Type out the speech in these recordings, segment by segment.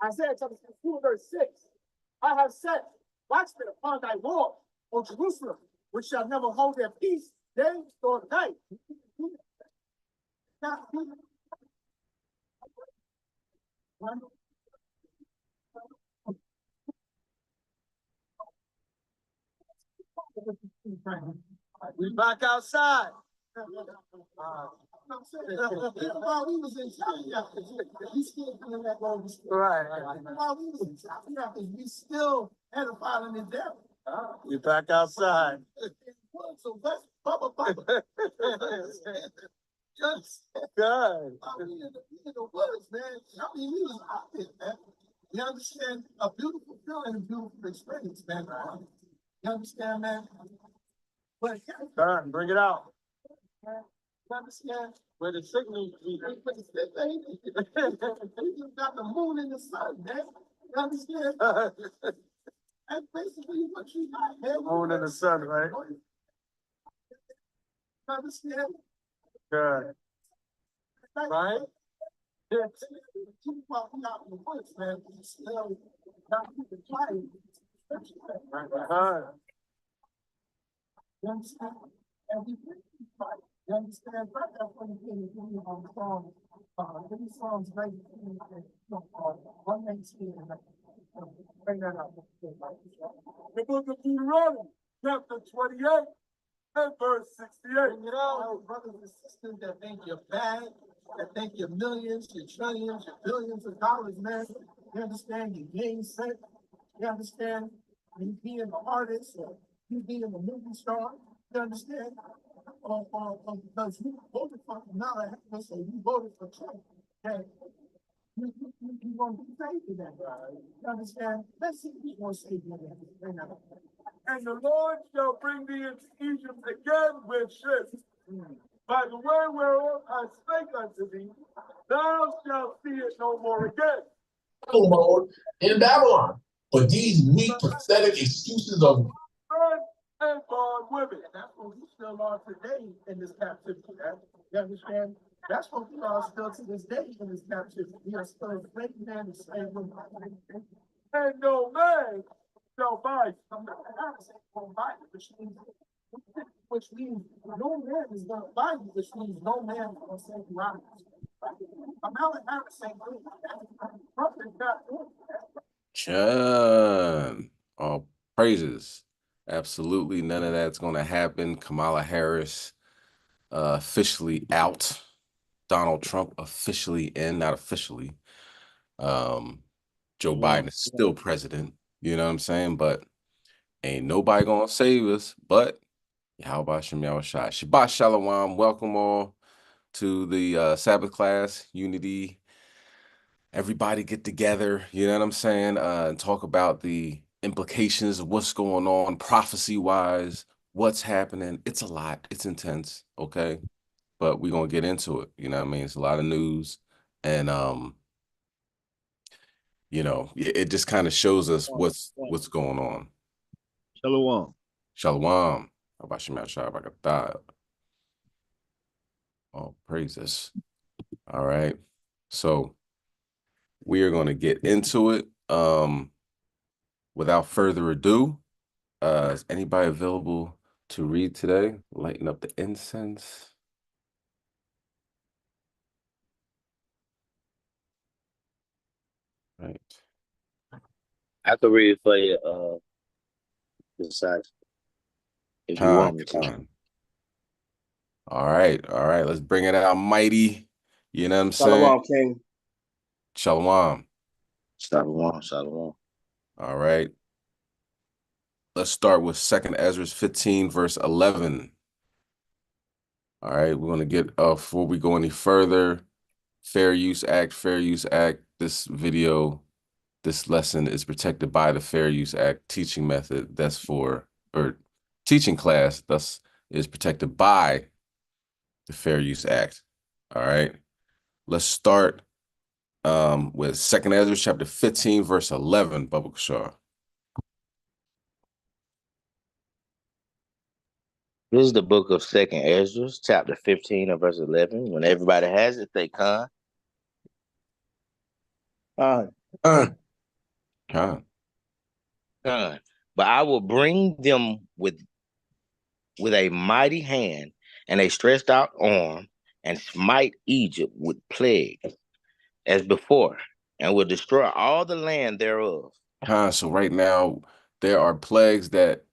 Isaiah chapter 2, verse 6. I have set watchmen upon thy wall, O Jerusalem, which shall never hold their peace day or night. We back outside. While we was in China, we still doing that long. Right. While we was in China, we still edifying the devil. We back outside. So let's Bubba. Just good. I mean, in the woods, man. I mean, we was out there, man. You understand? A beautiful feeling, a beautiful experience, man. You understand, man? But bring it out. You understand? Where the signal be. You got the moon and the sun, man. You understand? That's basically what you got, man. Moon and the sun, right? You understand? Good. Right? Yeah. While we out in the woods, man, we still not even trying. You understand? And we you understand? Right now, when you hear on the song, these songs, right? 119. Bring that up. The book of Deuteronomy, chapter 28, and verse 68. You know, brothers and sisters that think you're bad, that think you're millions, you're trillions, you're billions of dollars, man. You understand? You're game set. You understand? You being an artist or you being a movie star. You understand? Because you voted for Kamala Harris or you voted for Trump. Okay? You won't be saved in that. You understand? Let's see who's going to save you in that. And the Lord shall bring thee into Egypt again with ships. By the way whereof I spake unto thee, thou shalt see it no more again. Mode in Babylon. But these weak, pathetic excuses of and bond women. And that's what we still are today in this captivity. You understand? That's what we are still to this day in this captivity. We are still a slave man and slave woman. And no man shall buy. Which means no man is going to buy you, which means no man is going to save you out of this. Kamala Harris ain't doing that. John, all praises. Absolutely none of that's going to happen. Kamala Harris officially out. Donald Trump officially in, not officially. Joe Biden is still president. You know what I'm saying? But ain't nobody going to save us but Yahweh Shem Yahweh Shai. Shabbat Shalom. Welcome all to the Sabbath class, Unity. Everybody get together, you know what I'm saying, and talk about the implications of what's going on prophecy-wise, what's happening. It's a lot. It's intense, okay? But we're going to get into it, you know what I mean? It's a lot of news, and, you know, it just kind of shows us what's going on. Shalom. Shalom. How about Shema Shabbat? Oh, praises. All right. So we are going to get into it. Without further ado, is anybody available to read today? Lighten up the incense. Right. I could read for you, besides, if you want me to. All right. Let's bring it out mighty. You know what I'm saying? Shalom, King. Shalom. Shalom. All right. Let's start with 2nd Ezra 15, verse 11. All right, we're going to get, before we go any further, Fair Use Act. This video, this lesson is protected by the Fair Use Act teaching method. That's for, or teaching class, thus is protected by the Fair Use Act. All right, let's start with 2nd Ezra chapter 15, verse 11, Baba Kashar. This is the book of Second Ezra, chapter 15 and verse 11. When everybody has it, they come. Uh, Con. But I will bring them with a mighty hand and a stretched out arm, and smite Egypt with plague as before, and will destroy all the land thereof. So right now there are plagues that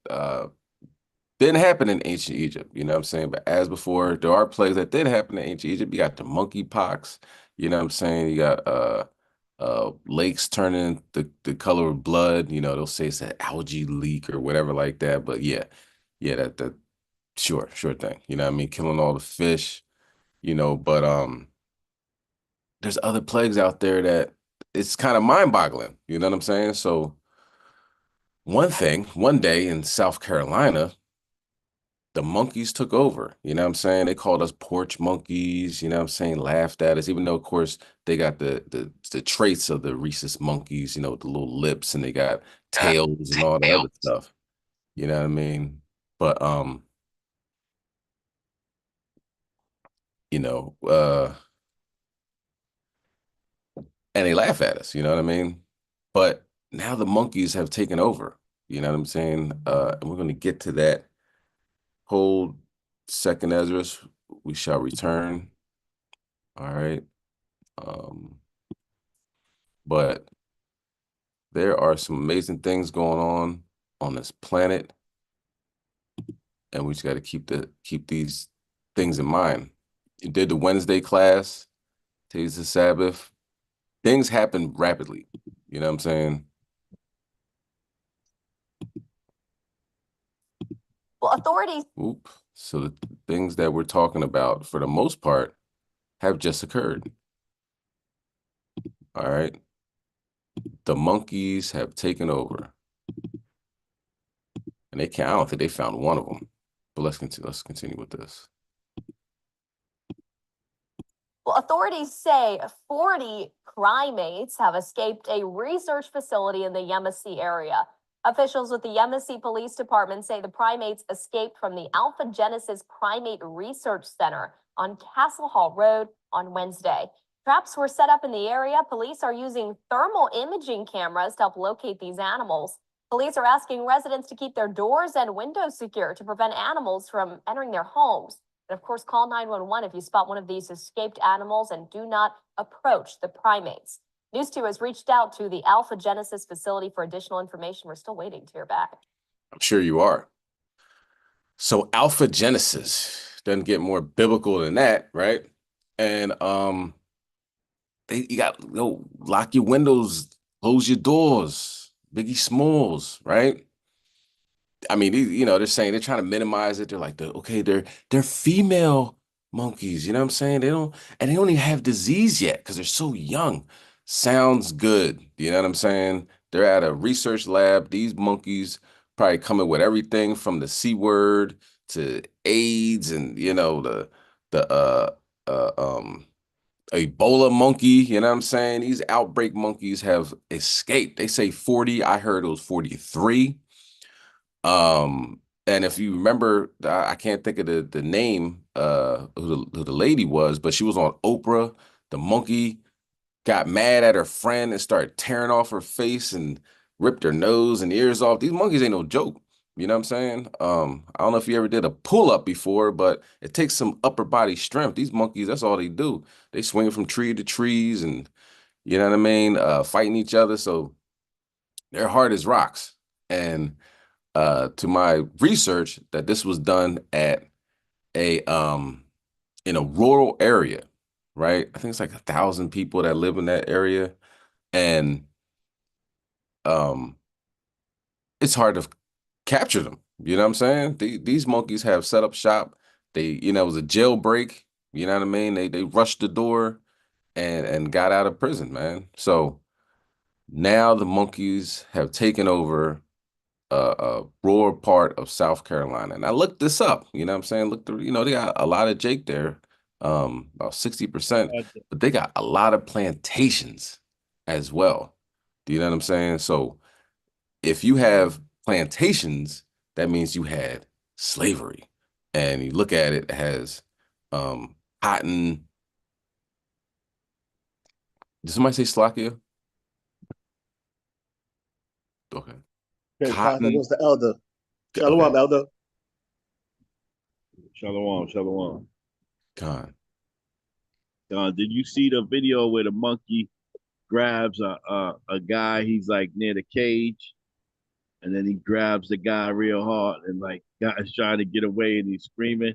didn't happen in ancient Egypt, you know what I'm saying? But as before, there are plagues that did happen in ancient Egypt. You got the monkeypox, you know what I'm saying? You got lakes turning the color of blood, you know, they'll say it's an algae leak or whatever like that. But yeah, that sure thing. You know what I mean? Killing all the fish, you know, but there's other plagues out there that it's kind of mind-boggling, you know what I'm saying? So one day in South Carolina, the monkeys took over, you know what I'm saying? They called us porch monkeys, you know what I'm saying? Laughed at us, even though, of course, they got the traits of the rhesus monkeys, you know, with the little lips, and they got tails and all that other stuff, you know what I mean? But, you know, and they laugh at us, you know what I mean? But now the monkeys have taken over, you know what I'm saying? And we're going to get to that. Hold second Ezra, we shall return. All right. But there are some amazing things going on this planet, and we just got to keep these things in mind. You did the Wednesday class, today's the Sabbath. Things happen rapidly. You know what I'm saying? Well, authorities. Oop. So the things that we're talking about, for the most part, have just occurred. All right. The monkeys have taken over. And I don't think they found one of them. But let's continue with this. Well, authorities say 40 primates have escaped a research facility in the Yemisi area. Officials with the Yemisi Police Department say the primates escaped from the Alpha Genesis Primate Research Center on Castle Hall Road on Wednesday. Traps were set up in the area. Police are using thermal imaging cameras to help locate these animals. Police are asking residents to keep their doors and windows secure to prevent animals from entering their homes. And of course, call 911 if you spot one of these escaped animals, and do not approach the primates. News 2 has reached out to the Alpha Genesis facility for additional information. We're still waiting to hear back. I'm sure you are. So Alpha Genesis doesn't get more biblical than that, right? And you got lock your windows, close your doors, Biggie Smalls, right? I mean, they're saying they're trying to minimize it. They're like, they're female monkeys. You know what I'm saying? They don't even have disease yet because they're so young. Sounds good. You know what I'm saying? They're at a research lab. These monkeys probably coming with everything from the C word to AIDS, and the Ebola monkey. You know what I'm saying? These outbreak monkeys have escaped. They say 40. I heard it was 43. And if you remember, I can't think of the name, who the lady was, but she was on Oprah. The monkey got mad at her friend and started tearing off her face and ripped her nose and ears off. These monkeys ain't no joke. You know what I'm saying? I don't know if you ever did a pull-up before, but it takes some upper body strength. These monkeys, that's all they do. They swing from tree to trees, and you know what I mean? Fighting each other. So they're hard as rocks. And to my research, that this was done at a in a rural area, right? I think it's like 1,000 people that live in that area, and it's hard to capture them. You know what I'm saying? These monkeys have set up shop. It was a jailbreak. You know what I mean? They rushed the door and got out of prison, man. So now the monkeys have taken over a rural part of South Carolina. And I looked this up, you know what I'm saying? Look through, they got a lot of Jake there, about 60%, but they got a lot of plantations as well. Do you know what I'm saying? So if you have plantations, that means you had slavery. and you look at it, it has cotton. Did somebody say Slovakia? Okay. Okay, Pastor, Cotton. what's the elder? Okay. Shalom, elder. Shalom, shalom. Con. Did you see the video where the monkey grabs a guy? He's like near the cage, and then he grabs the guy real hard, and like guy's trying to get away, and he's screaming,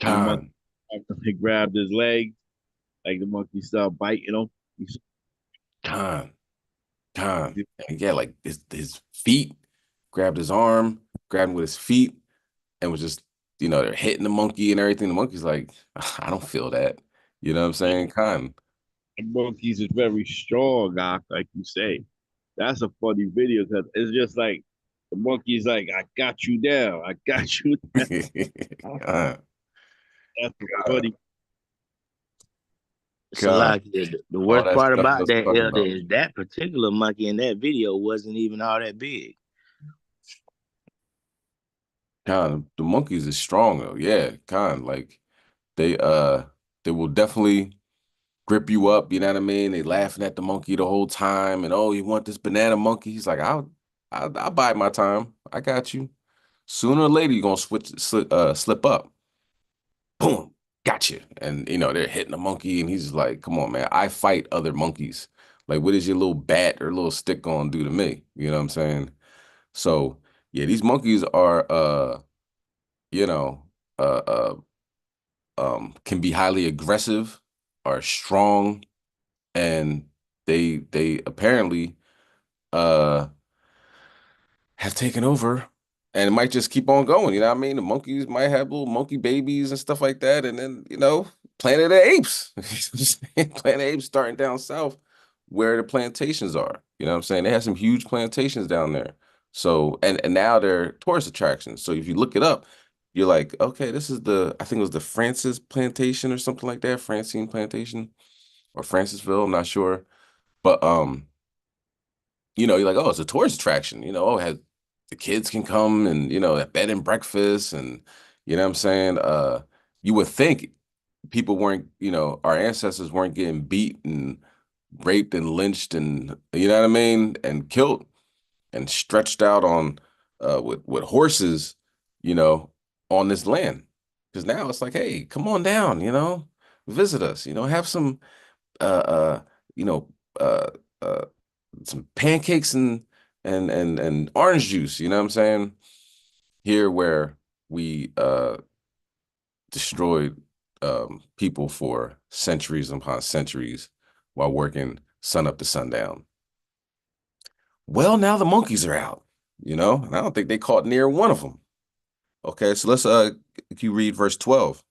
and the monkey Con. he grabbed his leg, like the monkey started biting him. He's, Con. Con. And yeah, like his feet, grabbed his arm, grabbed him with his feet, and was just, they're hitting the monkey and everything. The monkey's like, I don't feel that. You know what I'm saying? Con. the monkeys is very strong, like you say. That's a funny video because it's just like the monkey's like, I got you down, I got you down. Con. That's funny. So Con. like the All worst that part stuff I about was that, talking elder, about. is that particular monkey in that video wasn't even all that big. Con. The monkeys is strong though. Yeah. Con. Like they they will definitely grip you up, you know what I mean? They laughing at the monkey the whole time, and oh, you want this banana monkey? He's like, I'll bide my time. I got you. Sooner or later, you're gonna slip up. Boom, got you. And they're hitting the monkey, and he's like, come on, man, I fight other monkeys. Like, what is your little bat or little stick gonna do to me? You know what I'm saying? So yeah, these monkeys are you know, uh uh can be highly aggressive, are strong, and they apparently uh have taken over, and it might just keep on going. You know what I mean? The monkeys might have little monkey babies and stuff like that, and then Planet of the Apes. You know what I'm saying? Planet of the Apes starting down south where the plantations are. You know what I'm saying? They have some huge plantations down there. So and now they're tourist attractions. So if you look it up, you're like, okay, this is I think it was the Francis plantation or something like that, Francine plantation or Francisville, I'm not sure. But you're like, oh, it's a tourist attraction. Oh, it has the kids can come and a bed and breakfast, and you know what I'm saying? You would think people weren't, our ancestors weren't getting beat and raped and lynched and you know what I mean, and killed and stretched out on with horses, you know, on this land. Because now it's like, hey, come on down, visit us, have some uh uh you know uh uh some pancakes and orange juice, you know what I'm saying? Here where we destroyed people for centuries upon centuries while working sun up to sundown. Well, now the monkeys are out, and I don't think they caught near one of them. Okay, so let's you read verse 12.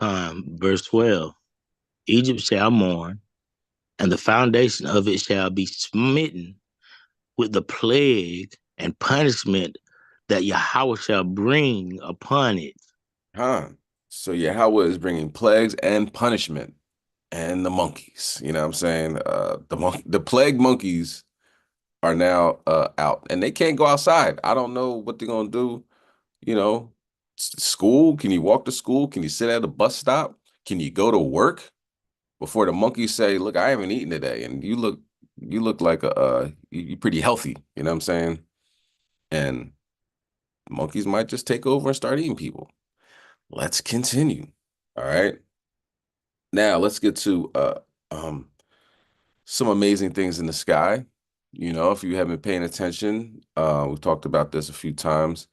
Verse 12. Egypt shall mourn, and the foundation of it shall be smitten with the plague and punishment that Yahweh shall bring upon it. So Yahweh is bringing plagues and punishment and the monkeys. You know what I'm saying? The plague monkeys are now out, and they can't go outside. I don't know what they're gonna do. School? Can you walk to school? Can you sit at a bus stop? Can you go to work before the monkeys say, "Look, I haven't eaten today," and you look like you're pretty healthy. You know what I'm saying? And monkeys might just take over and start eating people. Let's continue. All right. Now let's get to um some amazing things in the sky. If you haven't been paying attention, we've talked about this a few times.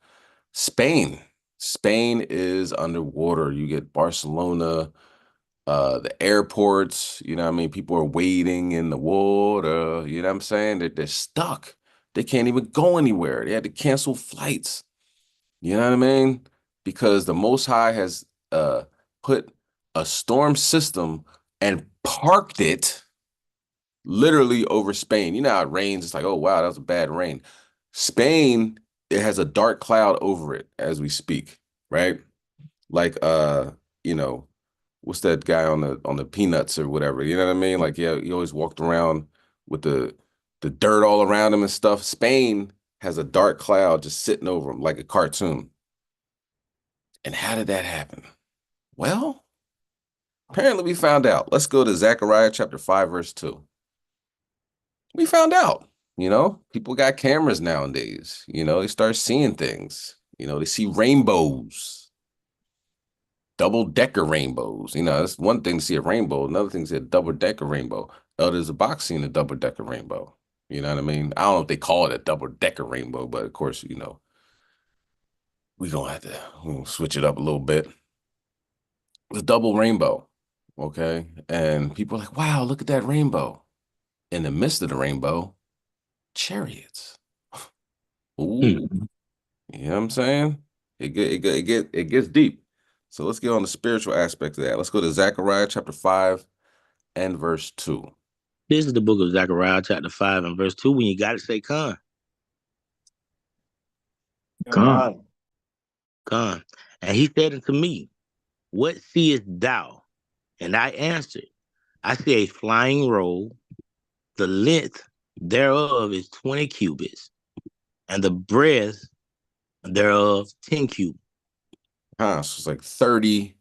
Spain. Spain is underwater. You get Barcelona, the airports, you know what I mean? People are waiting in the water, you know what I'm saying? They're stuck. They can't even go anywhere. They had to cancel flights. You know what I mean? Because the Most High has put a storm system and parked it literally over Spain. You know how it rains, it's like, oh wow, that was a bad rain. Spain, it has a dark cloud over it as we speak, right? Like you know, what's that guy on the Peanuts or whatever? You know what I mean? Like, yeah, he always walked around with the dirt all around him and stuff. Spain has a dark cloud just sitting over him like a cartoon. And how did that happen? Well, apparently we found out. Let's go to Zechariah chapter 5, verse 2. We found out, people got cameras nowadays. They start seeing things. They see rainbows, double-decker rainbows. It's one thing to see a rainbow, another thing to see a double-decker rainbow. There's a box seeing a double-decker rainbow. You know what I mean? I don't know if they call it a double-decker rainbow, but of course, we're gonna have to switch it up a little bit. The double rainbow, okay? And people are like, wow, look at that rainbow. In the midst of the rainbow, chariots. Ooh, you know what I'm saying? It gets deep. So let's get on the spiritual aspect of that. Let's go to Zechariah chapter 5 and verse 2. This is the book of Zechariah, chapter 5 and verse 2. When you got it, say con. Con. Con. And he said unto me, what seest thou? And I answered, I see a flying roll. The length thereof is 20 cubits, and the breadth thereof 10 cubits. So it's like 30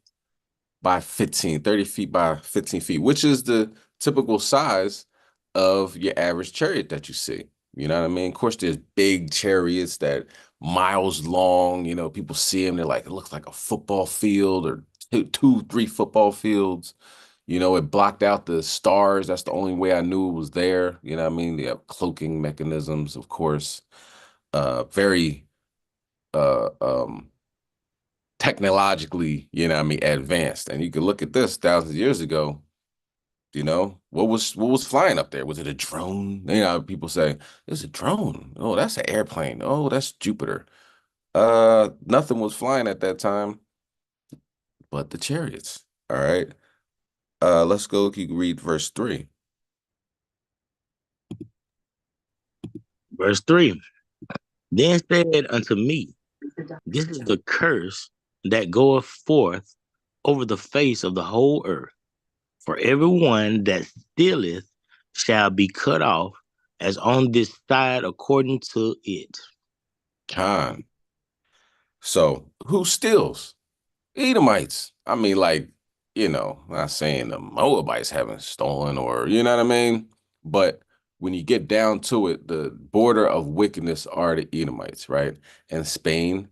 by 15, 30 feet by 15 feet, which is the typical size of your average chariot that you see. You know what I mean? Of course, there's big chariots that miles long, people see them. They're like, it looks like a football field or two, 3 football fields. It blocked out the stars. That's the only way I knew it was there. You know what I mean? They have cloaking mechanisms, of course. Very technologically, advanced. And you can look at this thousands of years ago. What was flying up there? Was it a drone? People say it's a drone. Oh, that's an airplane. Oh, that's Jupiter. Nothing was flying at that time but the chariots. All right. Let's go. You can read verse 3. Verse 3. Then said unto me, this is the curse that goeth forth over the face of the whole earth. For everyone that stealeth shall be cut off as on this side according to it. Con. So who steals? Edomites. I mean, not saying the Moabites haven't stolen or, you know what I mean? But when you get down to it, the border of wickedness are the Edomites, right? And Spain,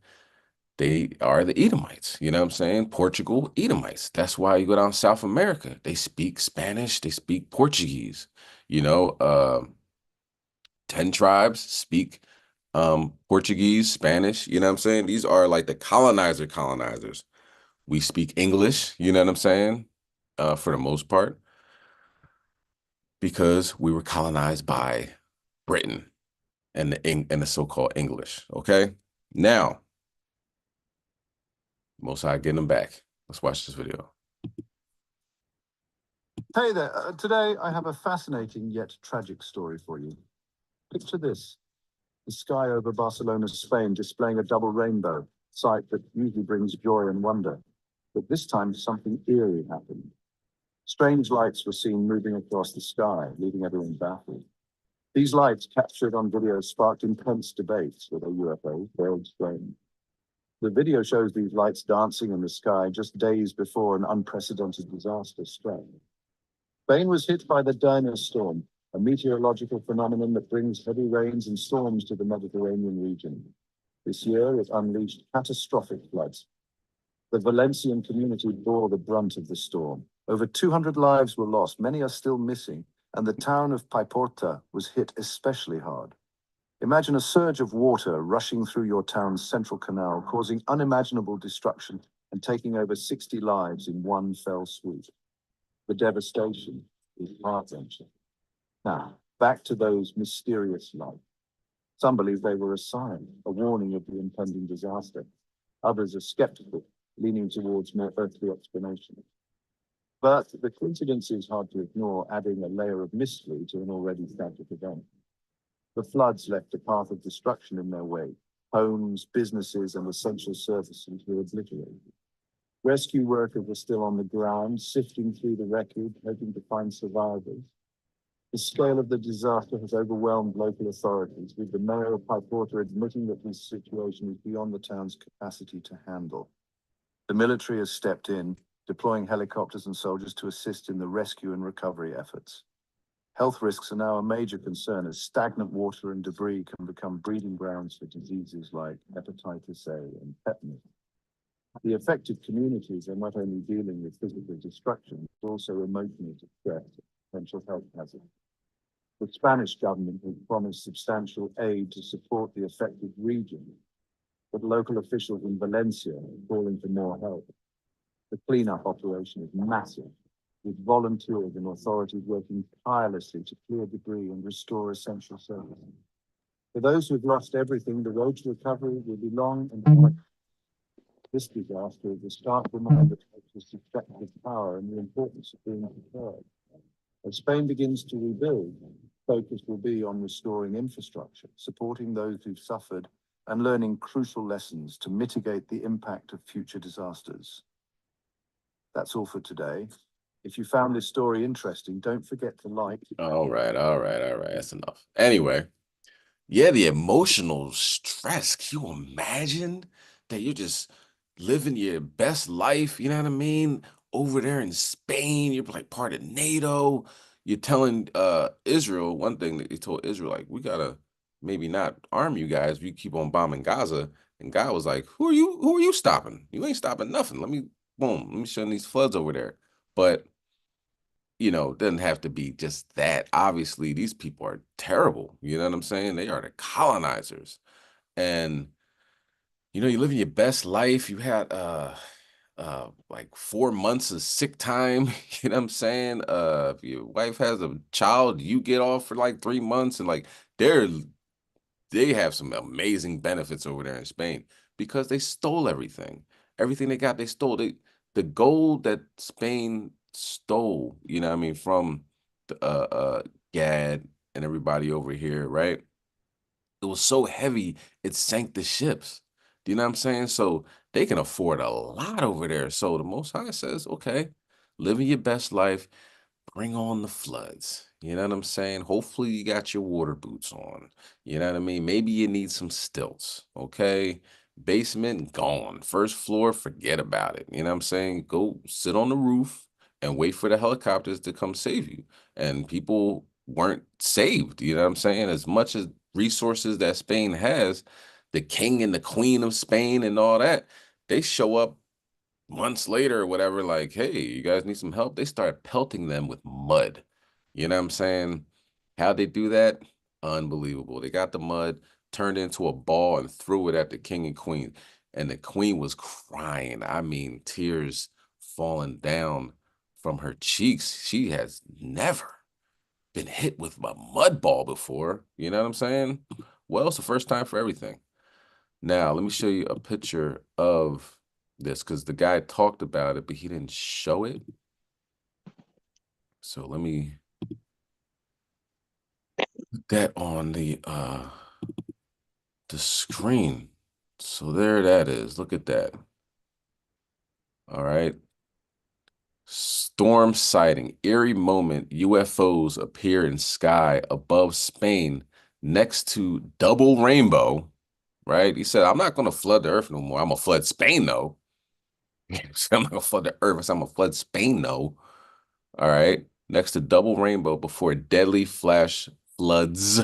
they are the Edomites. You know what I'm saying? Portugal, Edomites. That's why you go down South America. They speak Spanish. They speak Portuguese. 10 tribes speak Portuguese, Spanish. You know what I'm saying? These are like the colonizers. We speak English. You know what I'm saying? For the most part, because we were colonized by Britain and the so-called English. Okay. Now, Most High getting them back. Let's watch this video. Hey there, today I have a fascinating yet tragic story for you. Picture this, the sky over Barcelona, Spain, displaying a double rainbow, sight that usually brings joy and wonder. But this time something eerie happened. Strange lights were seen moving across the sky, leaving everyone baffled. These lights, captured on video, sparked intense debates whether UFOs were explained. The video shows these lights dancing in the sky just days before an unprecedented disaster struck. Spain was hit by the Dino storm, a meteorological phenomenon that brings heavy rains and storms to the Mediterranean region. This year, it unleashed catastrophic floods. The Valencian community bore the brunt of the storm. Over 200 lives were lost, many are still missing, and the town of Paiporta was hit especially hard. Imagine a surge of water rushing through your town's central canal, causing unimaginable destruction and taking over 60 lives in one fell swoop. The devastation is heart-wrenching. Now, back to those mysterious lights. Some believe they were a sign, a warning of the impending disaster. Others are skeptical, leaning towards more earthly explanations. But the coincidence is hard to ignore, adding a layer of mystery to an already tragic event. The floods left a path of destruction in their way. Homes, businesses, and essential services were obliterated. Rescue workers are still on the ground, sifting through the wreckage, hoping to find survivors. The scale of the disaster has overwhelmed local authorities, with the mayor of Piporta admitting that this situation is beyond the town's capacity to handle. The military has stepped in, deploying helicopters and soldiers to assist in the rescue and recovery efforts. Health risks are now a major concern as stagnant water and debris can become breeding grounds for diseases like hepatitis A and tetanus. The affected communities are not only dealing with physical destruction, but also emotional distress and potential health hazards. The Spanish government has promised substantial aid to support the affected region, but local officials in Valencia are calling for more help. The cleanup operation is massive, with volunteers and authorities working tirelessly to clear debris and restore essential services. For those who have lost everything, the road to recovery will be long and hard. This disaster is a stark reminder of the destructive power and the importance of being prepared. As Spain begins to rebuild, focus will be on restoring infrastructure, supporting those who've suffered, and learning crucial lessons to mitigate the impact of future disasters. That's all for today. If you found this story interesting, don't forget to like. All right. That's enough. Anyway, yeah, the emotional stress. Can you imagine that you're just living your best life? You know what I mean? Over there in Spain, you're like part of NATO. You're telling Israel one thing that he told Israel, like, we gotta maybe not arm you guys if you keep on bombing Gaza. And God was like, who are you stopping? You ain't stopping nothing. Let me shut these floods over there. But you know, it doesn't have to be just that. Obviously, these people are terrible. You know what I'm saying? They are the colonizers. And, you know, you're living your best life. You had like 4 months of sick time. You know what I'm saying? If your wife has a child, you get off for like 3 months, and like they have some amazing benefits over there in Spain because they stole everything. Everything they got, they stole. The gold that Spain stole, you know what I mean, from the Gad and everybody over here, right? It was so heavy, it sank the ships. Do you know what I'm saying? So they can afford a lot over there. So the Most High says, okay, living your best life, bring on the floods. You know what I'm saying? Hopefully you got your water boots on. You know what I mean? Maybe you need some stilts. Okay. Basement gone. First floor, forget about it. You know what I'm saying? Go sit on the roof and wait for the helicopters to come save you. And people weren't saved. You know what I'm saying? As much as resources that Spain has, the king and the queen of Spain and all that, they show up months later or whatever, like, hey, you guys need some help? They start pelting them with mud. You know what I'm saying? How they do that? Unbelievable. They got the mud, turned into a ball, and threw it at the king and queen. And the queen was crying. I mean, tears falling down from her cheeks. She has never been hit with a mud ball before. You know what I'm saying? Well, it's the first time for everything. Now, let me show you a picture of this because the guy talked about it, but he didn't show it. So let me put that on the screen. So there that is. Look at that. All right. Storm sighting. Eerie moment. UFOs appear in sky above Spain next to double rainbow. Right? He said, I'm not going to flood the earth no more. I'm going to flood Spain, though. I'm not going to flood the earth. I'm going to flood Spain, though. All right. Next to double rainbow before deadly flash floods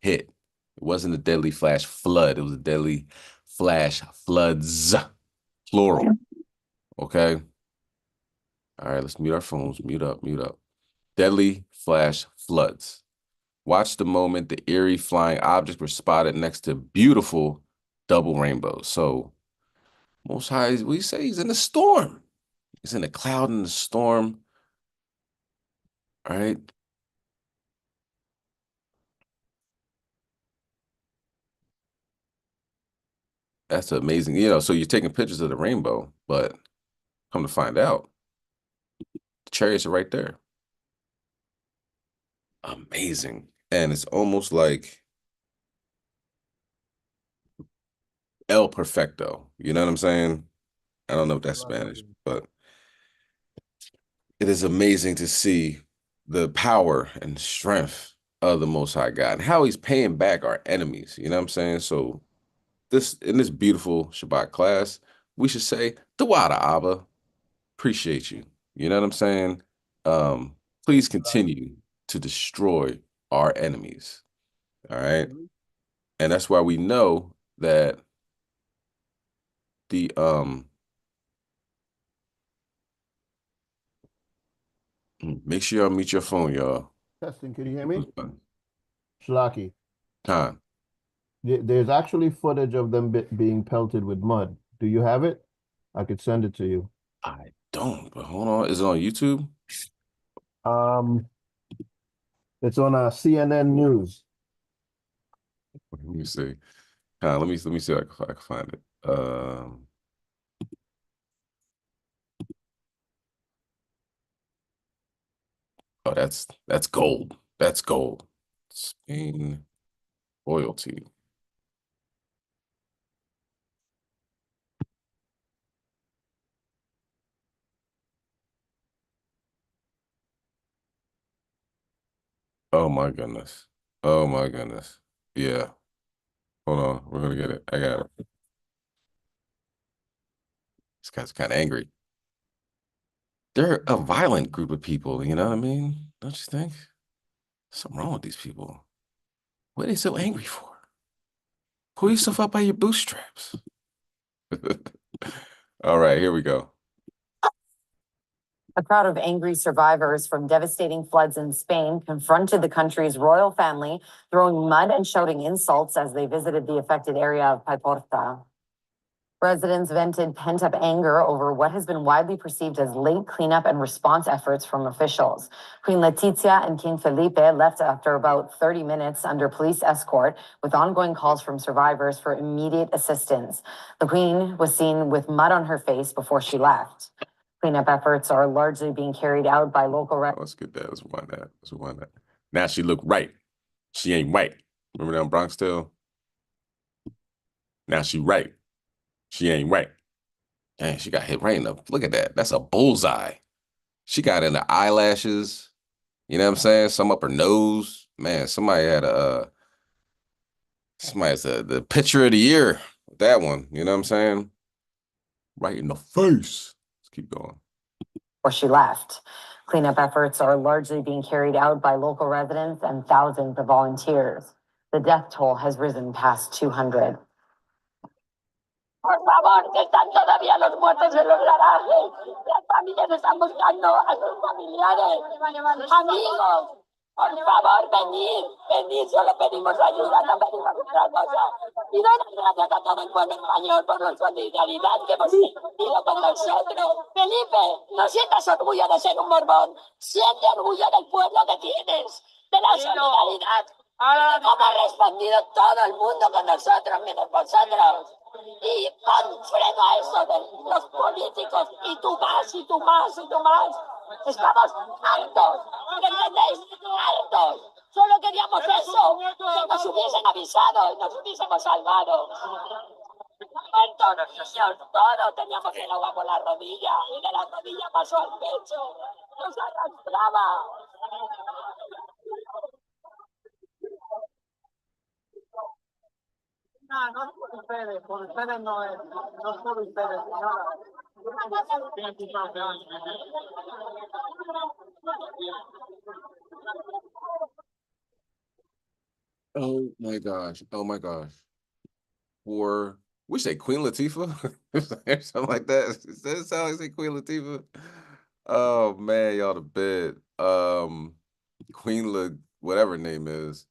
hit. It wasn't a deadly flash flood. It was a deadly flash floods, plural. Okay. All right. Let's mute our phones. Mute up, mute up. Deadly flash floods. Watch the moment the eerie flying objects were spotted next to beautiful double rainbows. So Most High, we say he's in a storm. He's in a cloud in the storm. All right. That's amazing. You know, so you're taking pictures of the rainbow, but come to find out, the chariots are right there. Amazing. And it's almost like El Perfecto. You know what I'm saying? I don't know if that's Spanish, but it is amazing to see the power and strength of the Most High God and how he's paying back our enemies. You know what I'm saying? So in this beautiful Shabbat class, we should say, Dawada Abba, appreciate you. You know what I'm saying? Please continue to destroy our enemies. All right. And that's why we know that the make sure y'all mute your phone, y'all. Testing, can you hear me? Con. Shlaki. There's actually footage of them being pelted with mud. Do you have it? I could send it to you. I don't, but hold on. Is it on YouTube? It's on CNN News. Let me see. Let me see if I can find it. Oh, that's gold. That's gold. Spain royalty. Oh my goodness. Oh my goodness. Yeah. Hold on. We're gonna get it. I got it. This guy's kind of angry. They're a violent group of people, you know what I mean? Don't you think? Something wrong with these people. What are they so angry for? Pull yourself up by your bootstraps. All right, here we go. A crowd of angry survivors from devastating floods in Spain confronted the country's royal family, throwing mud and shouting insults as they visited the affected area of Paiporta. Residents vented pent-up anger over what has been widely perceived as late cleanup and response efforts from officials. Queen Letizia and King Felipe left after about 30 minutes under police escort, with ongoing calls from survivors for immediate assistance. The Queen was seen with mud on her face before she left. Cleanup efforts are largely being carried out by local Let's get that. Let's rewind that. Let's rewind that. Now she look right. She ain't white. Remember that Bronx Tale? Now she right. She ain't right. Dang, she got hit right in the. Look at that. That's a bullseye. She got in the eyelashes. You know what I'm saying? Some up her nose. Man, somebody had somebody's the picture of the year. That one. You know what I'm saying? Right in the face. Let's keep going. Before she left. Cleanup efforts are largely being carried out by local residents and thousands of volunteers. The death toll has risen past 200. Por favor, que están todavía los muertos en los garajes. Las familias están buscando a sus familiares, amigos. Por favor, venid, solo pedimos ayuda, no pedimos otra cosa. Y doy las gracias a todo el pueblo español por la solidaridad que hemos tenido con nosotros. Felipe, no sientas orgullo de ser un Borbón, siente orgullo del pueblo que tienes, de la solidaridad. Cómo ha respondido todo el mundo con nosotros, menos vosotros. Y pon freno a eso de los políticos, y tú más, y tú más, y tú más. Estamos hartos, ¿me entendéis? Hartos. Solo queríamos eso, que nos hubiesen avisado y nos hubiésemos salvado. Muertos los niños, todos teníamos el agua por la rodilla, y de la rodilla pasó al pecho, nos arrastraba. No es por ustedes no es por ustedes, Oh my gosh. Oh my gosh. For we say Queen Latifah? Something like that. Does that sound like say Queen Latifah? Oh man, y'all to bed. Queen La, whatever her name is,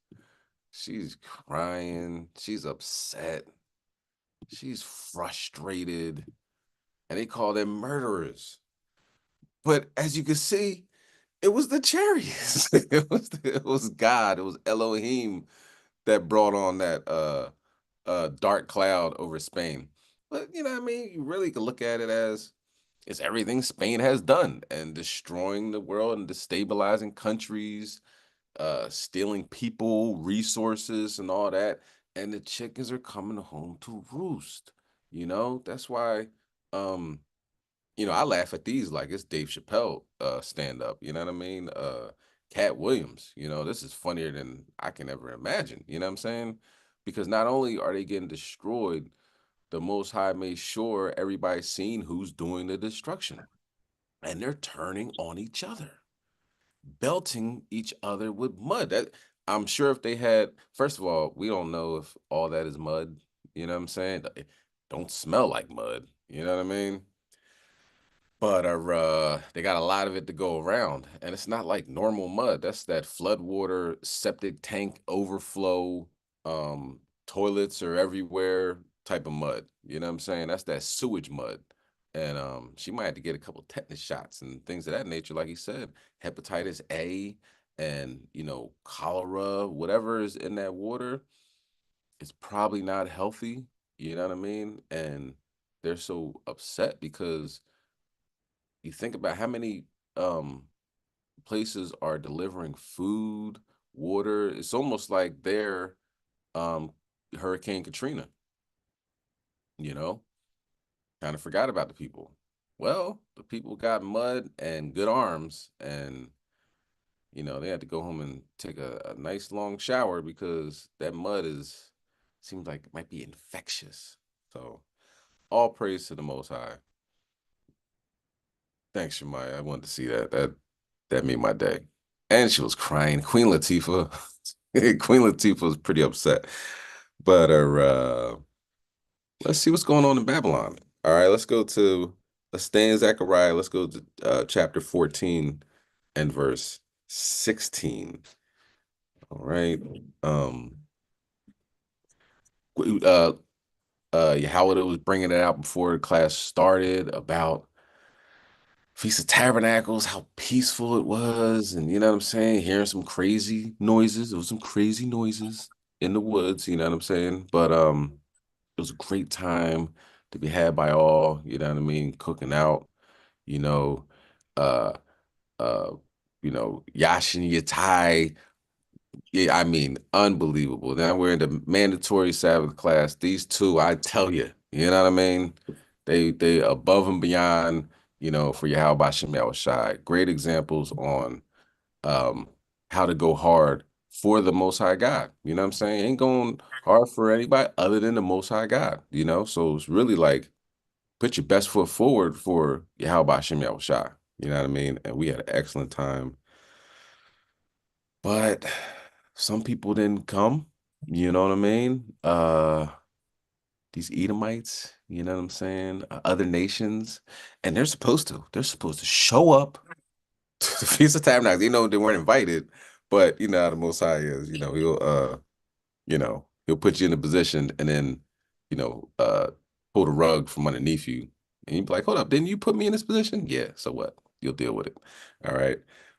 she's crying, she's upset, she's frustrated, and they call them murderers. But as you can see, it was the chariots. it was God, it was Elohim that brought on that dark cloud over Spain. But you know what I mean? You really could look at it as it's everything Spain has done and destroying the world and destabilizing countries, stealing people, resources, and all that. And the chickens are coming home to roost. You know, that's why I laugh at these like it's Dave Chappelle stand up. You know what I mean? Cat Williams. You know, this is funnier than I can ever imagine. You know what I'm saying? Because not only are they getting destroyed, the Most High made sure everybody's seen who's doing the destruction. And they're turning on each other, belting each other with mud. That I'm sure if they had, first of all, we don't know if all that is mud. You know what I'm saying? It don't smell like mud. You know what I mean? But they got a lot of it to go around, and it's not like normal mud. That's that floodwater, septic tank overflow, toilets are everywhere type of mud. You know what I'm saying? That's that sewage mud. And she might have to get a couple tetanus shots and things of that nature, like he said, hepatitis A and cholera, whatever is in that water, it's probably not healthy. You know what I mean? And they're so upset because you think about how many um places are delivering food, water. It's almost like they're um Hurricane Katrina, you know, kind of forgot about the people. Well, the people got mud and good arms, and they had to go home and take a nice long shower because that mud seems like it might be infectious. So all praise to the Most High. Thanks, Shemaya. I wanted to see that. That made my day. And she was crying. Queen Latifah. Queen Latifah was pretty upset. But let's see what's going on in Babylon. All right, let's stay in Zechariah. Let's go to chapter 14 and verse 16. All right. Uh Yahweh was bringing it out before the class started about Feast of Tabernacles, how peaceful it was, and you know what I'm saying, hearing some crazy noises. It was some crazy noises in the woods, you know what I'm saying? But it was a great time to be had by all, you know what I mean, cooking out, you know, uh Yashin Yatai. Yeah, I mean, unbelievable. Now we're in the mandatory Sabbath class. These two, I tell you, you know what I mean? They above and beyond, for Yahweh Shem Shai. Great examples on um how to go hard for the Most High God. You know what I'm saying? Ain't going hard for anybody other than the Most High God, So it's really like put your best foot forward for Yahweh Shem Shai. You know what I mean? And we had an excellent time. But some people didn't come, you know what I mean? These Edomites, you know what I'm saying? Other nations, and they're supposed to show up to the Feast of Tabernacles. They weren't invited, but you know how the Most High is. He'll put you in a position and then, you know, uh, pull the rug from underneath you, and you'd be like, "Hold up, didn't you put me in this position?" Yeah. So what? You'll deal with it. All right.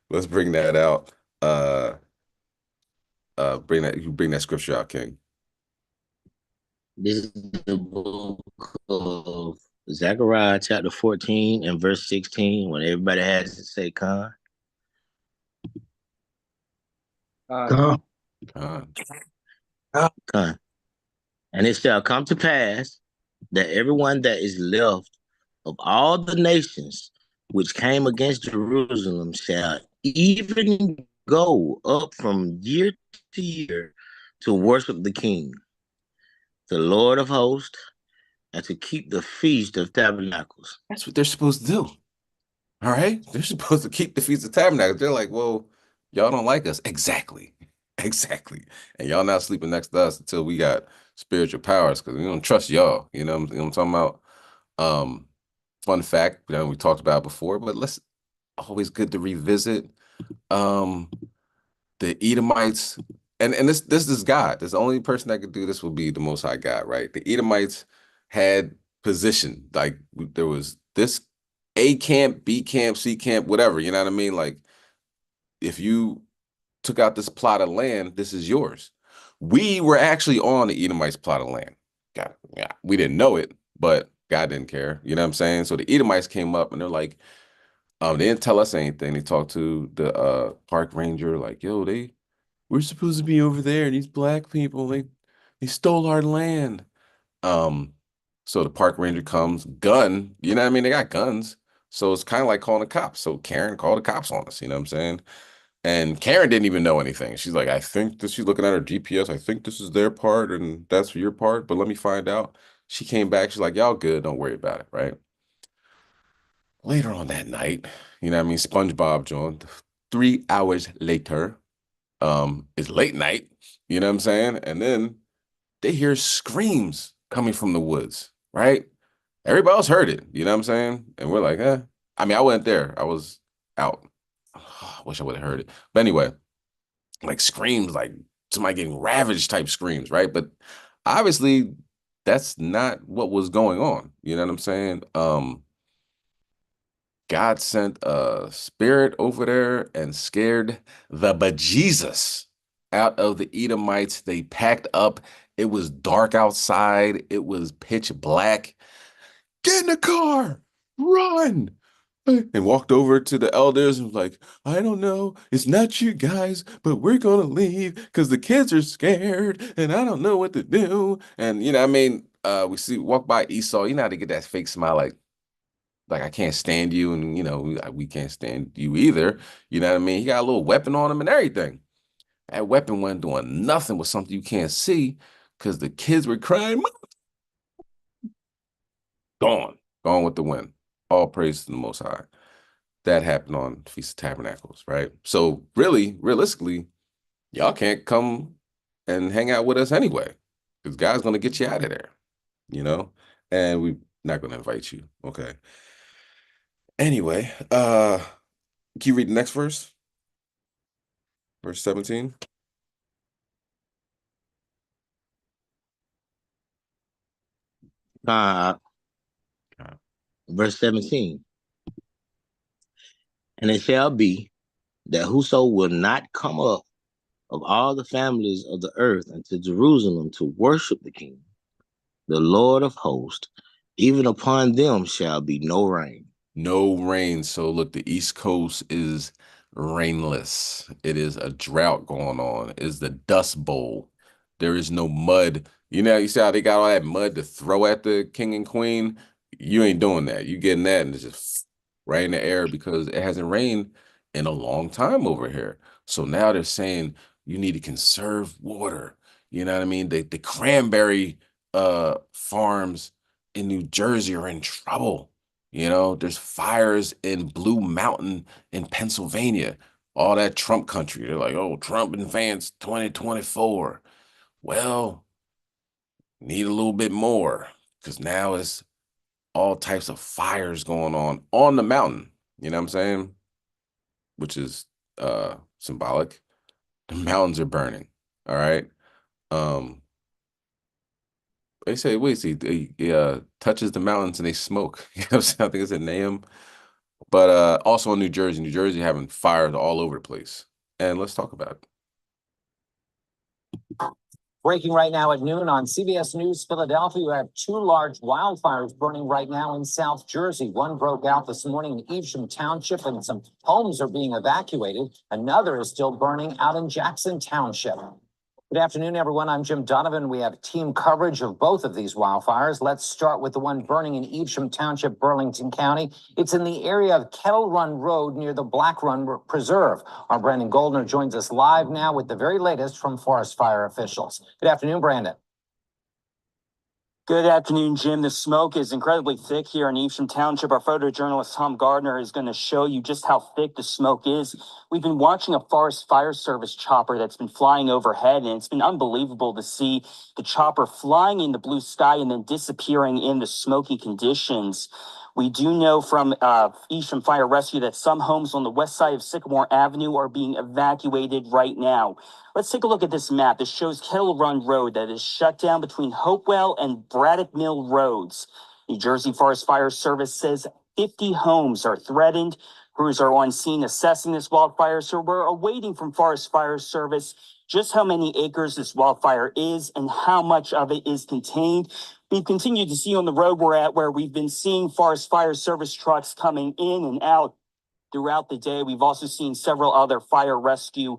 Let's bring that out. Bring that scripture out, King. This is the book of Zechariah, chapter 14 and verse 16, when everybody has to say Con. Con. Con. And it shall come to pass that everyone that is left of all the nations which came against Jerusalem shall even go up from year to year to worship the King, the Lord of hosts, and to keep the Feast of Tabernacles. That's what they're supposed to do. All right? They're supposed to keep the Feast of Tabernacles. They're like, well, y'all don't like us. Exactly. Exactly. And y'all not sleeping next to us until we got spiritual powers because we don't trust y'all. You know what I'm talking about? Fun fact, we talked about it before, but always good to revisit. The Edomites, and this is God. This the only person that could do this would be the Most High God, right? The Edomites had position, like there was this A camp, B camp, C camp, whatever. You know what I mean? Like if you took out this plot of land, this is yours. We were actually on the Edomites' plot of land. God, yeah, we didn't know it, but God didn't care. You know what I'm saying? So the Edomites came up and they're like, they didn't tell us anything. They talked to the park ranger, like, yo, we're supposed to be over there. These black people, they stole our land. So the park ranger comes, gun, you know what I mean? They got guns. So it's kind of like calling the cops. So Karen called the cops on us, you know what I'm saying? And Karen didn't even know anything. She's like, I think this, she's looking at her GPS. I think this is their part and that's for your part, but let me find out. She came back. She's like, y'all good. Don't worry about it. Right. Later on that night, you know what I mean? SpongeBob joined. 3 hours later, it's late night. You know what I'm saying? And then they hear screams coming from the woods, right? Everybody else heard it. You know what I'm saying? And we're like, eh. I mean, I wasn't there. I was out. I wish I would have heard it. But anyway, like screams, like somebody getting ravaged type screams, right? But obviously, that's not what was going on. You know what I'm saying? God sent a spirit over there and scared the bejesus out of the Edomites. They packed up. It was dark outside. It was pitch black. Get in the car, run. And walked over to the elders and was like, I don't know, it's not you guys, but we're gonna leave because the kids are scared and I don't know what to do. And you know, I mean, walk by Esau, you know how to get that fake smile, like I can't stand you, and you know, we can't stand you either. You know what I mean? He got a little weapon on him and everything. That weapon wasn't doing nothing with something you can't see because the kids were crying, gone with the wind. All praise to the Most High. That happened on Feast of Tabernacles, right? So really, realistically, y'all can't come and hang out with us anyway, because God's gonna get you out of there, you know? And we're not gonna invite you. Okay. Anyway, can you read the next verse? Verse 17. Uh, verse 17. And it shall be that whoso will not come up of all the families of the earth unto Jerusalem to worship the King, the Lord of hosts, even upon them shall be no rain. No rain. So look, the East Coast is rainless. It is a drought going on. It is the Dust Bowl. There is no mud. You know, you see how they got all that mud to throw at the king and queen? You ain't doing that. You getting that and it's just right in the air because it hasn't rained in a long time over here. So now they're saying you need to conserve water. You know what I mean? The cranberry farms in New Jersey are in trouble. You know, there's fires in Blue Mountain in Pennsylvania, all that Trump country. They're like, oh, Trump advanced 2024. Well, need a little bit more because now it's all types of fires going on the mountain. You know what I'm saying? Which is symbolic. The mountains are burning. All right. Um, they say, wait, see, he touches the mountains and they smoke. You know what I'm saying? I think it's in Nahum. But also in New Jersey having fires all over the place. And let's talk about it. Breaking right now at noon on CBS News Philadelphia, we have two large wildfires burning right now in South Jersey. One broke out this morning in Evesham Township and some homes are being evacuated. Another is still burning out in Jackson Township. Good afternoon, everyone. I'm Jim Donovan. We have team coverage of both of these wildfires. Let's start with the one burning in Evesham Township, Burlington County. It's in the area of Kettle Run Road near the Black Run Preserve. Our Brandon Goldner joins us live now with the very latest from forest fire officials. Good afternoon, Brandon. Good afternoon, Jim. The smoke is incredibly thick here in Evesham Township. Our photojournalist Tom Gardner is going to show you just how thick the smoke is. We've been watching a Forest Fire Service chopper that's been flying overhead, and it's been unbelievable to see the chopper flying in the blue sky and then disappearing in the smoky conditions. We do know from Evesham Fire Rescue that some homes on the west side of Sycamore Avenue are being evacuated right now. Let's take a look at this map. This shows Kettle Run Road that is shut down between Hopewell and Braddock Mill Roads. New Jersey Forest Fire Service says 50 homes are threatened. Crews are on scene assessing this wildfire, so we're awaiting from Forest Fire Service just how many acres this wildfire is and how much of it is contained. We've continued to see on the road we're at where we've been seeing Forest Fire Service trucks coming in and out throughout the day. We've also seen several other fire rescue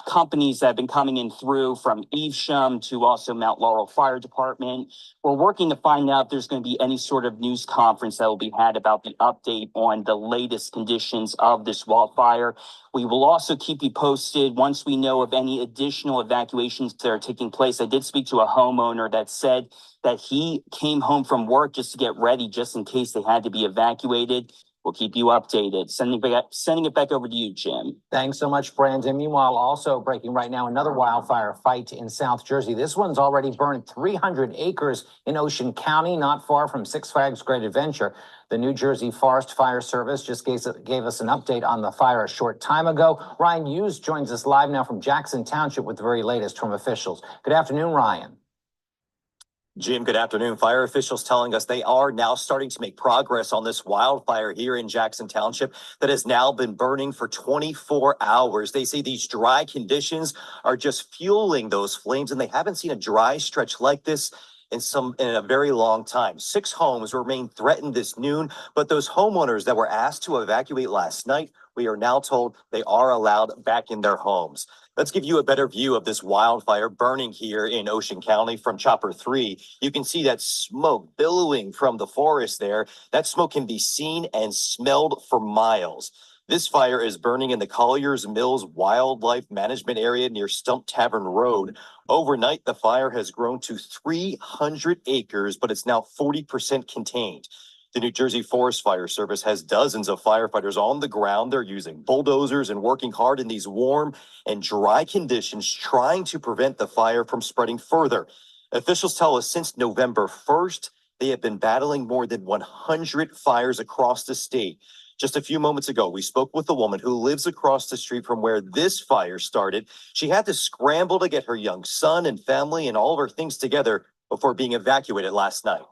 companies that have been coming in through, from Evesham to also Mount Laurel Fire Department. We're working to find out if there's going to be any sort of news conference that will be had about the update on the latest conditions of this wildfire. We will also keep you posted once we know of any additional evacuations that are taking place. I did speak to a homeowner that said that he came home from work just to get ready, just in case they had to be evacuated. We'll keep you updated. Sending it back over to you, Jim. Thanks so much, Brandon. Meanwhile, also breaking right now, another wildfire fight in South Jersey. This one's already burned 300 acres in Ocean County, not far from Six Flags Great Adventure. The New Jersey Forest Fire Service just gave us an update on the fire a short time ago. Ryan Hughes joins us live now from Jackson Township with the very latest from officials. Good afternoon, Ryan. Jim, good afternoon. Fire officials telling us they are now starting to make progress on this wildfire here in Jackson Township that has now been burning for 24 hours. They say these dry conditions are just fueling those flames, and they haven't seen a dry stretch like this in a very long time. 6 homes remain threatened this noon, but those homeowners that were asked to evacuate last night, we are now told they are allowed back in their homes. Let's give you a better view of this wildfire burning here in Ocean County from Chopper 3. You can see that smoke billowing from the forest there. That smoke can be seen and smelled for miles. This fire is burning in the Collier's Mills Wildlife Management Area near Stump Tavern Road. Overnight, the fire has grown to 300 acres, but it's now 40% contained. The New Jersey Forest Fire Service has dozens of firefighters on the ground. They're using bulldozers and working hard in these warm and dry conditions, trying to prevent the fire from spreading further. Officials tell us since November 1st, they have been battling more than 100 fires across the state. Just a few moments ago, we spoke with a woman who lives across the street from where this fire started. She had to scramble to get her young son and family and all of her things together before being evacuated last night.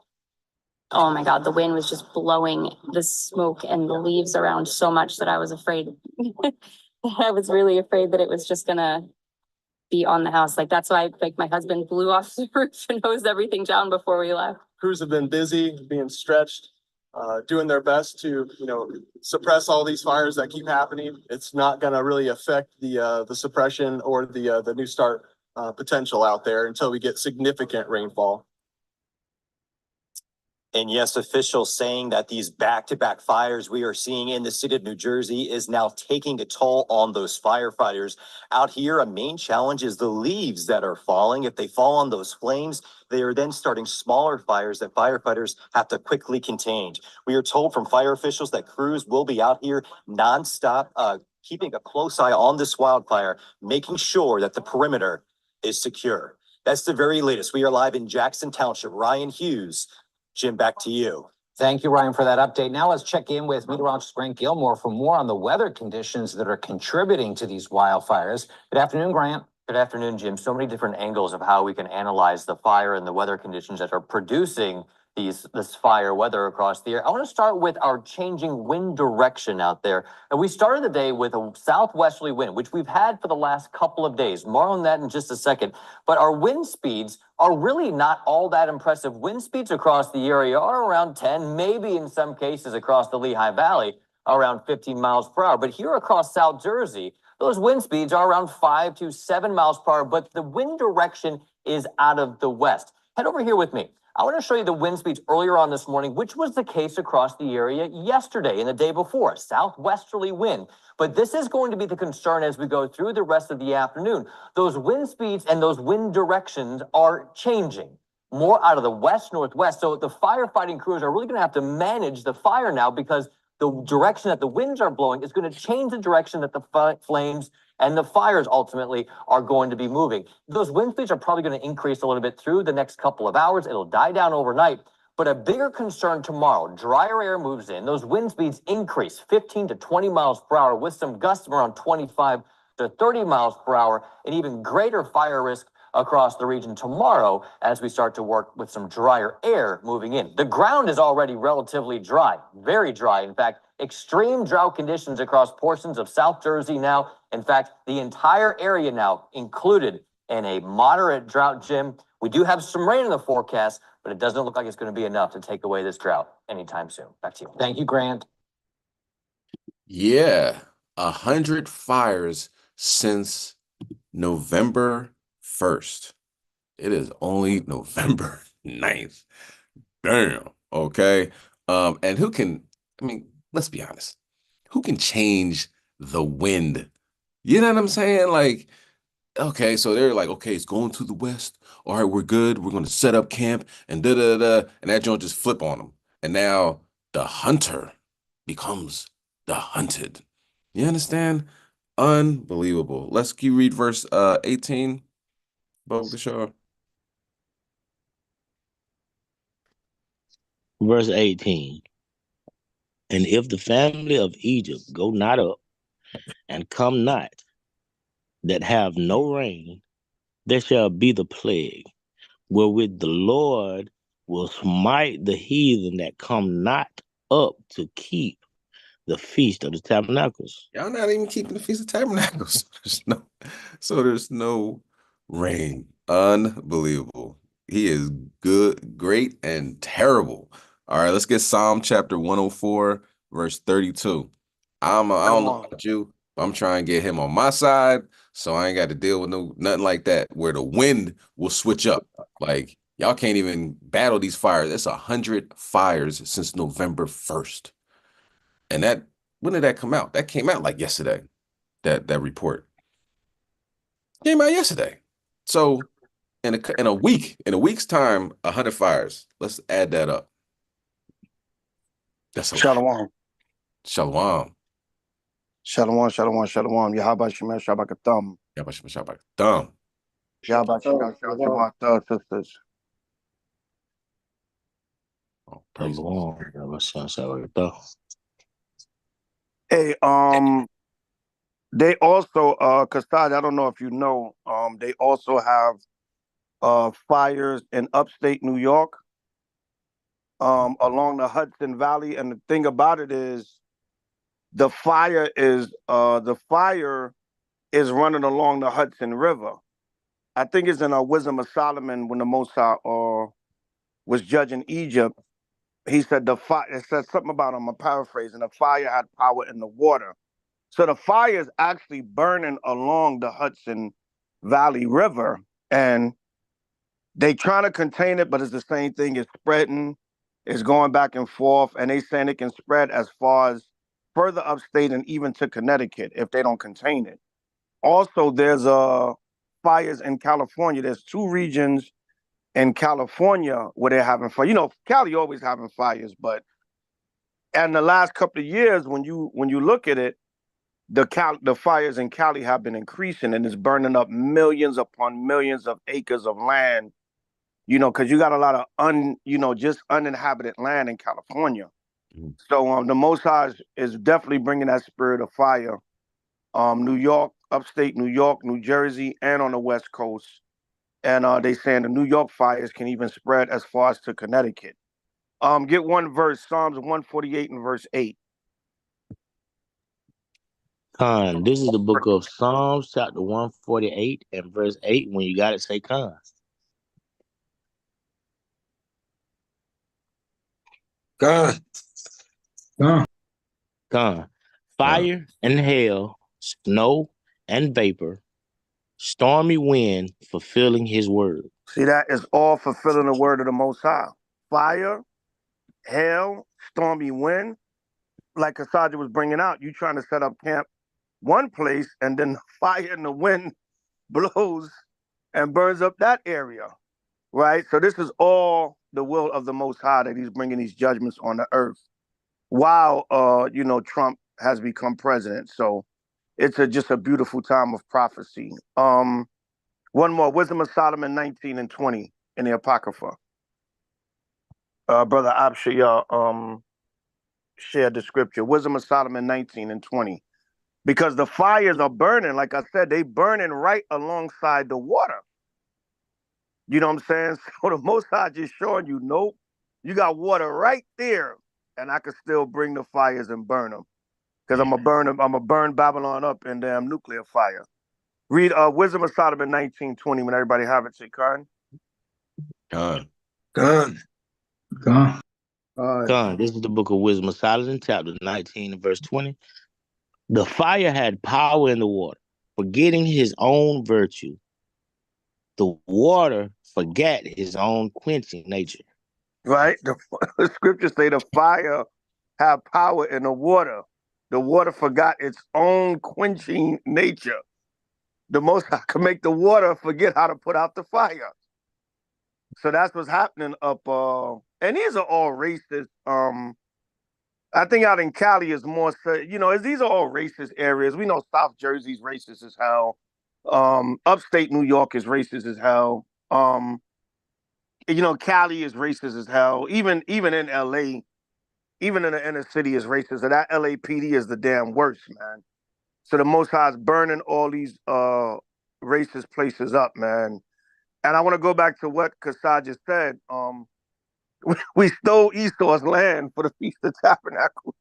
Oh my God, the wind was just blowing the smoke and the leaves around so much that I was afraid. I was really afraid that it was just gonna be on the house. Like, that's why my husband blew off the roof and hosed everything down before we left. Crews have been busy, being stretched, doing their best to, suppress all these fires that keep happening. It's not gonna really affect the suppression or the new start potential out there until we get significant rainfall. And yes, officials saying that these back-to-back fires we are seeing in the city of New Jersey is now taking a toll on those firefighters. Out here, a main challenge is the leaves that are falling. If they fall on those flames, they are then starting smaller fires that firefighters have to quickly contain. We are told from fire officials that crews will be out here nonstop, keeping a close eye on this wildfire, making sure that the perimeter is secure. That's the very latest. We are live in Jackson Township. Ryan Hughes. Jim, back to you. Thank you, Ryan, for that update. Now let's check in with meteorologist Grant Gilmore for more on the weather conditions that are contributing to these wildfires. Good afternoon, Grant. Good afternoon, Jim. So many different angles of how we can analyze the fire and the weather conditions that are producing this fire weather across the air. I want to start with our changing wind direction out there. And we started the day with a southwesterly wind, which we've had for the last couple of days. More on that in just a second. But our wind speeds are really not all that impressive. Wind speeds across the area are around 10, maybe in some cases across the Lehigh Valley, around 15 miles per hour. But here across South Jersey, those wind speeds are around 5 to 7 miles per hour, but the wind direction is out of the west. Head over here with me. I want to show you the wind speeds earlier on this morning, which was the case across the area yesterday and the day before, southwesterly wind. But this is going to be the concern as we go through the rest of the afternoon. Those wind speeds and those wind directions are changing more out of the west-northwest. So the firefighting crews are really going to have to manage the fire now, because the direction that the winds are blowing is going to change the direction that the flames and the fires ultimately are going to be moving. Those wind speeds are probably going to increase a little bit through the next couple of hours. It'll die down overnight. But a bigger concern tomorrow, drier air moves in. Those wind speeds increase 15 to 20 miles per hour with some gusts around 25 to 30 miles per hour, and even greater fire risk across the region tomorrow as we start to work with some drier air moving in. The ground is already relatively dry, very dry. In fact, extreme drought conditions across portions of South Jersey now. In fact, the entire area now included in a moderate drought, Jim. We do have some rain in the forecast, but it doesn't look like it's going to be enough to take away this drought anytime soon. Back to you. Thank you, Grant. Yeah, 100 fires since November 1st. It is only November 9th. Damn. Okay. And who can, I mean, let's be honest. Who can change the wind? You know what I'm saying? Like, okay, so they're like, okay, it's going to the west. All right, we're good. We're going to set up camp and da da da. And that joint just flip on them. And now the hunter becomes the hunted. You understand? Unbelievable. Let's keep read verse 18. Both the show. Verse 18. And if the family of Egypt go not up and come not, that have no rain, there shall be the plague, wherewith the Lord will smite the heathen that come not up to keep the feast of the tabernacles. Y'all not even keeping the Feast of Tabernacles. There's no rain. Unbelievable. He is good, great, and terrible. All right, let's get Psalm chapter 104, verse 32. I don't know about you, but I'm trying to get him on my side, so I ain't got to deal with nothing like that, where the wind will switch up. Like, y'all can't even battle these fires. It's 100 fires since November 1st. And when did that come out? That came out like yesterday. That report came out yesterday. So in a week's time, 100 fires. Let's add that up. That's a Shalom. Shalom. Shalom, shalom, shalom. Yahaba Shemesh Shabakatham. Shabbat. Yahaba Shemesh Shabbat, sisters. Oh, praise Hey, they also, Kassad, I don't know if you know, they also have fires in upstate New York, along the Hudson Valley. And the thing about it is the fire is running along the Hudson River. I think it's in Wisdom of Solomon when the Mosai was judging Egypt. He said the fire, it says something about, I'm paraphrasing, the fire had power in the water. So the fire is actually burning along the Hudson Valley River, and they trying to contain it, but it's the same thing. It's spreading, it's going back and forth, and they saying it can spread as far as further upstate and even to Connecticut if they don't contain it. Also, there's fires in California. There's two regions in California where they're having fire. You know, Cali always having fires, but in the last couple of years, when you look at it, the fires in Cali have been increasing, and it's burning up millions upon millions of acres of land. You know, because you got a lot of just uninhabited land in California. So the Most High is definitely bringing that spirit of fire. New York, upstate New York, New Jersey, and on the West Coast. And they saying the New York fires can even spread as far as to Connecticut. Get one verse, Psalms 148 and verse 8. Khan, this is the book of Psalms, chapter 148 and verse 8. When you got it, say Khan. Khan. Fire and hail, snow and vapor, stormy wind fulfilling his word. See, that is all fulfilling the word of the Most High. Fire, hail, stormy wind. Like Kasaja was bringing out, you trying to set up camp one place, and then the fire and the wind blows and burns up that area, right? So this is all the will of the Most High, that he's bringing these judgments on the earth while, Trump has become president. So it's just a beautiful time of prophecy. One more, Wisdom of Solomon 19 and 20 in the Apocrypha. Brother Abshaya shared the scripture, Wisdom of Solomon 19 and 20. Because the fires are burning, like I said, they burning right alongside the water. You know what I'm saying? So the Most High just showing you, nope, you got water right there, and I can still bring the fires and burn them. Because I'm gonna burn Babylon up in damn nuclear fire. Read Wisdom of Solomon 19:20 when everybody have it. Say, Khan. Khan, this is the book of Wisdom of Solomon, chapter 19 and verse 20. The fire had power in the water, forgetting his own virtue. The water forgot his own quenching nature. Right? The scriptures say the fire had power in the water. The water forgot its own quenching nature. The Most High can make the water forget how to put out the fire. So that's what's happening up. And these are all racist. I think out in Cali is more. These are all racist areas. We know South Jersey's racist as hell. Upstate New York is racist as hell. Cali is racist as hell. Even in LA, even in the inner city is racist. And that LAPD is the damn worst, man. So the Most High is burning all these racist places up, man. And I want to go back to what Kassad just said. We stole Esau's land for the Feast of Tabernacles.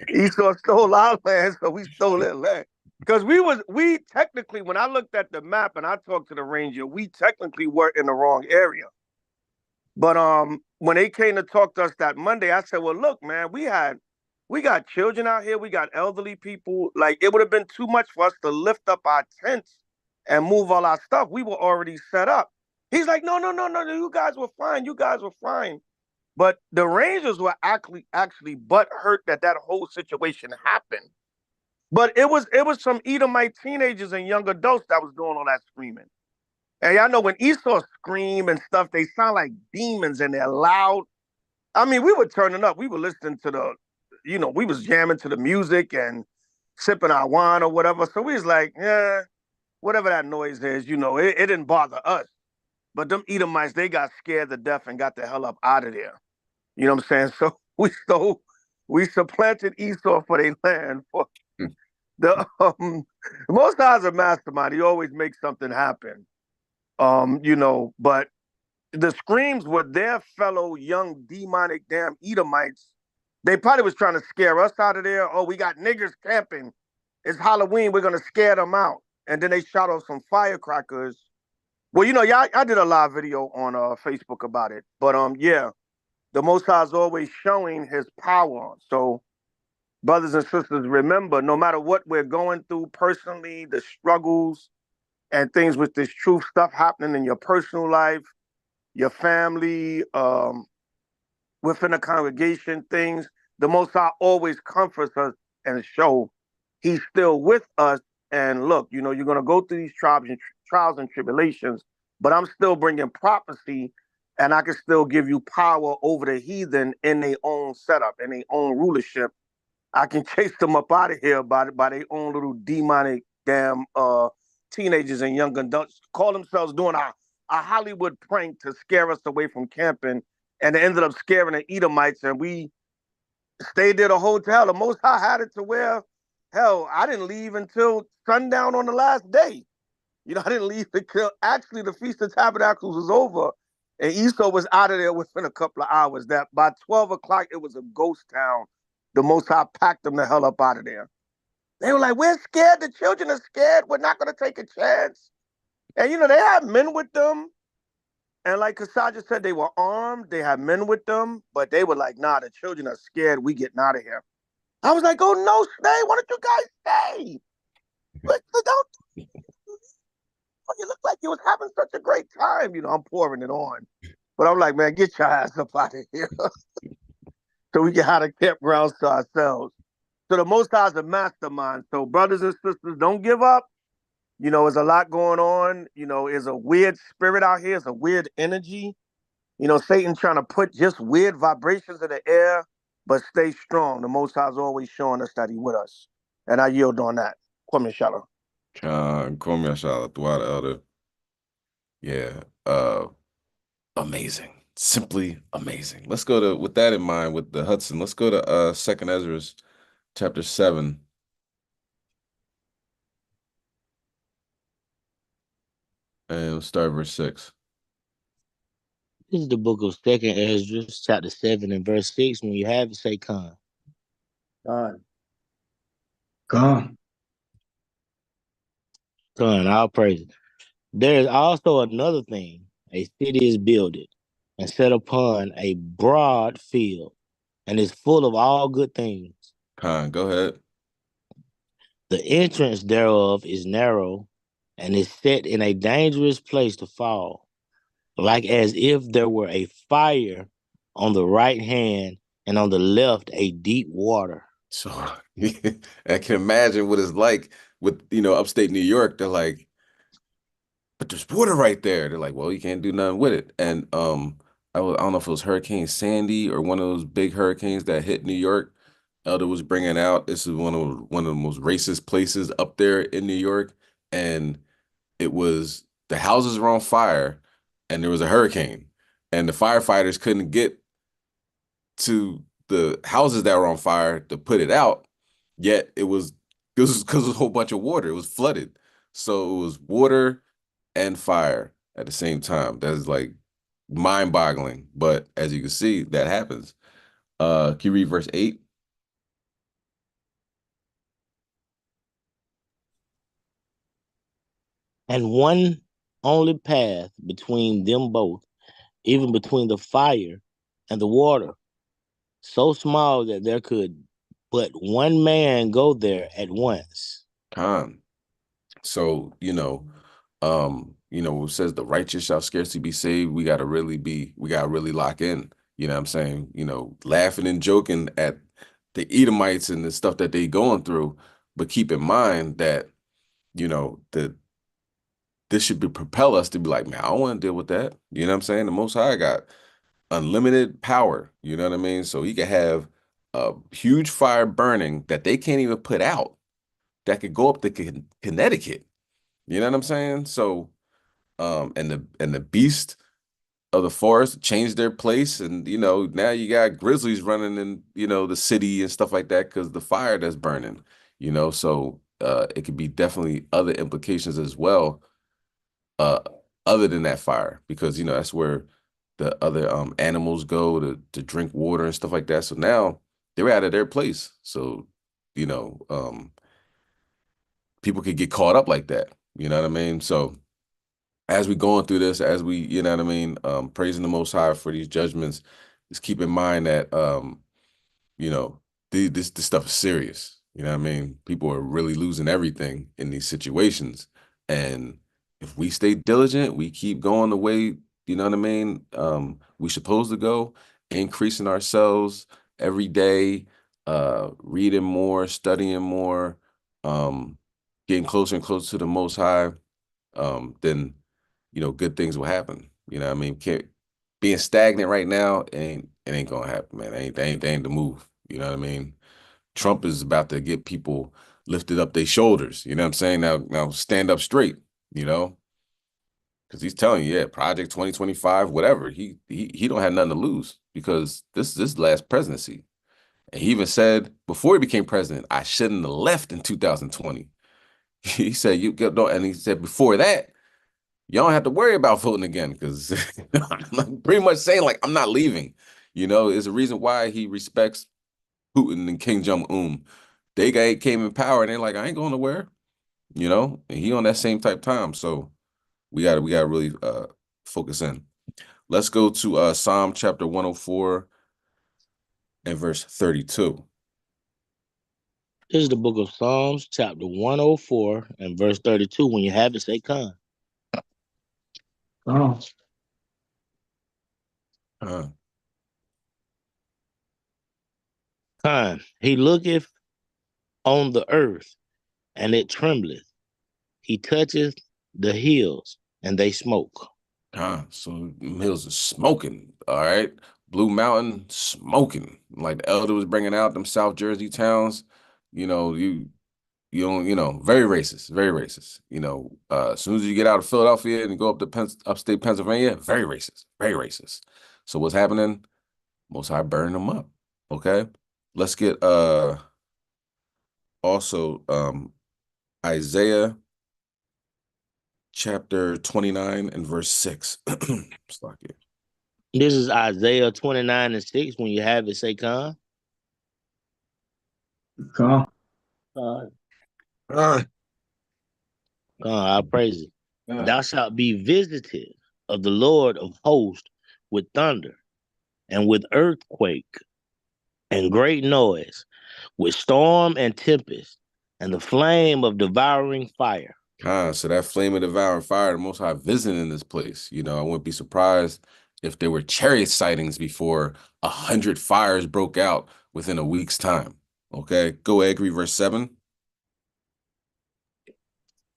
Esau stole our land, so we stole their land. Because we technically, when I looked at the map and I talked to the ranger, we technically were in the wrong area. But when they came to talk to us that Monday, I said, well, look, man, we got children out here, we got elderly people. Like, it would have been too much for us to lift up our tents and move all our stuff. We were already set up. He's like, no, you guys were fine. You guys were fine. But the Rangers were actually butt hurt that whole situation happened. But it was some Edomite teenagers and young adults that was doing all that screaming. And y'all know when Esau scream and stuff, they sound like demons and they're loud. I mean, we were turning up. We were listening to we was jamming to the music and sipping our wine or whatever. So we was like, yeah, whatever that noise is, it didn't bother us. But them Edomites, they got scared to death and got the hell up out of there. You know what I'm saying? So we supplanted Esau for their land. The Most High's a mastermind. He always makes something happen. But the screams were their fellow young demonic damn Edomites. They probably was trying to scare us out of there. Oh, we got niggers camping. It's Halloween. We're gonna scare them out. And then they shot off some firecrackers. Well, I did a live video on Facebook about it. But yeah, the Most High is always showing his power. So, brothers and sisters, remember, no matter what we're going through personally, the struggles and things with this truth stuff happening in your personal life, your family, within the congregation, things, the Most High always comforts us and show he's still with us. And look, you're going to go through these trials and tribulations, but I'm still bringing prophecy and I can still give you power over the heathen in their own setup, in their own rulership. I can chase them up out of here by their own little demonic damn teenagers and young adults call themselves doing a Hollywood prank to scare us away from camping, and they ended up scaring the Edomites, and we stayed there the whole time. The Most High had it to where, hell, I didn't leave until sundown on the last day. I didn't leave until actually the Feast of Tabernacles was over, and Esau was out of there within a couple of hours. That by 12 o'clock, it was a ghost town. The Most High packed them the hell up out of there. They were like, we're scared. The children are scared. We're not going to take a chance. And, they had men with them. And like Kassad said, they were armed. They had men with them. But they were like, nah, the children are scared. We getting out of here. I was like, oh, no, stay. Why don't you guys stay? Don't. You look like you was having such a great time. I'm pouring it on. But I'm like, man, get your ass up out of here. So we can have the campgrounds to ourselves. So the Most High is a mastermind. So brothers and sisters, don't give up. There's a lot going on. There's a weird spirit out here. It's a weird energy. Satan trying to put just weird vibrations in the air, but stay strong. The Most High is always showing us that he with us. And I yield on that. Kwame Shalom. Kwame Ashala, throughout elder. Yeah. Amazing. Simply amazing. Let's go to, with that in mind, with the Hudson, let's go to 2nd Ezra chapter 7. And we'll start verse 6. This is the book of 2nd Ezra, chapter 7 and verse 6. When you have it, say Khan. Gone. Khan, I'll praise it. There is also another thing. A city is builded and set upon a broad field and is full of all good things. Khan, go ahead. The entrance thereof is narrow, and is set in a dangerous place to fall, like as if there were a fire on the right hand, and on the left a deep water. So I can imagine what it's like with, upstate New York. They're like, but there's water right there. They're like, well, you can't do nothing with it. And I don't know if it was Hurricane Sandy or one of those big hurricanes that hit New York. Elder was bringing out, this is one of the most racist places up there in New York, and it was, the houses were on fire, and there was a hurricane, and the firefighters couldn't get to the houses that were on fire to put it out. Yet it was because it was a whole bunch of water. It was flooded, so it was water and fire at the same time. That is like mind-boggling. But as you can see, that happens. Can you read verse 8? And one only path between them both, even between the fire and the water, so small that there could but one man go there at once. So, it says the righteous shall scarcely be saved. We gotta really lock in. You know what I'm saying? Laughing and joking at the Edomites and the stuff that they going through, but keep in mind that, that this should propel us to be like, man, I don't want to deal with that. You know what I'm saying? The Most High got unlimited power. You know what I mean? So he could have a huge fire burning that they can't even put out, that could go up to Connecticut. You know what I'm saying? So, and the beast of the forest changed their place, and now you got grizzlies running in the city and stuff like that because the fire that's burning. So it could be definitely other implications as well, uh, other than that fire, because that's where the other animals go to drink water and stuff like that. So now they're out of their place. So you know um, people could get caught up like that. You know what I mean? So as we going through this, as we, what I mean, praising the Most High for these judgments, just keep in mind that, you know, this stuff is serious. You know what I mean? People are really losing everything in these situations. And if we stay diligent, we keep going the way, you know what I mean, we supposed to go, increasing ourselves every day, reading more, studying more, getting closer and closer to the Most High, then good things will happen. You know what I mean? Being stagnant right now it ain't gonna happen, man. They ain't the move. You know what I mean? Trump is about to get people lifted up their shoulders. You know what I'm saying? Now stand up straight, because he's telling you, yeah, Project 2025, whatever. He don't have nothing to lose because this is last presidency. And he even said before he became president, I shouldn't have left in 2020. He said and he said before that, you don't have to worry about voting again because I'm pretty much saying like I'm not leaving. It's a reason why he respects Putin and Kim Jong-un. They came in power and they're like, I ain't going nowhere. And he on that same type time. So we gotta really focus in. Let's go to Psalm chapter 104 and verse 32. This is the book of Psalms, chapter 104 and verse 32. When you have it, say come. Come. He looketh on the earth, and it trembleth. He toucheth the hills, and they smoke. So hills are smoking. All right. Blue Mountain smoking. Like the elder was bringing out them South Jersey towns. You don't, very racist, very racist. As soon as you get out of Philadelphia and go up to upstate Pennsylvania, very racist, very racist. So what's happening? Most High burning them up. Okay. Let's get also Isaiah chapter 29 and verse 6. This is Isaiah 29 and 6. When you have it, say come. Come. I praise it. Thou shalt be visited of the Lord of hosts with thunder and with earthquake and great noise, with storm and tempest, and the flame of devouring fire. So that flame of devouring fire, the Most High visiting this place. You know, I wouldn't be surprised if there were chariot sightings before 100 fires broke out within a week's time. Okay, go ahead, read verse 7.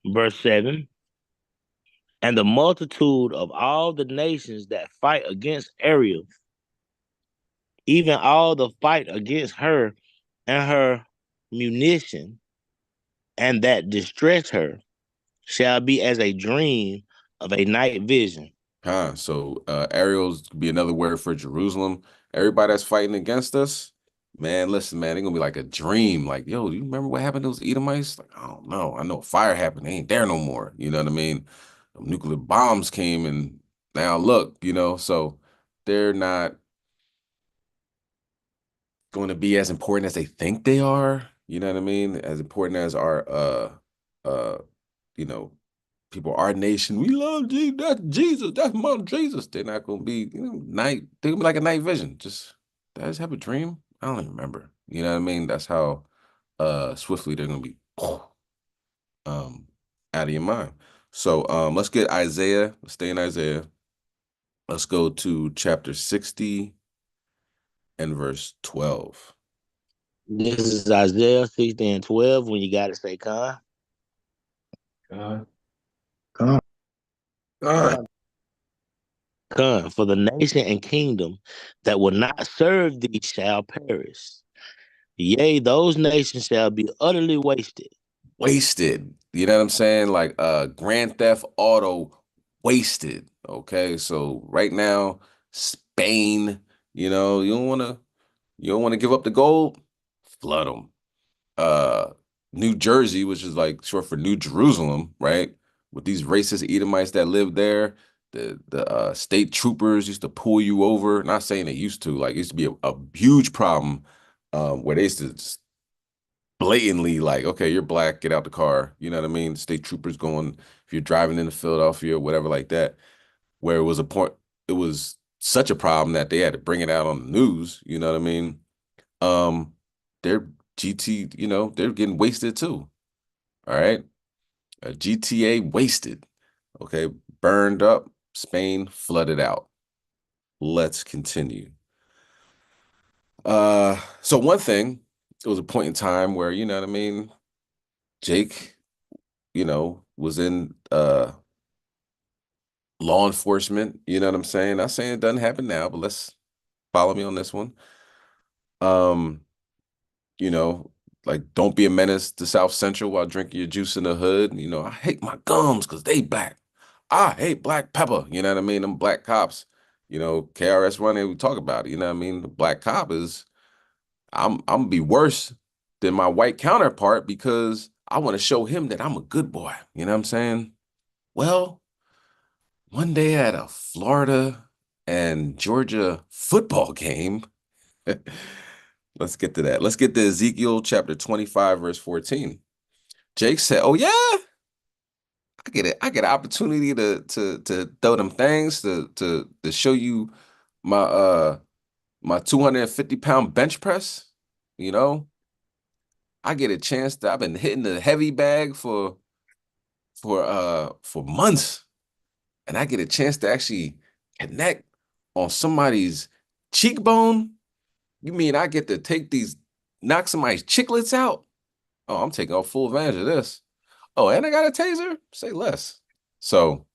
Verse 7. And the multitude of all the nations that fight against Ariel, even all the fight against her and her munition, and that distress her, shall be as a dream of a night vision. So Ariel's be another word for Jerusalem. Everybody that's fighting against us, man, listen, man, they're gonna be like a dream. Like, yo, do you remember what happened to those Edomites? Like, I don't know. I know fire happened. They ain't there no more. You know what I mean? Nuclear bombs came and now look, you know, so they're not going to be as important as they think they are. You know what I mean? As important as our you know, people, our nation, we love Jesus. That's Jesus. That's my Jesus. They're not gonna be, you know, they're gonna be like a night vision. Did I just have a dream? I don't even remember. You know what I mean? That's how swiftly they're gonna be out of your mind. So let's get Isaiah. Let's stay in Isaiah. Let's go to chapter 60 and verse 12. This is Isaiah 60 and 12. When you got to say, Con. God. Con, for the nation and kingdom that will not serve thee shall perish. Yea, those nations shall be utterly wasted. Wasted. You know what I'm saying? Like Grand Theft Auto wasted. Okay. So right now, Spain, you know, you don't want to give up the gold, flood them. New Jersey, which is like short for New Jerusalem, right? With these racist Edomites that live there, the state troopers used to pull you over. Not saying they used to, like it used to be a huge problem where they used to just blatantly like, okay, you're black, get out the car. You know what I mean? State troopers going, if you're driving into Philadelphia or whatever like that, where it was a point, it was such a problem that they had to bring it out on the news. You know what I mean? They're GT, you know, they're getting wasted too. All right. GTA wasted. Okay. Burned up. Spain flooded out. Let's continue. So one thing, it was a point in time where, you know what I mean, Jake, you know, was in law enforcement, you know what I'm saying? Not saying it doesn't happen now, but let's follow me on this one. You know, like don't be a menace to South Central while drinking your juice in the hood. You know, I hate my gums because they black. I hate black pepper. You know what I mean? Them black cops. You know, KRS One, we talk about it. You know what I mean? The black cop is, I'm gonna be worse than my white counterpart because I want to show him that I'm a good boy. You know what I'm saying? Well, one day at a Florida and Georgia football game, let's get to that. Let's get to Ezekiel chapter 25, verse 14. Jake said, "Oh yeah, I get it. I get an opportunity to throw them things to show you my 250-pound bench press. You know, I get a chance to. I've been hitting the heavy bag for months, and I get a chance to actually connect on somebody's cheekbone. You mean I get to knock somebody's chiclets out? Oh, I'm taking full advantage of this. Oh, and I got a taser? Say less." So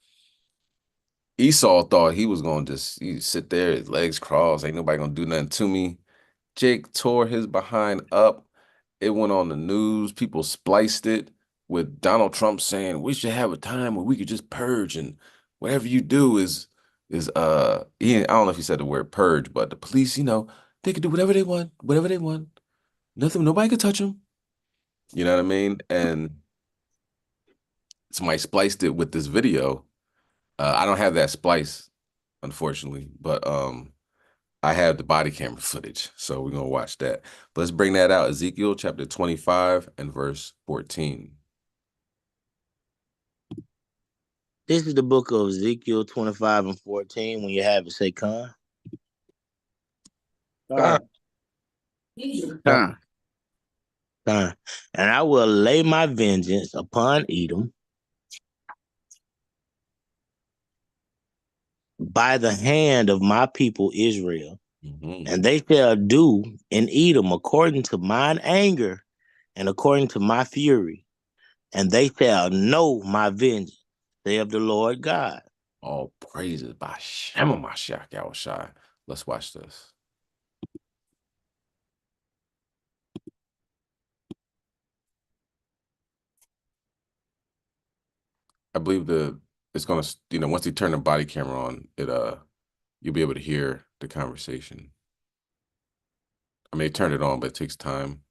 Esau thought he was going to just sit there, his legs crossed, ain't nobody going to do nothing to me. Jake tore his behind up. It went on the news. People spliced it with Donald Trump saying, we should have a time where we could just purge and whatever you do is I don't know if he said the word purge, but the police, you know, they could do whatever they want. Nothing, nobody could touch them. You know what I mean? And somebody spliced it with this video. I don't have that splice, unfortunately, but I have the body camera footage, so we're gonna watch that. But let's bring that out. Ezekiel chapter 25 and verse 14. This is the book of Ezekiel 25 and 14. When you have it, say, Con. Con. And I will lay my vengeance upon Edom by the hand of my people Israel, and they shall do in Edom according to mine anger and according to my fury, and they shall know my vengeance, saith the Lord God. All praises by Shema Mashiach Yahushua. Let's watch this. I believe it's gonna, once you turn the body camera on, you'll be able to hear the conversation. I mean, they turned it on, but it takes time.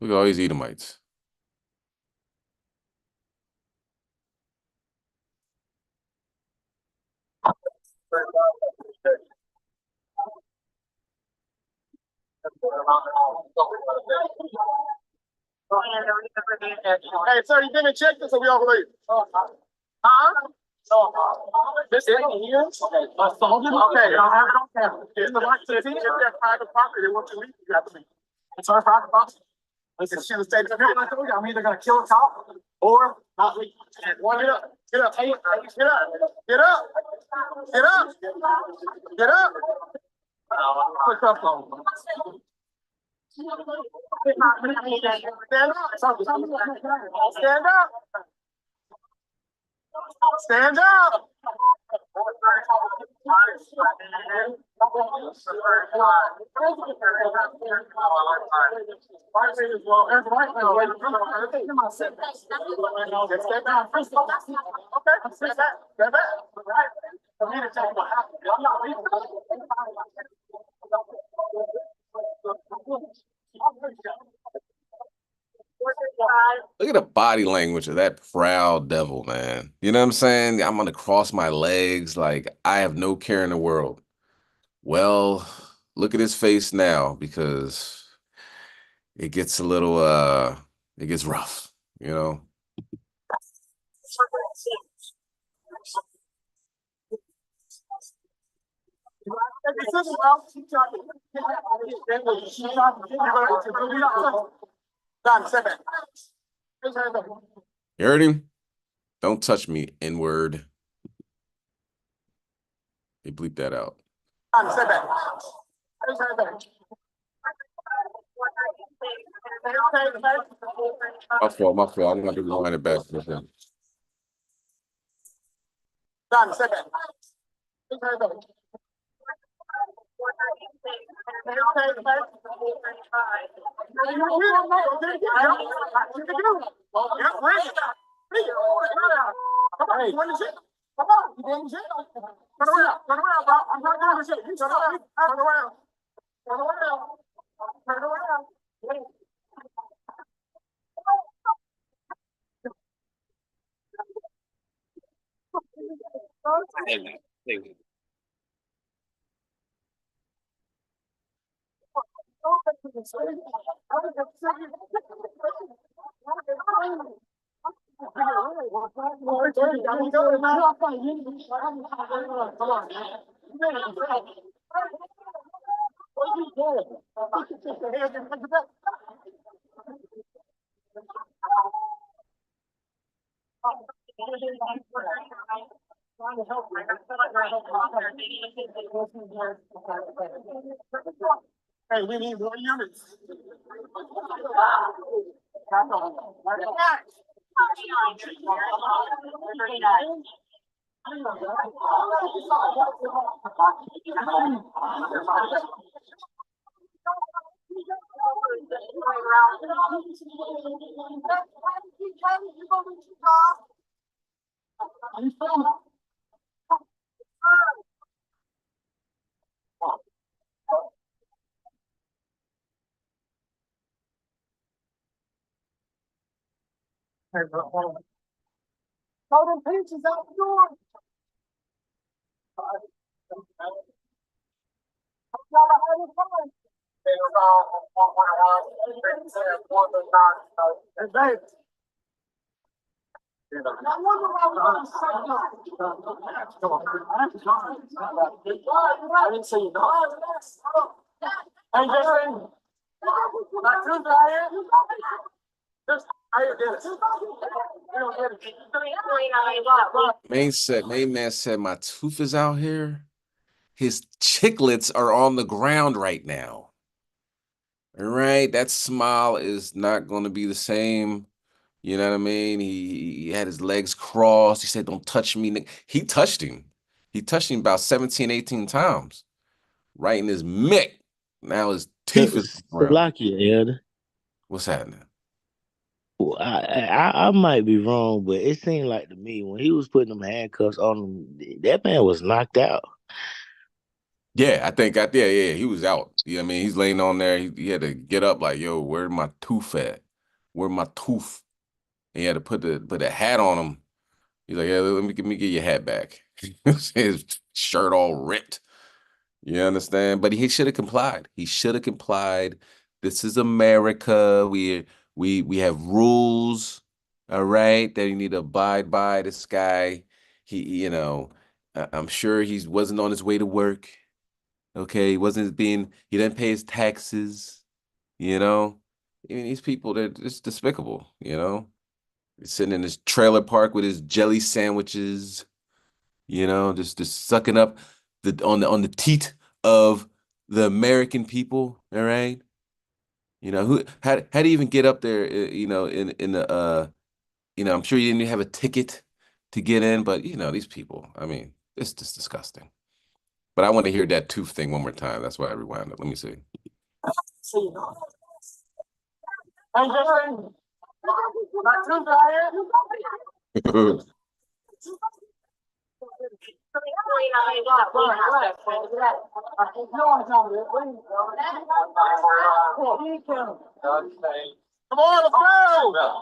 Look at all these Edomites. Hey, sir, you didn't check this or we all leave? Huh? This thing here? Okay, I don't have it on camera. If they're private property, they want you to leave, you have to leave. It's our private property. Listen, she was taking a video. I told you, I'm either gonna kill a cop or not leave. One, get up, get up, get up, get up, get up, get up. Put cuffs on. Stand up. Stand up. Stand up. Look at the body language of that proud devil, man. You know what I'm saying? I'm gonna cross my legs like I have no care in the world. Well, look at his face now, because it gets a little it gets rough, you know. You heard him? Don't touch me, N-word. They bleep that out. My fault. I'm gonna rewind it back for him. Hey, we need more units. Throw them peaches out the door. Hey, babe. I didn't say you know. Hey, Justin. Main man said my tooth is out here. His chiclets are on the ground right now. All right, that smile is not going to be the same. You know what I mean? He had his legs crossed. He said, "Don't touch me." He touched him. He touched him about 17, 18 times, right in his mick. Now his teeth is brown. Salakia, Elder. What's happening? Well, I might be wrong, but it seemed like to me when he was putting them handcuffs on him, that man was knocked out. Yeah, I think yeah, he was out. You know what I mean? He's laying on there. He had to get up like, yo, where's my tooth at? Where my tooth? And he had to put the hat on him. He's like, yeah, let me get your hat back. His shirt all ripped. You understand? But he should have complied. He should have complied. This is America. We have rules, all right, that you need to abide by. This guy, I'm sure he wasn't on his way to work. Okay, he didn't pay his taxes, you know. I mean, these people, they're just despicable, you know. He's sitting in his trailer park with his jelly sandwiches, you know, just sucking up on the teat of the American people, all right? You know, how do you even get up there, you know, in the I'm sure you didn't have a ticket to get in, but you know, these people, I mean, it's just disgusting. But I want to hear that tooth thing one more time. That's why I rewound it. Let me see. Come on, let's go!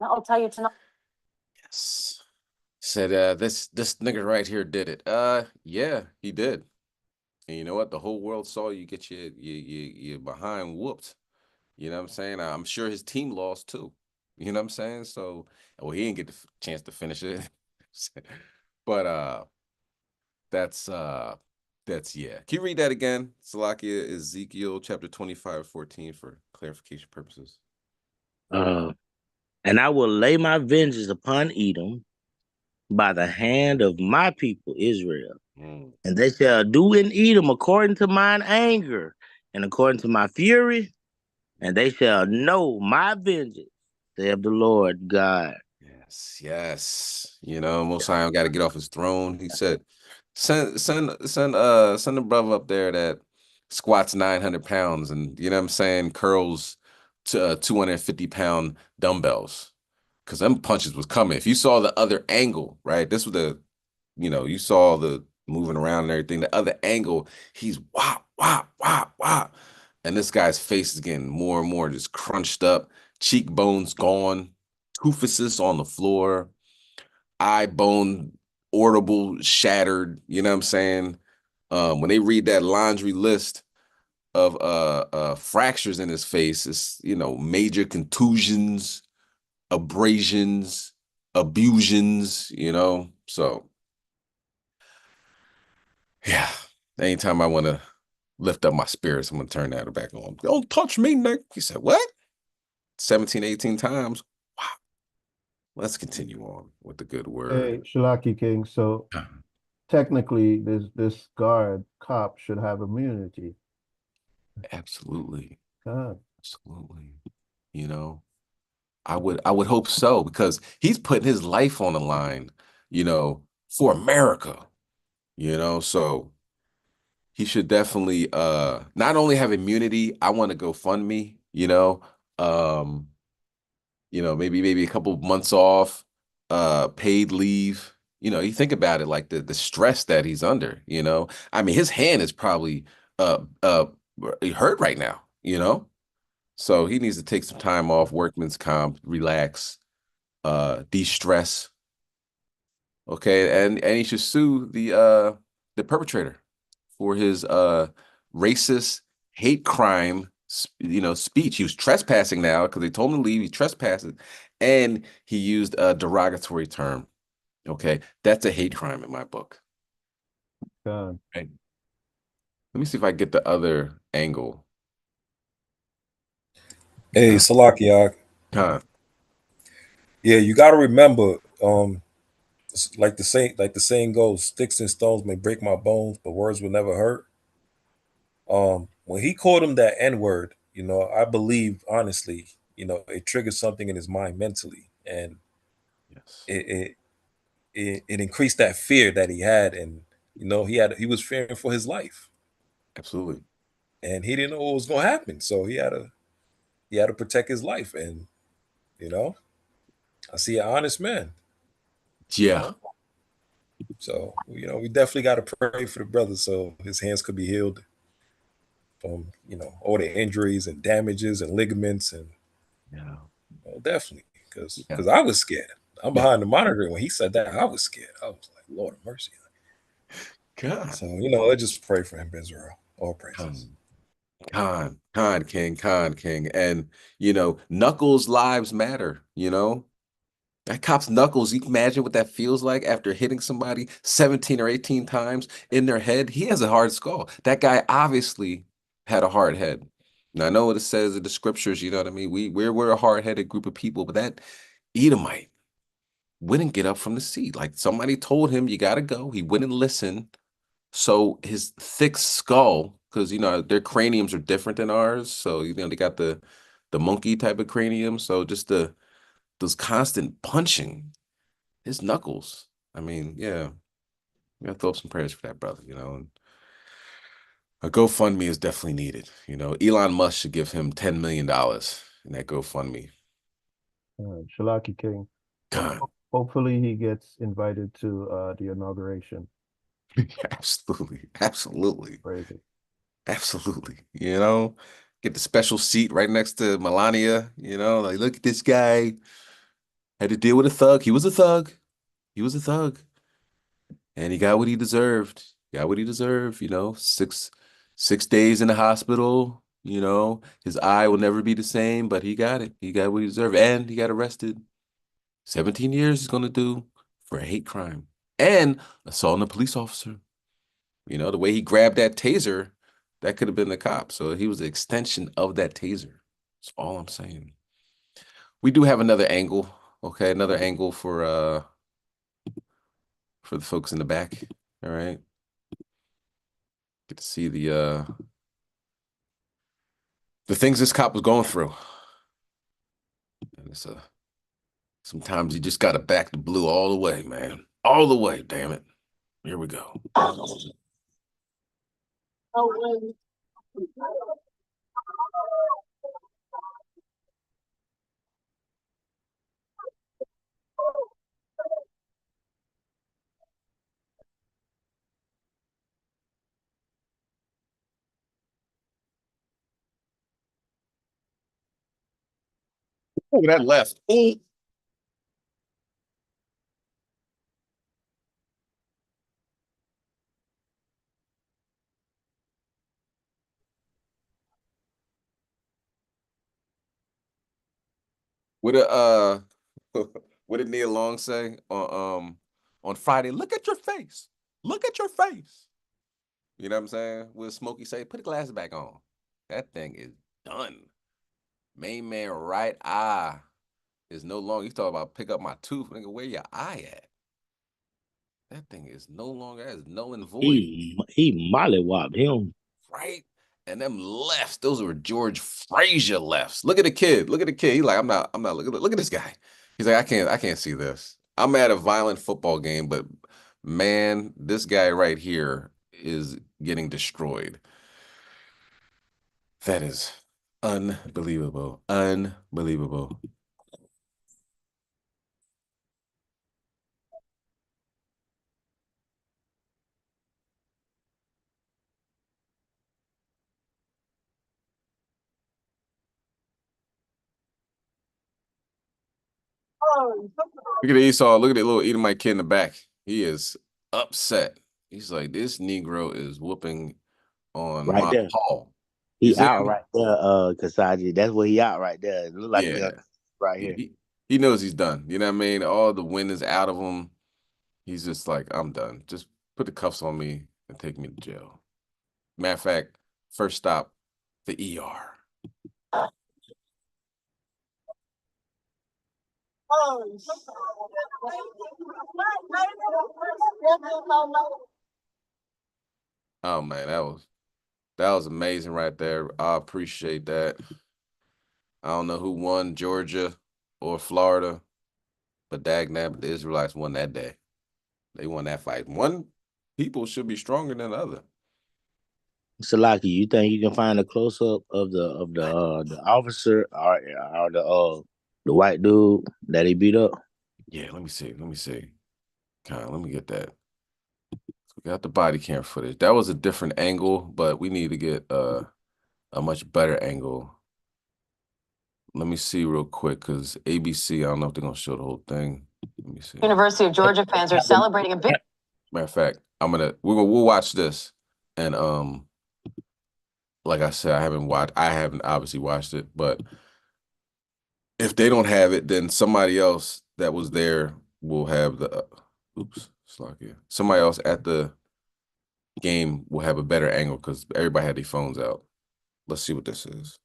I'll tell you tonight. Yes. Said this nigga right here did it. Yeah, he did. And you know what? The whole world saw you get your behind whooped. You know what I'm saying? I'm sure his team lost too. You know what I'm saying? So, well, he didn't get the chance to finish it. But that's yeah. Can you read that again? Salakia, Ezekiel chapter 25:14 for clarification purposes. And I will lay my vengeance upon Edom by the hand of my people Israel. And they shall do in Edom according to mine anger and according to my fury, and they shall know my vengeance, saith the Lord God. Yes. You know, Most High got to get off his throne. He said, send the brother up there that squats 900 pounds and, you know what I'm saying, curls to 250-pound dumbbells. Because them punches was coming. If you saw the other angle, right? This was you saw the moving around and everything. The other angle, he's whop, whop, whop, whop. And this guy's face is getting more and more just crunched up, cheekbones gone, toofuses on the floor, eye bone audible shattered. You know what I'm saying? When they read that laundry list of fractures in his face, it's major contusions, abrasions, abusions, so yeah. Anytime I want to lift up my spirits, I'm gonna turn that back on. Don't touch me, Nick. He said, what? 17, 18 times. Wow. Let's continue on with the good word. Hey, Shalaki King. So technically, this cop should have immunity. Absolutely. God. Absolutely. I would hope so, because he's putting his life on the line, for America. So he should definitely not only have immunity, I want to GoFundMe, maybe a couple of months off, paid leave. You think about it, like the stress that he's under, I mean, his hand is probably hurt right now, so he needs to take some time off, workman's comp, relax, de-stress. Okay, and he should sue the perpetrator for his racist hate crime speech. He was trespassing now because they told him to leave. He trespassed, and he used a derogatory term. Okay, that's a hate crime in my book. God. Right. Let me see if I get the other angle. Hey, Salakia. Huh. Yeah, you got to remember, like the saying goes, sticks and stones may break my bones, but words will never hurt. When he called him that N word, I believe honestly, it triggered something in his mind mentally, and Yes. it increased that fear that he had, and he was fearing for his life, Absolutely. and he didn't know what was going to happen, so he had to protect his life, and I see an honest man. Yeah. So, we definitely got to pray for the brother so his hands could be healed from, all the injuries and damages and ligaments. And Yeah. definitely, because Yeah. I was scared. I'm Yeah. behind the monitor. When he said that, I was scared. I was like, Lord of mercy. God. So, let's just pray for him, Israel. All praises. Khan King. And, Knuckles' lives matter, That cop's knuckles, you can imagine what that feels like after hitting somebody 17 or 18 times in their head. He has a hard skull. That guy obviously had a hard head. Now, I know what it says in the scriptures, you know what I mean? We're a hard-headed group of people, but that Edomite wouldn't get up from the seat. Like somebody told him, you got to go. He wouldn't listen. So his thick skull, because their craniums are different than ours. So they got the monkey type of cranium. So just those constant punching, his knuckles. I mean, yeah, we gotta throw up some prayers for that brother. And a GoFundMe is definitely needed. Elon Musk should give him $10 million in that GoFundMe. Shalaki King. God. Hopefully he gets invited to the inauguration. Absolutely. Crazy. Absolutely. Get the special seat right next to Melania. Like, look at this guy. Had to deal with a thug. He was a thug. And he got what he deserved. Six days in the hospital. His eye will never be the same, but he got it. He got what he deserved. And he got arrested. 17 years he's gonna do for a hate crime and assaulting a police officer. The way he grabbed that taser, that could have been the cop. So he was an extension of that taser. That's all I'm saying. We do have another angle. Okay, another angle for the folks in the back. All right. Get to see the things this cop was going through. And it's sometimes you just gotta back the blue all the way, man. All the way, damn it. Here we go. Oh, that left. Oh. What did what did Nia Long say on Friday? Look at your face. Look at your face. You know what I'm saying? Will Smokey say, put the glasses back on? That thing is done. Main man right eye is no longer. He's talking about pick up my tooth. Nigga, where your eye at? That thing is no longer as null and void. He mollywopped him. Right? And them lefts, those were George Frazier lefts. Look at the kid. He's like, I'm not look at this guy. He's like, I can't see this. I'm at a violent football game, but man, this guy right here is getting destroyed. That is unbelievable. Unbelievable. Look at Esau. Look at that little Edomite kid in the back. He is upset. He's like, this Negro is whooping on Right my there. Paul. He see out him? right there, Kasaji. That's where he out right there. It look like he Yeah. right He, here. he knows he's done. You know what I mean? All the wind is out of him. He's just like, I'm done. Just put the cuffs on me and take me to jail. Matter of fact, first stop, the ER. Oh man, that was amazing right there. I appreciate that. I don't know who won, Georgia or Florida, but dagnabbit, the Israelites won that day. They won that fight. One people should be stronger than the other. Salaki, you think you can find a close up of the officer or the white dude that he beat up? Yeah, let me see. Let me get that. We got the body cam footage. That was a different angle, but we need to get a much better angle. Let me see real quick because ABC, I don't know if they're gonna show the whole thing. Let me see. University of Georgia fans are celebrating a big. Matter of fact, we'll watch this. And like I said, I haven't obviously watched it, but if they don't have it, then somebody else that was there will have the somebody else at the game will have a better angle because everybody had their phones out. Let's see what this is.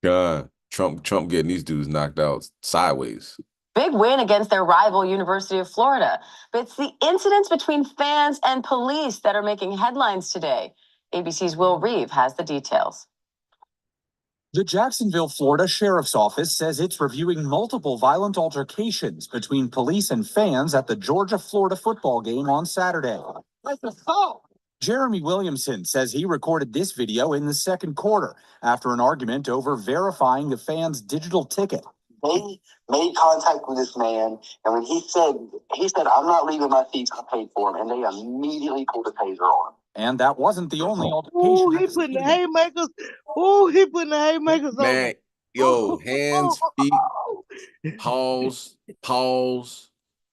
God, Trump getting these dudes knocked out sideways. Big win against their rival University of Florida. But it's the incidents between fans and police that are making headlines today. ABC's Will Reeve has the details. The Jacksonville, Florida Sheriff's Office says it's reviewing multiple violent altercations between police and fans at the Georgia-Florida football game on Saturday. That's assault. Jeremy Williamson says he recorded this video in the second quarter after an argument over verifying the fan's digital ticket. They made contact with this man, and when he said, I'm not leaving my seats, I paid for him, and they immediately pulled a taser on him. And that wasn't the only altercation. Ooh, he putting the haymakers. Ooh, he putting the haymakers on Man, him. yo, hands, feet, paws.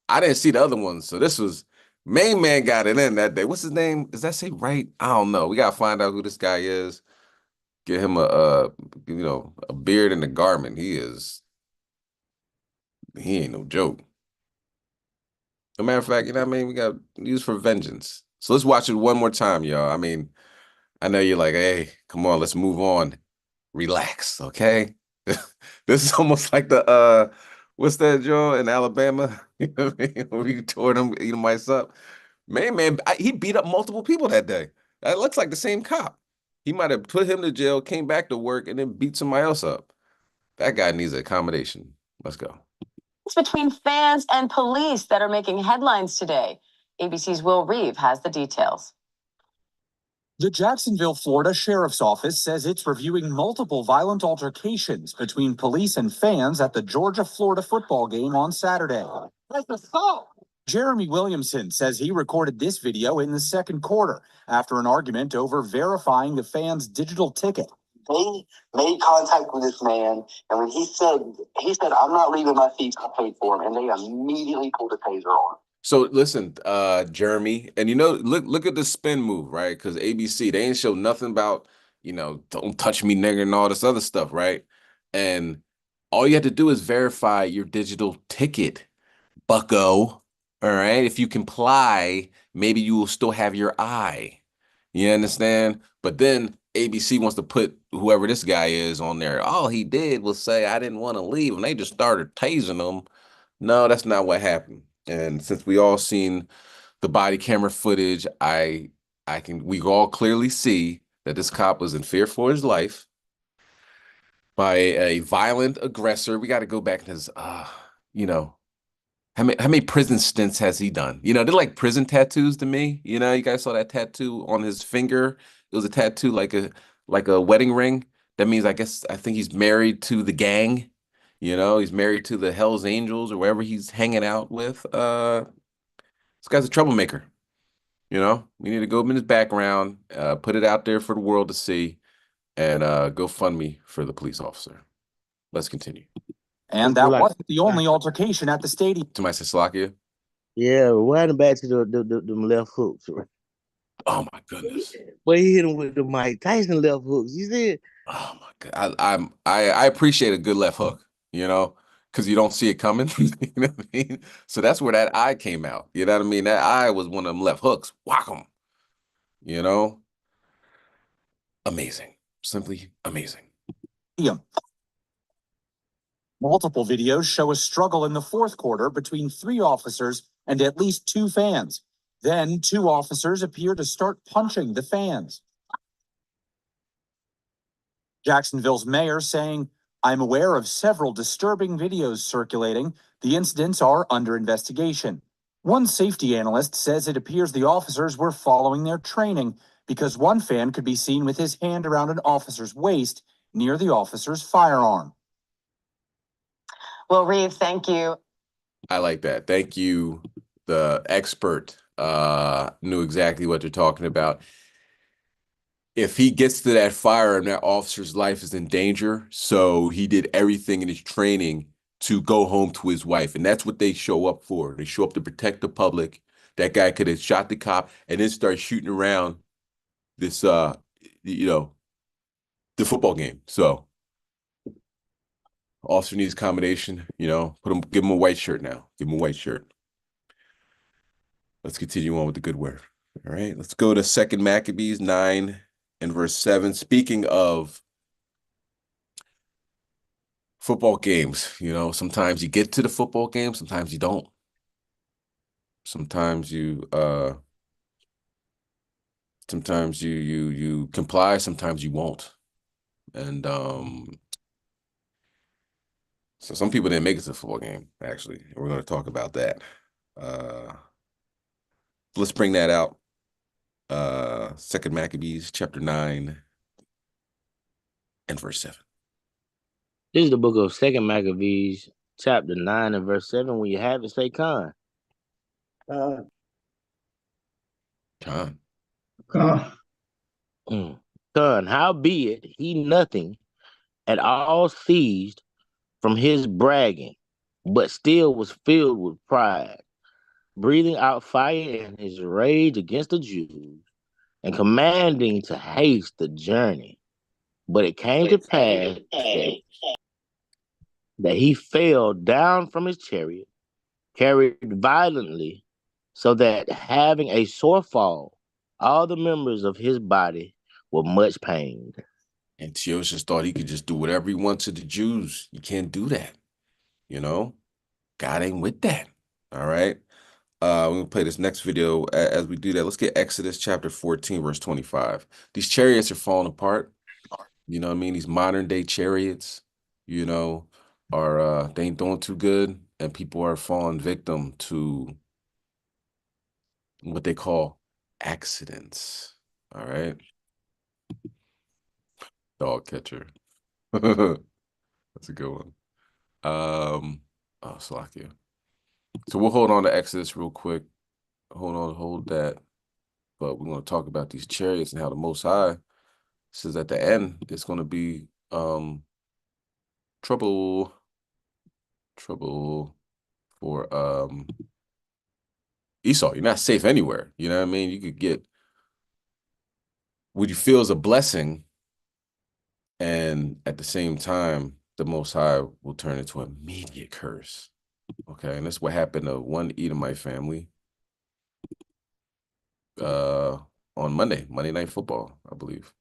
I didn't see the other ones, so this was main man got it in that day. What's his name? Does that say right? I don't know. We gotta find out who this guy is. Get him a beard and a garment. He ain't no joke. As a matter of fact, you know what I mean? We got used for vengeance. So let's watch it one more time, y'all. I mean, I know you're like, hey, come on, let's move on. Relax, okay? This is almost like the what's that, Joe, in Alabama? You know what I mean? When we tore them Edomites up. Man, he beat up multiple people that day. That looks like the same cop. He might have put him to jail, came back to work, and then beat somebody else up. That guy needs an accommodation. Let's go. It's between fans and police that are making headlines today. ABC's Will Reeve has the details. The Jacksonville, Florida Sheriff's Office says it's reviewing multiple violent altercations between police and fans at the Georgia-Florida football game on Saturday. That's assault. Jeremy Williamson says he recorded this video in the second quarter after an argument over verifying the fan's digital ticket. They made contact with this man, and when he said, I'm not leaving my seats, I paid for him, and they immediately pulled a taser on him. So listen, Jeremy, and look at the spin move, right? Because ABC, they ain't show nothing about, don't touch me, nigga, and all this other stuff, right? And all you have to do is verify your digital ticket, bucko. All right. If you comply, maybe you will still have your eye. You understand? But then ABC wants to put whoever this guy is on there. All he did was say, I didn't want to leave. And they just started tasing him. No, that's not what happened. And since we all seen the body camera footage, we all clearly see that this cop was in fear for his life by a violent aggressor. We got to go back to his, how many prison stints has he done? They're like prison tattoos to me. You guys saw that tattoo on his finger. It was a tattoo like a wedding ring. That means I think he's married to the gang. He's married to the Hells Angels or wherever he's hanging out with. This guy's a troublemaker. We need to go in his background, put it out there for the world to see, and go fund me for the police officer. Let's continue. And that wasn't the only altercation at the stadium. To my Slakia. Yeah, running back to them left hooks. Oh my goodness. But he hit him with the Mike Tyson left hooks. You see it? Oh my God. I appreciate a good left hook, you know, because you don't see it coming. You know what I mean? So that's where that eye came out. You know what I mean? That eye was one of them left hooks. Whack 'em. You know? Amazing. Simply amazing. Yeah. Multiple videos show a struggle in the fourth quarter between 3 officers and at least 2 fans. Then 2 officers appear to start punching the fans. Jacksonville's mayor saying, "I'm aware of several disturbing videos circulating. The incidents are under investigation." One safety analyst says it appears the officers were following their training because one fan could be seen with his hand around an officer's waist near the officer's firearm. Well, Reeve, thank you. I like that. Thank you. The expert knew exactly what they're talking about. If he gets to that fire and that officer's life is in danger, so he did everything in his training to go home to his wife. And that's what they show up for. They show up to protect the public. That guy could have shot the cop and then start shooting around this you know, the football game. So officer needs accommodation, you know, give him a white shirt now. Give him a white shirt. Let's continue on with the good word. All right, let's go to 2 Maccabees 9 and verse 7. Speaking of football games, you know, sometimes you get to the football game, sometimes you don't. Sometimes you comply, sometimes you won't. And so some people didn't make it to the football game, actually. We're going to talk about that. Let's bring that out. 2 Maccabees chapter 9 and verse 7. This is the book of 2 Maccabees, chapter 9 and verse 7. When you have it, say con. Con. Con, howbeit he nothing at all ceased from his bragging, but still was filled with pride, breathing out fire in his rage against the Jews, and commanding to haste the journey. But it came to pass that he fell down from his chariot, carried violently, so that having a sore fall, all the members of his body were much pained. Antiochus thought he could just do whatever he wants to the Jews. You can't do that. You know, God ain't with that. All right. We're gonna play this next video. As we do that, let's get Exodus chapter 14, verse 25. These chariots are falling apart. You know what I mean? These modern day chariots, you know, are they ain't doing too good, and people are falling victim to what they call accidents. All right. Dog catcher. That's a good one. Oh, Salakia. So we'll hold on to Exodus real quick. Hold that. But we're going to talk about these chariots and how the Most High says at the end it's going to be trouble for Esau. You're not safe anywhere. You know what I mean? You could get what you feel is a blessing, and at the same time, the Most High will turn into an immediate curse. Okay, and that's what happened to one Edomite family on Monday Night Football, I believe.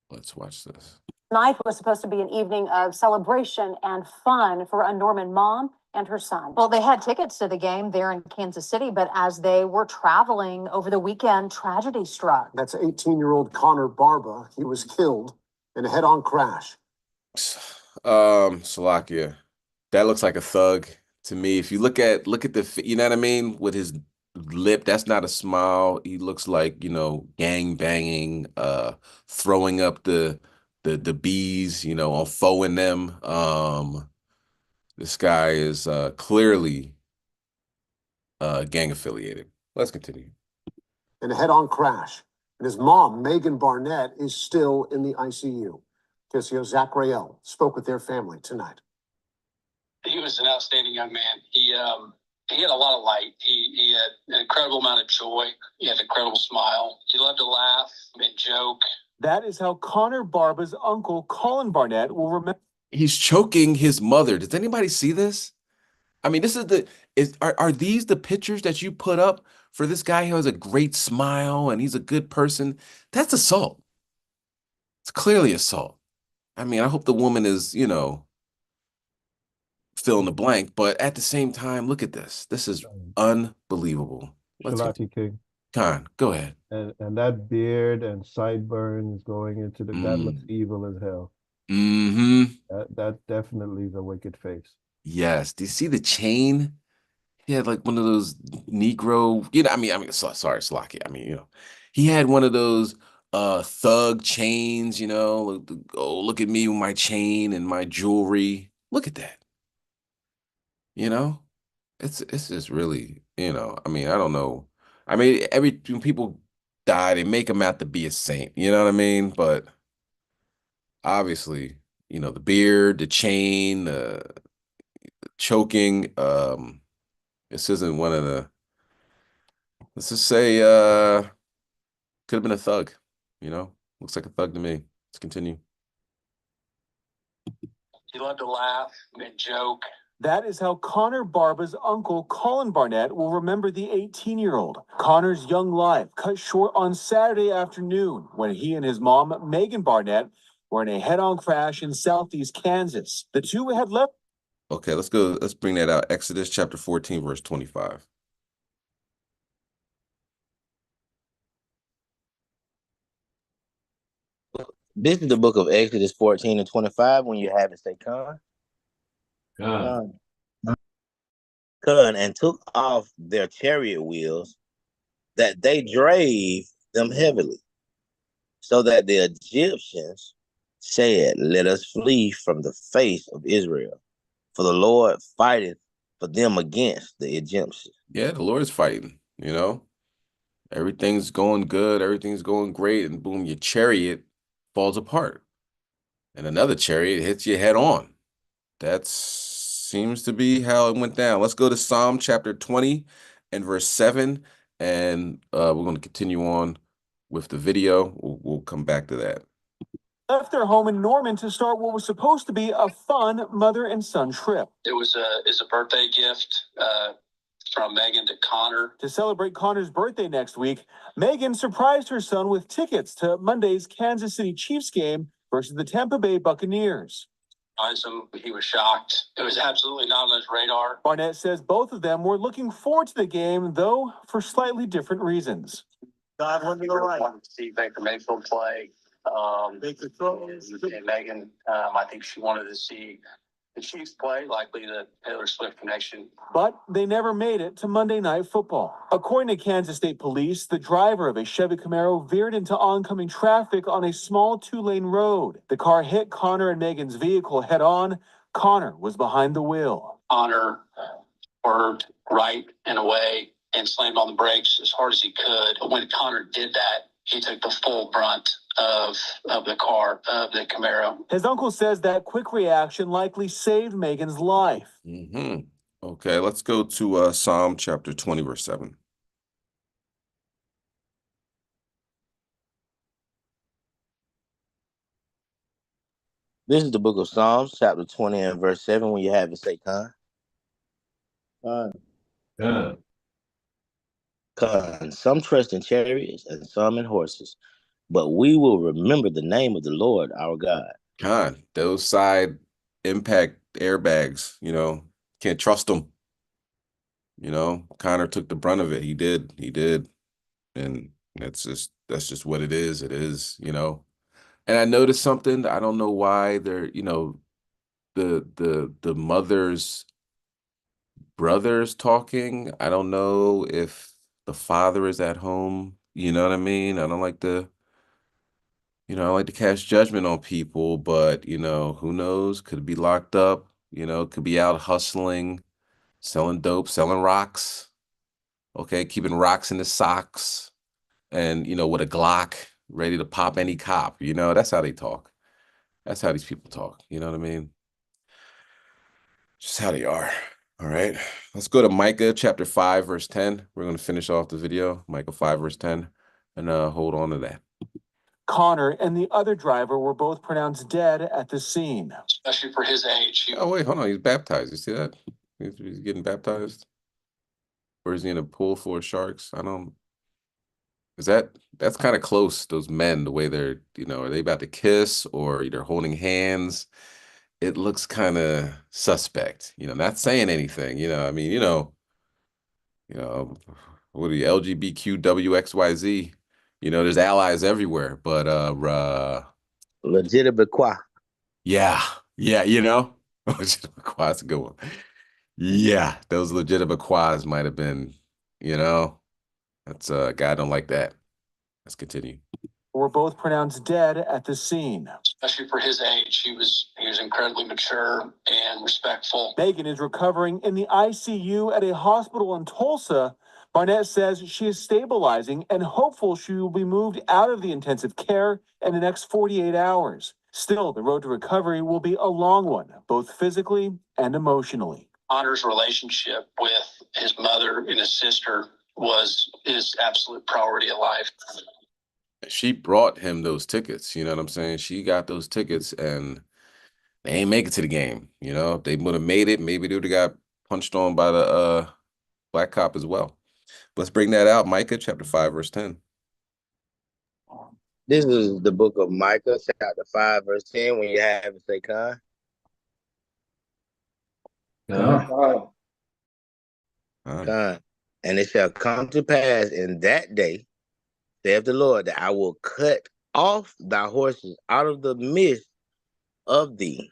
Let's watch this. Tonight was supposed to be an evening of celebration and fun for a Norman mom and her son. Well, they had tickets to the game there in Kansas City, but as they were traveling over the weekend, tragedy struck. That's 18-year-old Connor Barba. He was killed in a head-on crash. Salakia, that looks like a thug to me. If you look at the, you know what I mean, with his lip, that's not a smile. He looks like, you know, gang banging, throwing up the bees, you know, on foeing them. This guy is clearly gang affiliated. Let's continue. In a head-on crash. And his mom, Megan Barnett, is still in the ICU. KCO Zach Rael spoke with their family tonight. He was an outstanding young man. He He had a lot of light. He had an incredible amount of joy. He had an incredible smile. He loved to laugh and joke. That is how Connor Barba's uncle, Colin Barnett, will remember. He's choking his mother. Does anybody see this? I mean, this is are these the pictures that you put up for this guy who has a great smile and he's a good person? That's assault. It's clearly assault. I mean, I hope the woman is, fill in the blank, but at the same time, look at this. This is unbelievable. Let's get Shalati King. Khan, go ahead. And that beard and sideburns going into that looks evil as hell. Mm-hmm. That definitely is a wicked face. Yes. Do you see the chain? He had like one of those Negro, sorry, Slocky. He had one of those thug chains, oh, look at me with my chain and my jewelry. Look at that. It's just really, I don't know. When people die, they make them out to be a saint, you know what I mean? But obviously, the beard, the chain, the choking, this isn't one of the, let's just say, could have been a thug, looks like a thug to me. Let's continue. He loved to laugh and joke. That is how Connor Barba's uncle, Colin Barnett, will remember the 18-year-old. Connor's young life cut short on Saturday afternoon when he and his mom, Megan Barnett, were in a head-on crash in southeast Kansas. The two had left. Okay, let's go. Let's bring that out. Exodus chapter 14, verse 25. This is the book of Exodus 14 and 25. When you have it, say, Con. Con, and took off their chariot wheels, that they drave them heavily, so that the Egyptians said, let us flee from the face of Israel, for the Lord fighteth for them against the Egyptians. Yeah, the Lord is fighting, Everything's going good, everything's going great, and boom, your chariot falls apart. And another chariot hits you head on. That seems to be how it went down. Let's go to Psalm chapter 20 and verse 7, and we're going to continue on with the video. We'll come back to that. Left their home in Norman to start what was supposed to be a fun mother and son trip. It was a birthday gift from Megan to Connor. To celebrate Connor's birthday next week, Megan surprised her son with tickets to Monday's Kansas City Chiefs game versus the Tampa Bay Buccaneers. He was shocked. It was absolutely not on his radar. Barnett says both of them were looking forward to the game, though for slightly different reasons. God wanted to see Baker Mayfield play. And Megan, I think she wanted to see the Chiefs play, likely the Taylor Swift connection. But they never made it to Monday Night Football. According to Kansas State Police, the driver of a Chevy Camaro veered into oncoming traffic on a small two-lane road. The car hit Connor and Megan's vehicle head-on. Connor was behind the wheel. Connor swerved right and away and slammed on the brakes as hard as he could. But when Connor did that, he took the full brunt of the car, of the Camaro. His uncle says that quick reaction likely saved Megan's life. Mm-hmm. Okay, let's go to Psalm chapter 20, verse 7. This is the book of Psalms, chapter 20 and verse 7. When you have it, say, Con. Con. Some trust in chariots and some in horses, but we will remember the name of the Lord our God. Con, those side impact airbags, can't trust them. Connor took the brunt of it. He did. And that's just what it is. It is, And I noticed something. I don't know why they're, the mother's brothers talking. I don't know if the father is at home. You know what I mean? I don't like to, I like to cast judgment on people, but who knows? Could be locked up, could be out hustling, selling dope, selling rocks. Okay, keeping rocks in his socks, and with a Glock, ready to pop any cop. That's how they talk. That's how these people talk. You know what I mean? Just how they are. All right, let's go to Micah chapter 5, verse 10. We're going to finish off the video, Micah 5, verse 10, and hold on to that. Connor and the other driver were both pronounced dead at the scene. Especially for his age. Oh, wait, hold on. He's baptized. You see that? He's getting baptized. Or is he in a pool full of sharks? I don't. That's kind of close, those men, the way they're, are they about to kiss or they're holding hands? It looks kind of suspect, not saying anything, I mean, what are you, LGBTQWXYZ? There's allies everywhere, but Legitimate qua. yeah, legitimate qua's a good one. Yeah, those legitimate quads might have been, that's guy don't like that. Let's continue. Were both pronounced dead at the scene. Especially for his age. He was incredibly mature and respectful. Megan is recovering in the ICU at a hospital in Tulsa. Barnett says she is stabilizing and hopeful she will be moved out of the intensive care in the next 48 hours. Still, the road to recovery will be a long one, both physically and emotionally. Connor's relationship with his mother and his sister was his absolute priority in life. She brought him those tickets, you know what I'm saying? She got those tickets and they ain't make it to the game, If they would have made it, maybe they would have got punched on by the black cop as well. Let's bring that out, Micah chapter 5, verse 10. This is the book of Micah, chapter 5, verse 10. When you have it, say, Con. Con. And it shall come to pass in that day, saith the Lord, that I will cut off thy horses out of the midst of thee,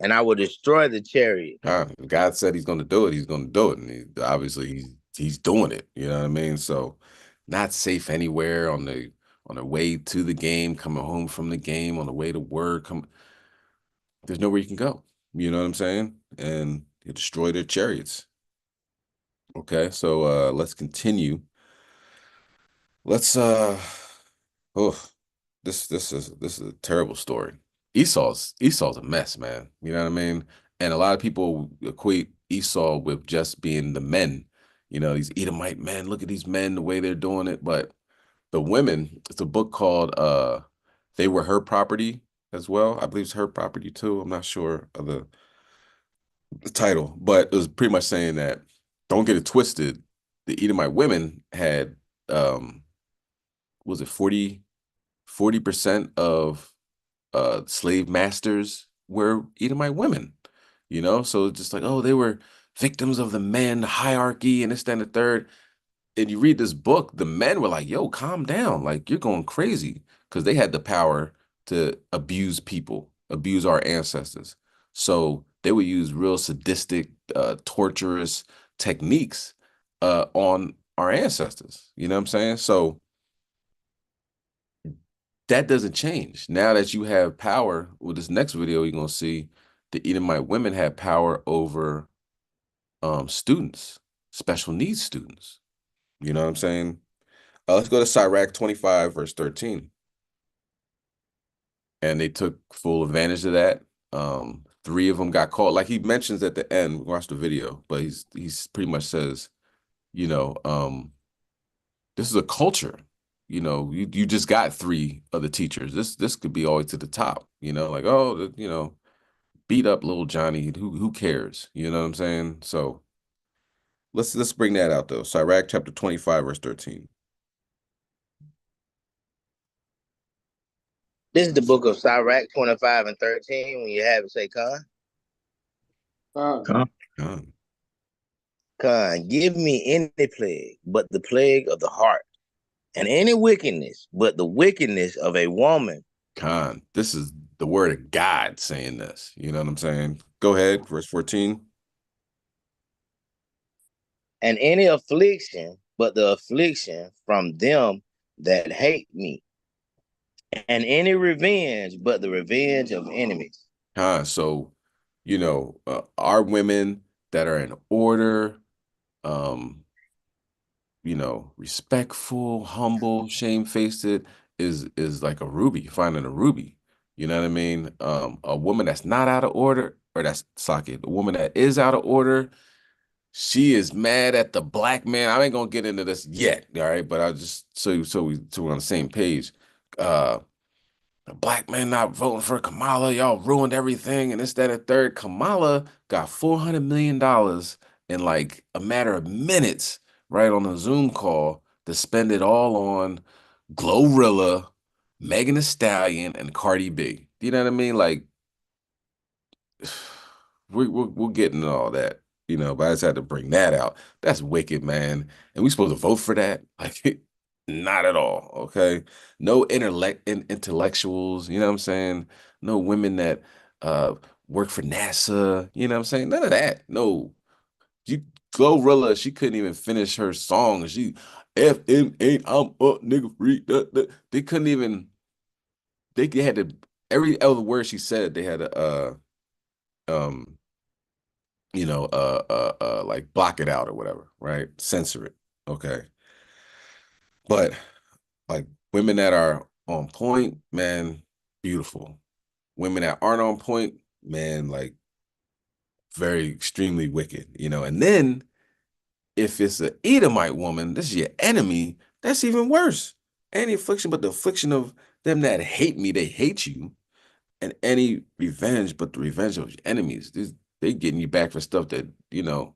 and I will destroy the chariot. God said he's going to do it. He's going to do it. And obviously he's doing it. You know what I mean? So not safe anywhere on the way to the game, coming home from the game, on the way to work. There's nowhere you can go. You know what I'm saying? And you destroy their chariots. Okay, so let's continue. Let's this is a terrible story. Esau's a mess, man. You know what I mean? And a lot of people equate Esau with just being the men, these Edomite men. Look at these men, the way they're doing it. But the women, it's a book called They Were Her Property as well. I believe it's Her Property too. I'm not sure of the title, but it was pretty much saying that, don't get it twisted, the Edomite women had was it 40% of slave masters were Edomite women, so it's just like, oh, they were victims of the men hierarchy and this, that, and the third. And you read this book, the men were like, yo, calm down, like you're going crazy, because they had the power to abuse people, abuse our ancestors. So they would use real sadistic, torturous techniques on our ancestors. You know what I'm saying? So that doesn't change. Now that you have power, with this next video, you're going to see the Edomite women had power over students, special needs students. You know what I'm saying? Let's go to Sirach 25, verse 13. And they took full advantage of that. 3 of them got caught. Like he mentions at the end, watch the video, but he's pretty much says, this is a culture. You just got 3 of the teachers. This could be all the way to the top, like, oh, beat up little Johnny. Who cares? You know what I'm saying? So let's bring that out though. Sirach chapter 25, verse 13. This is the book of Sirach 25 and 13. When you have it, say, Con. Con, give me any plague but the plague of the heart, and any wickedness but the wickedness of a woman. Con, this is the word of God saying this. You know what I'm saying? Go ahead, verse 14. And any affliction but the affliction from them that hate me, and any revenge but the revenge of enemies. So, our women that are in order, respectful, humble, shamefaced, is like a ruby, finding a ruby. You know what I mean? A woman that's not out of order, or that's socket, a woman that is out of order, She is mad at the black man. I ain't gonna get into this yet, all right? But I just so we're on the same page. The black man not voting for Kamala, y'all ruined everything, and this, that, and third. Kamala got $400 million in like a matter of minutes, right, on a Zoom call to spend it all on Glorilla, Megan Thee Stallion, and Cardi B. You know what I mean? Like, we're getting all that, but I just had to bring that out. That's wicked, man. And we supposed to vote for that? Like, not at all, okay? No intellectuals, you know what I'm saying? No women that work for NASA, you know what I'm saying? None of that. No. You Glorilla, she couldn't even finish her song. She FM8, I'm up, nigga free. They couldn't even, they had to, every other word she said, they had to um like block it out or whatever, right? Censor it. Okay. But like women that are on point, man, beautiful. Women that aren't on point, man, like very extremely wicked, And then if it's an Edomite woman, this is your enemy, that's even worse. Any affliction but the affliction of them that hate me, they hate you. And any revenge but the revenge of your enemies. They getting you back for stuff that, look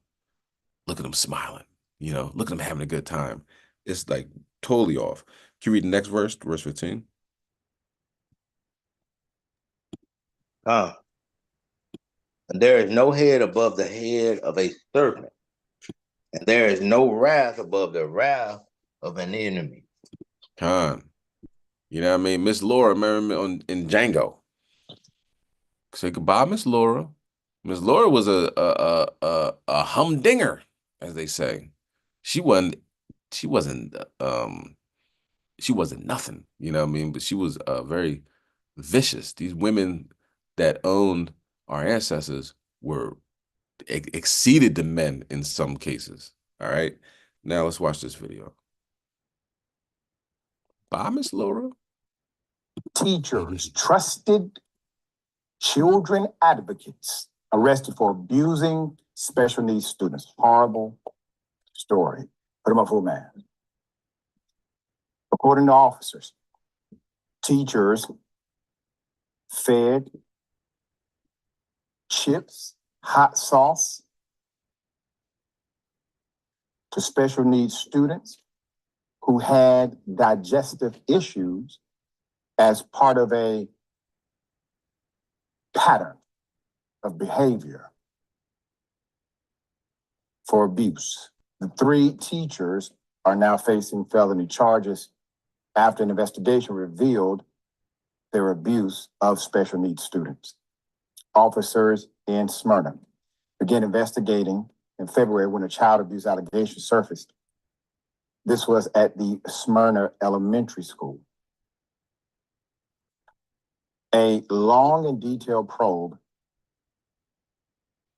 at them smiling, look at them having a good time. It's like totally off. Can you read the next verse 15? And there is no head above the head of a serpent, and there is no wrath above the wrath of an enemy. Con. You know what I mean? Miss Laura, remember in Django. Say goodbye, Miss Laura. Miss Laura was a humdinger, as they say. She wasn't she wasn't nothing, you know what I mean? But she was very vicious. These women that owned our ancestors were exceeded the men in some cases. All right. Now let's watch this video. Bye, Miss Laura. Teachers, trusted children advocates arrested for abusing special needs students. Horrible story. Put them up for man. According to officers, teachers fed chips, hot sauce to special needs students who had digestive issues as part of a pattern of behavior for abuse. The 3 teachers are now facing felony charges after an investigation revealed their abuse of special needs students. Officers in Smyrna began investigating in February when a child abuse allegation surfaced. This was at the Smyrna Elementary School. A long and detailed probe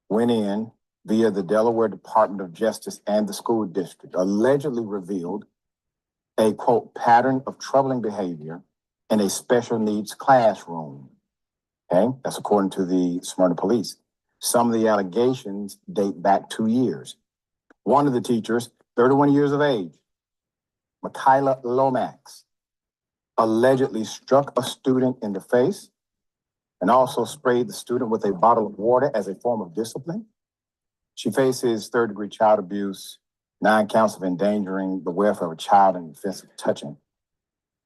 went in via the Delaware Department of Justice and the school district, allegedly revealed a, quote, pattern of troubling behavior in a special needs classroom. Okay, that's according to the Smyrna police. Some of the allegations date back 2 years. One of the teachers, 31 years of age, Michaela Lomax, allegedly struck a student in the face and also sprayed the student with a bottle of water as a form of discipline. She faces 3rd-degree child abuse, 9 counts of endangering the welfare of a child and offensive touching.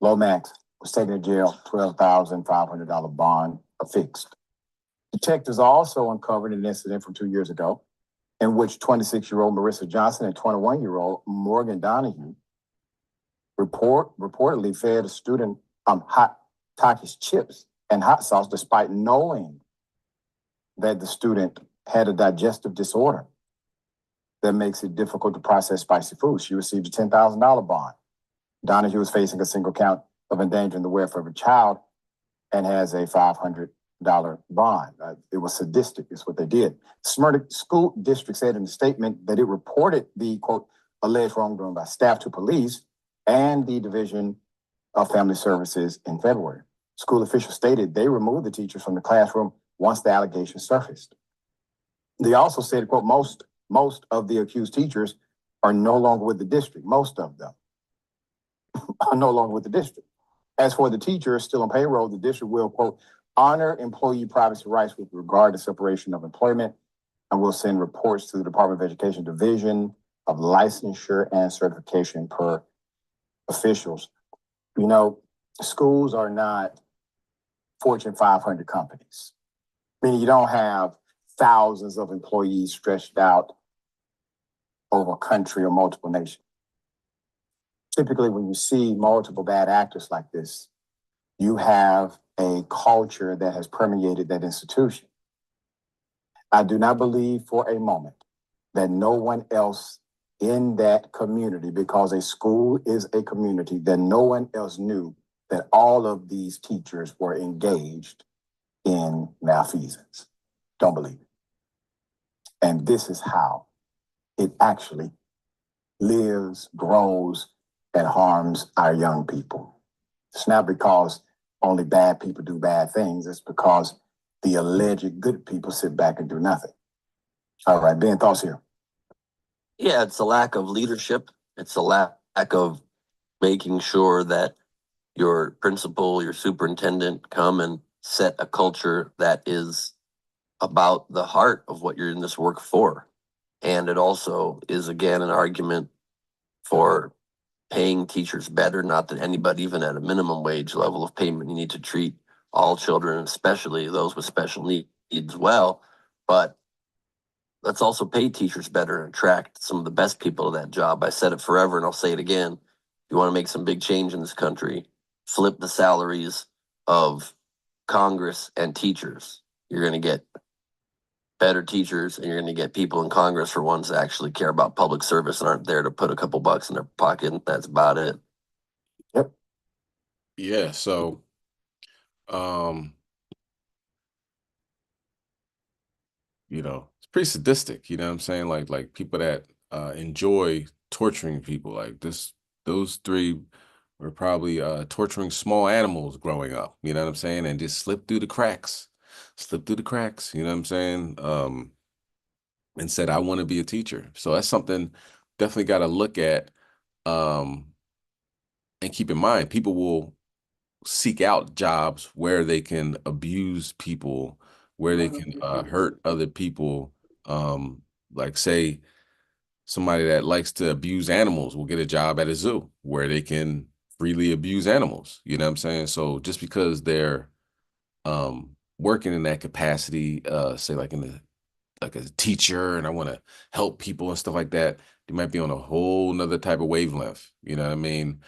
Lomax was taken to jail, $12,500 bond affixed. Detectives also uncovered an incident from 2 years ago in which 26-year-old Marissa Johnson and 21-year-old Morgan Donahue reportedly fed a student hot Takis chips and hot sauce despite knowing that the student had a digestive disorder that makes it difficult to process spicy foods. She received a $10,000 bond. Donahue was facing a single count of endangering the welfare of a child and has a $500 bond. It was sadistic, is what they did. Smyrna School District said in a statement that it reported the, quote, alleged wrongdoing by staff to police and the Division of Family Services in February. School officials stated they removed the teachers from the classroom once the allegations surfaced. They also said, quote, most Most of the accused teachers are no longer with the district. Most of them are no longer with the district. As for the teachers still on payroll, the district will, quote, honor employee privacy rights with regard to separation of employment, and will send reports to the Department of Education Division of Licensure and Certification per officials. You know, schools are not Fortune 500 companies. Meaning you don't have thousands of employees stretched out over a country or multiple nations. Typically, when you see multiple bad actors like this, you have a culture that has permeated that institution. I do not believe for a moment that no one else in that community, because a school is a community, that no one else knew that all of these teachers were engaged in malfeasance. Don't believe it. And this is how it actually lives, grows, and harms our young people. It's not because only bad people do bad things. It's because the alleged good people sit back and do nothing. All right, Ben, thoughts here? Yeah, it's a lack of leadership. It's a lack of making sure that your principal, your superintendent come and set a culture that is about the heart of what you're in this work for. And it also is, again, an argument for paying teachers better, not that anybody, even at a minimum wage level of payment, you need to treat all children, especially those with special needs, well. But let's also pay teachers better and attract some of the best people to that job. I said it forever and I'll say it again. If you want to make some big change in this country, flip the salaries of Congress and teachers. You're going to get better teachers, and you're going to get people in Congress for ones that actually care about public service and aren't there to put a couple bucks in their pocket. And that's about it. Yep. Yeah. So, you know, it's pretty sadistic. You know what I'm saying? Like people that enjoy torturing people. Like those three were probably torturing small animals growing up. You know what I'm saying? And just slip through the cracks. Slip through the cracks. You know what I'm saying? And said, I want to be a teacher. So that's something definitely got to look at and keep in mind. People will seek out jobs where they can abuse people, where they can hurt other people. Like say somebody that likes to abuse animals will get a job at a zoo where they can freely abuse animals. You know what I'm saying? So just because they're working in that capacity, say like like a teacher, and I want to help people and stuff like that, you might be on a whole nother type of wavelength. You know what I mean?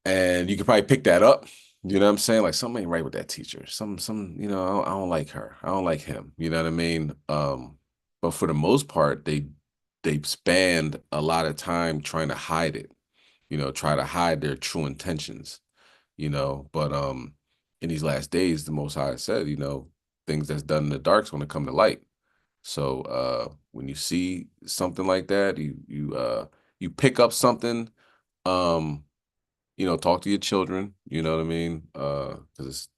And you could probably pick that up. You know what I'm saying? Like something ain't right with that teacher. You know, I don't like her. I don't like him. You know what I mean? But for the most part, they spend a lot of time trying to hide it. You know, try to hide their true intentions. You know, but in these last days, the Most High said, you know, things that's done in the dark is going to come to light. So when you see something like that, you pick up something. You know, talk to your children, you know what I mean? Because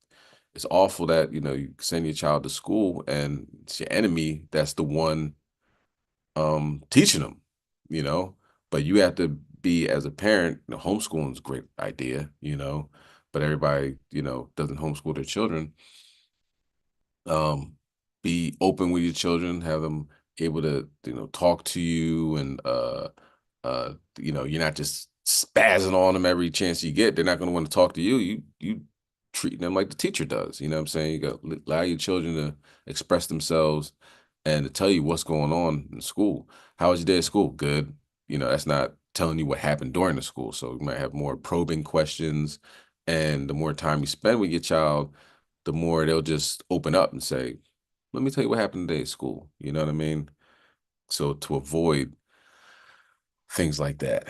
it's awful that, you know, you send your child to school and it's your enemy that's the one teaching them, you know. But you have to be, as a parent, you know, homeschooling is a great idea, you know, but everybody, you know, doesn't homeschool their children. Be open with your children, have them able to, you know, talk to you, and you know, you're not just spazzing on them every chance you get. They're not going to want to talk to you. You treat them like the teacher does. You know what I'm saying? You got to allow your children to express themselves and to tell you what's going on in school. How was your day at school? Good. You know, that's not telling you what happened during the school. So you might have more probing questions, and the more time you spend with your child, the more they'll just open up and say, let me tell you what happened today at school. You know what I mean? So to avoid things like that.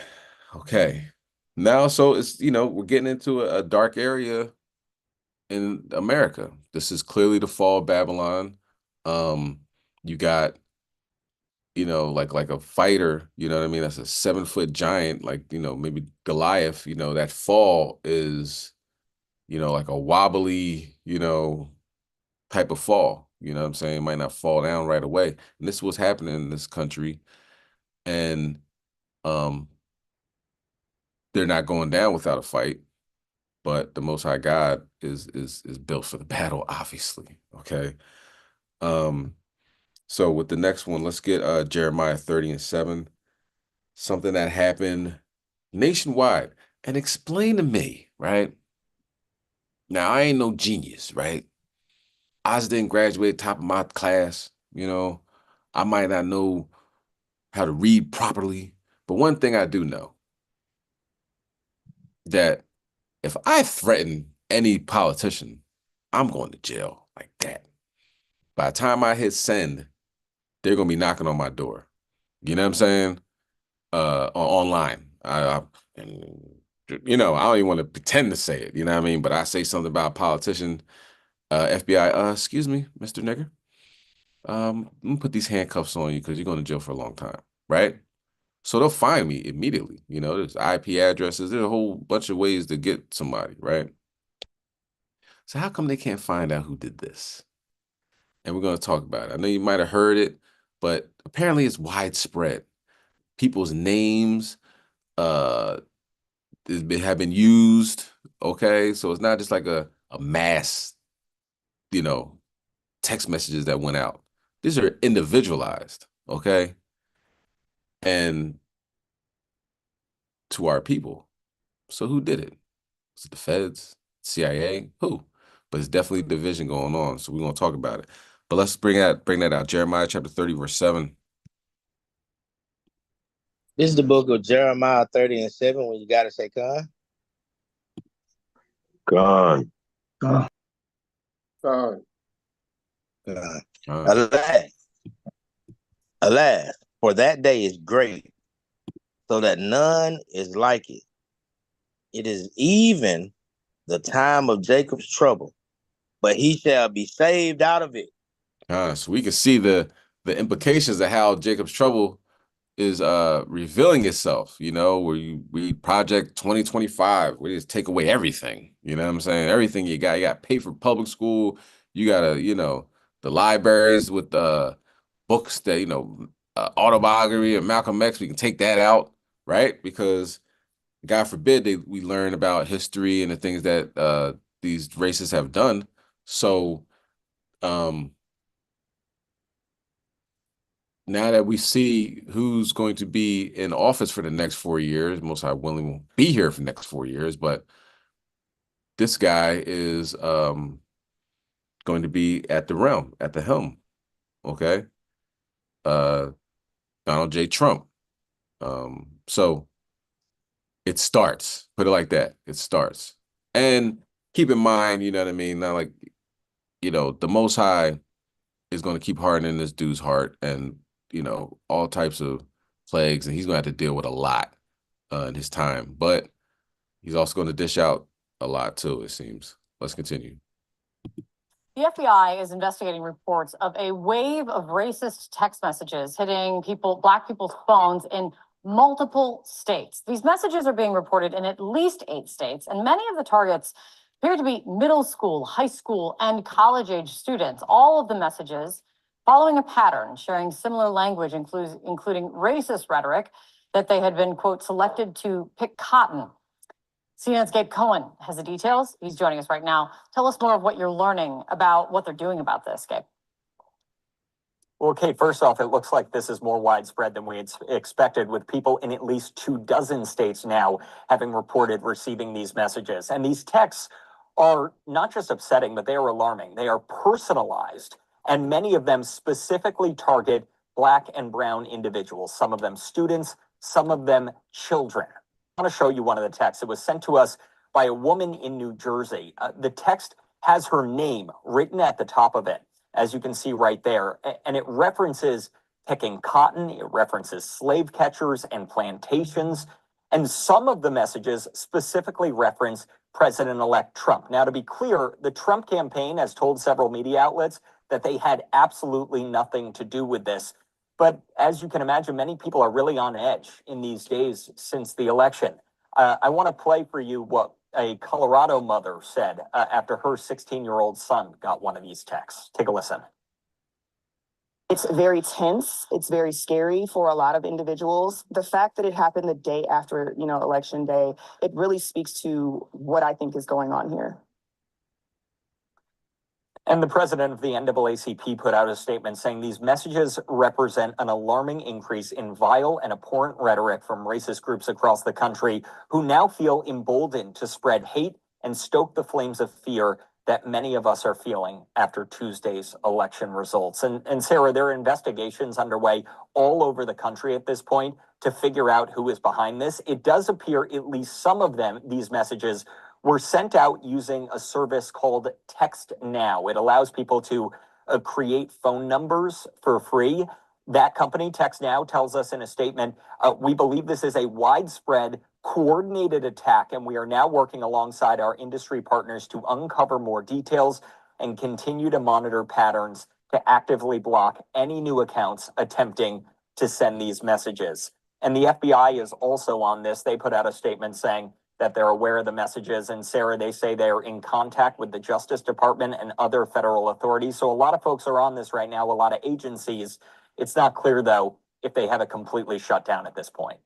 Okay. Now, so it's, you know, we're getting into a dark area in America. This is clearly the fall of Babylon. You got, you know, like a fighter, you know what I mean? That's a 7-foot giant, like, you know, maybe Goliath, you know, that fall is, you know, like a wobbly, you know, type of fall. You know what I'm saying? It might not fall down right away. And this is what's happening in this country. And they're not going down without a fight. But the Most High God is built for the battle, obviously. Okay. So with the next one, let's get Jeremiah 30:7. Something that happened nationwide. And explain to me, right? Now, I ain't no genius, right? I just didn't graduate top of my class, you know. I might not know how to read properly, but one thing I do know, that if I threaten any politician, I'm going to jail like that. By the time I hit send, they're gonna be knocking on my door. You know what I'm saying? Online. And, you know, I don't even want to pretend to say it. You know what I mean? But I say something about a politician, FBI. Excuse me, Mr. Nigger. I'm gonna put these handcuffs on you because you're going to jail for a long time, right? So they'll find me immediately. You know, there's IP addresses. There's a whole bunch of ways to get somebody, right? So how come they can't find out who did this? And we're going to talk about it. I know you might have heard it, but apparently it's widespread. People's names have been used, okay? So it's not just like a mass, you know, text messages that went out. These are individualized, okay? And to our people. So who did it? Was it the feds, CIA? Who? But it's definitely division going on. So we're going to talk about it. But let's bring that out. Jeremiah chapter 30:7. This is the book of Jeremiah 30:7 when you got to say, Con. Gone. Alas, alas, for that day is great, so that none is like it. It is even the time of Jacob's trouble, but he shall be saved out of it. So we can see the implications of how Jacob's trouble is revealing itself, you know, where you read Project 2025, we just take away everything. You know what I'm saying? Everything you got to pay for public school. You got to, you know, the libraries with the books that, you know, autobiography of Malcolm X, we can take that out, right? Because God forbid we learn about history and the things that these races have done. So now that we see who's going to be in office for the next 4 years, Most High willing won't be here for the next 4 years, but this guy is going to be at the helm, okay? Donald J. Trump. So it starts, put it like that, it starts. And keep in mind, you know what I mean, not like, you know, the Most High is going to keep hardening this dude's heart and, you know, all types of plagues, and he's going to have to deal with a lot in his time, but he's also going to dish out a lot too, it seems. Let's continue. The FBI is investigating reports of a wave of racist text messages hitting Black people's phones in multiple states. These messages are being reported in at least 8 states, and many of the targets appear to be middle school, high school, and college-age students. All of the messages following a pattern, sharing similar language, including racist rhetoric, that they had been, quote, selected to pick cotton. CNN's Gabe Cohen has the details. He's joining us right now. Tell us more of what you're learning about what they're doing about this, Gabe. Well, Kate, first off, it looks like this is more widespread than we had expected, with people in at least 24 states now having reported receiving these messages. And these texts are not just upsetting, but they are alarming. They are personalized, and many of them specifically target Black and brown individuals, some of them students, some of them children. I want to show you one of the texts. It was sent to us by a woman in New Jersey. The text has her name written at the top of it, as you can see right there, and it references picking cotton, it references slave catchers and plantations, and some of the messages specifically reference President-elect Trump. Now, to be clear, the Trump campaign has told several media outlets that they had absolutely nothing to do with this. But as you can imagine, many people are really on edge in these days since the election. I want to play for you what a Colorado mother said after her 16-year-old son got one of these texts. Take a listen. It's very tense. It's very scary for a lot of individuals. The fact that it happened the day after, Election Day, it really speaks to what I think is going on here. And the president of the NAACP put out a statement saying these messages represent an alarming increase in vile and abhorrent rhetoric from racist groups across the country who now feel emboldened to spread hate and stoke the flames of fear that many of us are feeling after Tuesday's election results. And Sarah, there are investigations underway all over the country at this point to figure out who is behind this. It does appear at least some of them, these messages, were sent out using a service called Text Now. It allows people to create phone numbers for free. That company, Text Now, tells us in a statement, we believe this is a widespread, coordinated attack, and we are now working alongside our industry partners to uncover more details and continue to monitor patterns to actively block any new accounts attempting to send these messages. And the FBI is also on this. They put out a statement saying that they're aware of the messages. And Sarah, they say they're in contact with the Justice Department and other federal authorities. So a lot of folks are on this right now, a lot of agencies. It's not clear, though, if they have it completely shut down at this point.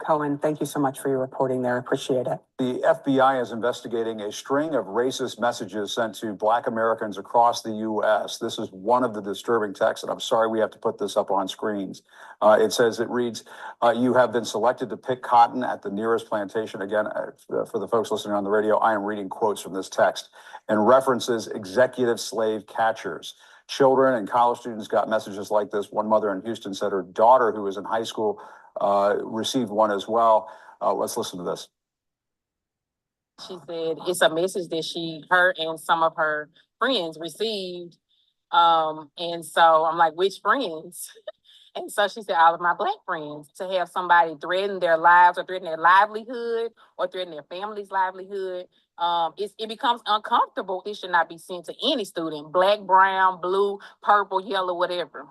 Cohen, thank you so much for your reporting there. Appreciate it. The FBI is investigating a string of racist messages sent to Black Americans across the U.S. This is one of the disturbing texts, and I'm sorry we have to put this up on screens. It reads, you have been selected to pick cotton at the nearest plantation. Again, for the folks listening on the radio, I am reading quotes from this text and references executive slave catchers. Children and college students got messages like this. One mother in Houston said her daughter, who was in high school, received one as well. Let's listen to this. She said it's a message that her and some of her friends received. And so I'm like, which friends? And so she said, all of my Black friends, to have somebody threaten their lives or threaten their livelihood or threaten their family's livelihood. It becomes uncomfortable. It should not be sent to any student, Black, brown, blue, purple, yellow, whatever.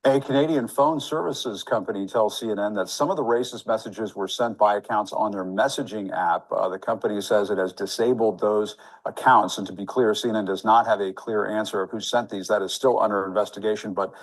A Canadian phone services company tells CNN that some of the racist messages were sent by accounts on their messaging app. The company says it has disabled those accounts. And to be clear, CNN does not have a clear answer of who sent these. That is still under investigation. But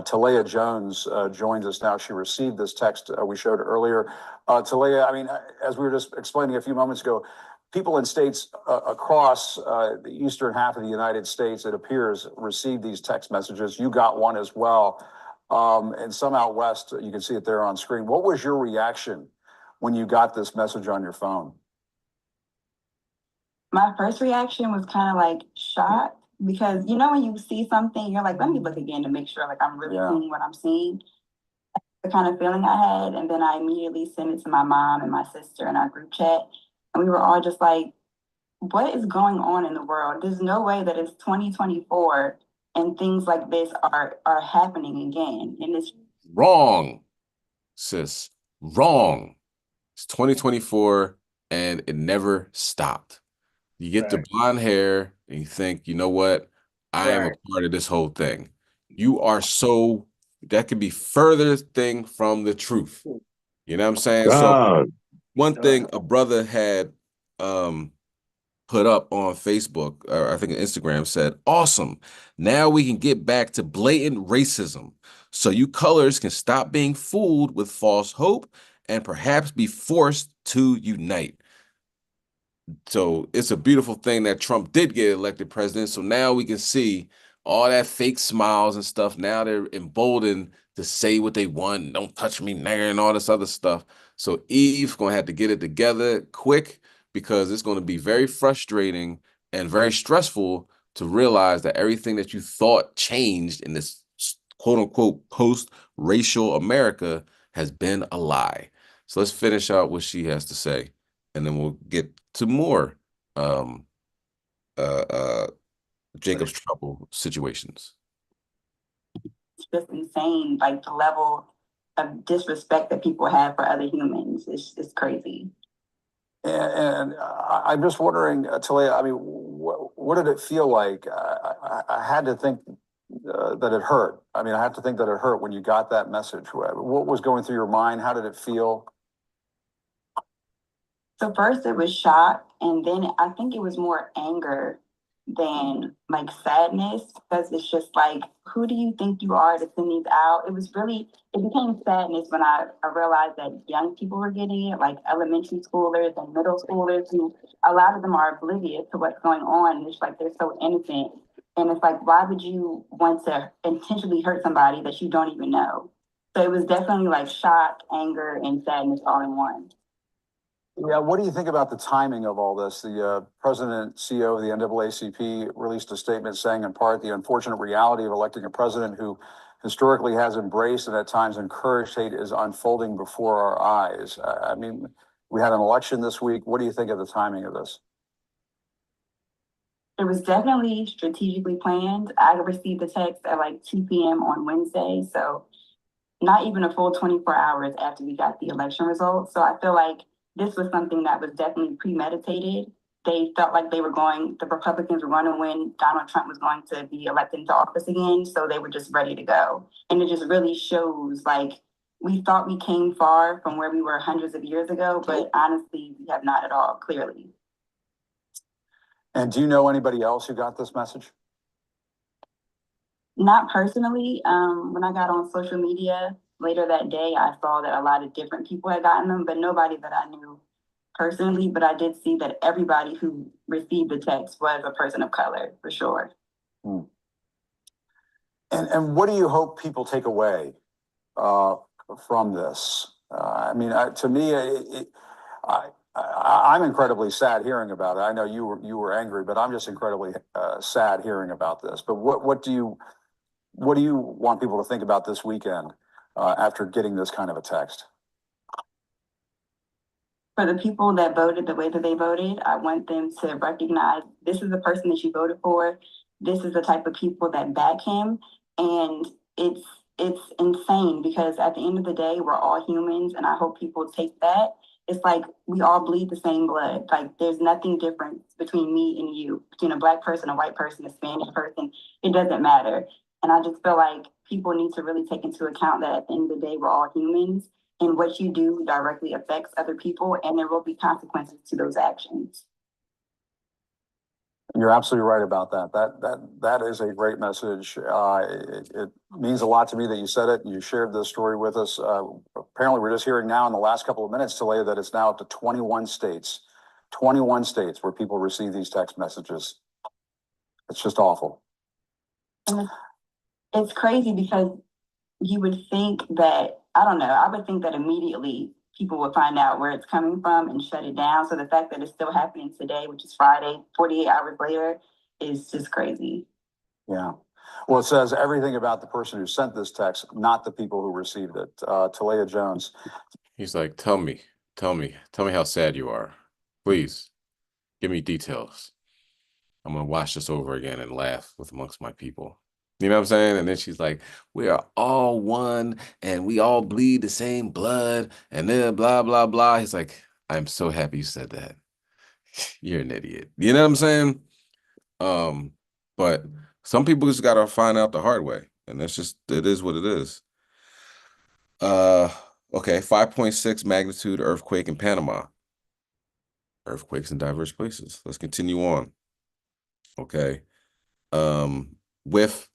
Talia Jones joins us now. She received this text we showed earlier. Talia, I mean, as we were just explaining a few moments ago, people in states across the eastern half of the United States, it appears, received these text messages. You got one as well. And some out west, you can see it there on screen. What was your reaction when you got this message on your phone? My first reaction was kind of like shock, because when you see something, you're like, let me look again to make sure like I'm really seeing what I'm seeing. The kind of feeling I had, and then I immediately sent it to my mom and my sister in our group chat, and we were all just like, what is going on in the world? There's no way that it's 2024 and things like this are happening again. And it's wrong, sis. Wrong. It's 2024 and it never stopped. You get the blonde hair and you think, you know what? I am a part of this whole thing. You are that could be further thing from the truth. You know what I'm saying? So one thing a brother had put up on Facebook, or I think Instagram, said, awesome. Now we can get back to blatant racism. So you colors can stop being fooled with false hope and perhaps be forced to unite. So it's a beautiful thing that Trump did get elected president. So now we can see all that fake smiles and stuff. Now they're emboldened to say what they want. Don't touch me, nigger, and all this other stuff. So Eve's going to have to get it together quick, because it's going to be very frustrating and very stressful to realize that everything that you thought changed in this quote unquote post-racial America has been a lie. So let's finish out what she has to say, and then we'll get to more Jacob's trouble situations. It's just insane, like the level of disrespect that people have for other humans. It's crazy. And I'm just wondering, Talia, I mean, what did it feel like? I had to think that it hurt. I mean, I have to think that it hurt when you got that message. What was going through your mind? How did it feel? So first it was shock, and then I think it was more anger, than like sadness, because it's just like, who do you think you are to send these out? It became sadness when I realized that young people were getting it, like elementary schoolers and middle schoolers, who a lot of them are oblivious to what's going on. It's like they're so innocent. And it's like, why would you want to intentionally hurt somebody that you don't even know? So it was definitely like shock, anger, and sadness all in one. Yeah, what do you think about the timing of all this? The president, CEO of the NAACP released a statement saying, in part, the unfortunate reality of electing a president who historically has embraced and at times encouraged hate is unfolding before our eyes. I mean, we had an election this week. What do you think of the timing of this? It was definitely strategically planned. I received the text at like 2 p.m. on Wednesday, so not even a full 24 hours after we got the election results. So I feel like this was something that was definitely premeditated. They felt like the Republicans were going to win. Donald Trump was going to be elected into office again. So they were just ready to go. And it just really shows, like, we thought we came far from where we were hundreds of years ago, but honestly, we have not at all, clearly. And do you know anybody else who got this message? Not personally. When I got on social media later that day, I saw that a lot of different people had gotten them, but nobody that I knew personally. But I did see that everybody who received the text was a person of color, for sure. And what do you hope people take away from this? I mean, to me, I'm incredibly sad hearing about it. I know you were angry, but I'm just incredibly sad hearing about this. But what do you want people to think about this weekend after getting this kind of a text? For the people that voted the way that they voted, I want them to recognize this is the person that you voted for. This is the type of people that back him. And it's insane, because at the end of the day, we're all humans, and I hope people take that. It's like we all bleed the same blood. Like, there's nothing different between me and you, between a Black person, a white person, a Spanish person. It doesn't matter. And I just feel like people need to really take into account that at the end of the day, we're all humans, and what you do directly affects other people, and there will be consequences to those actions. You're absolutely right about that. That is a great message. It means a lot to me that you said it and you shared this story with us. Apparently, we're just hearing now in the last couple of minutes, Talia, that it's now up to 21 states where people receive these text messages. It's just awful. And it's crazy, because you would think that, I don't know, I would think that immediately people would find out where it's coming from and shut it down. So the fact that it's still happening today, which is Friday, 48 hours later, is just crazy. Yeah. Well, it says everything about the person who sent this text, not the people who received it. Talia Jones. He's like, tell me how sad you are. Please, give me details. I'm going to watch this over again and laugh with amongst my people. You know what I'm saying? And then she's like, we are all one and we all bleed the same blood and then blah, blah, blah. He's like, I'm so happy you said that. You're an idiot. You know what I'm saying? But some people just got to find out the hard way. And that's just, it is what it is. Okay, 5.6 magnitude earthquake in Panama. Earthquakes in diverse places. Let's continue on. Okay. With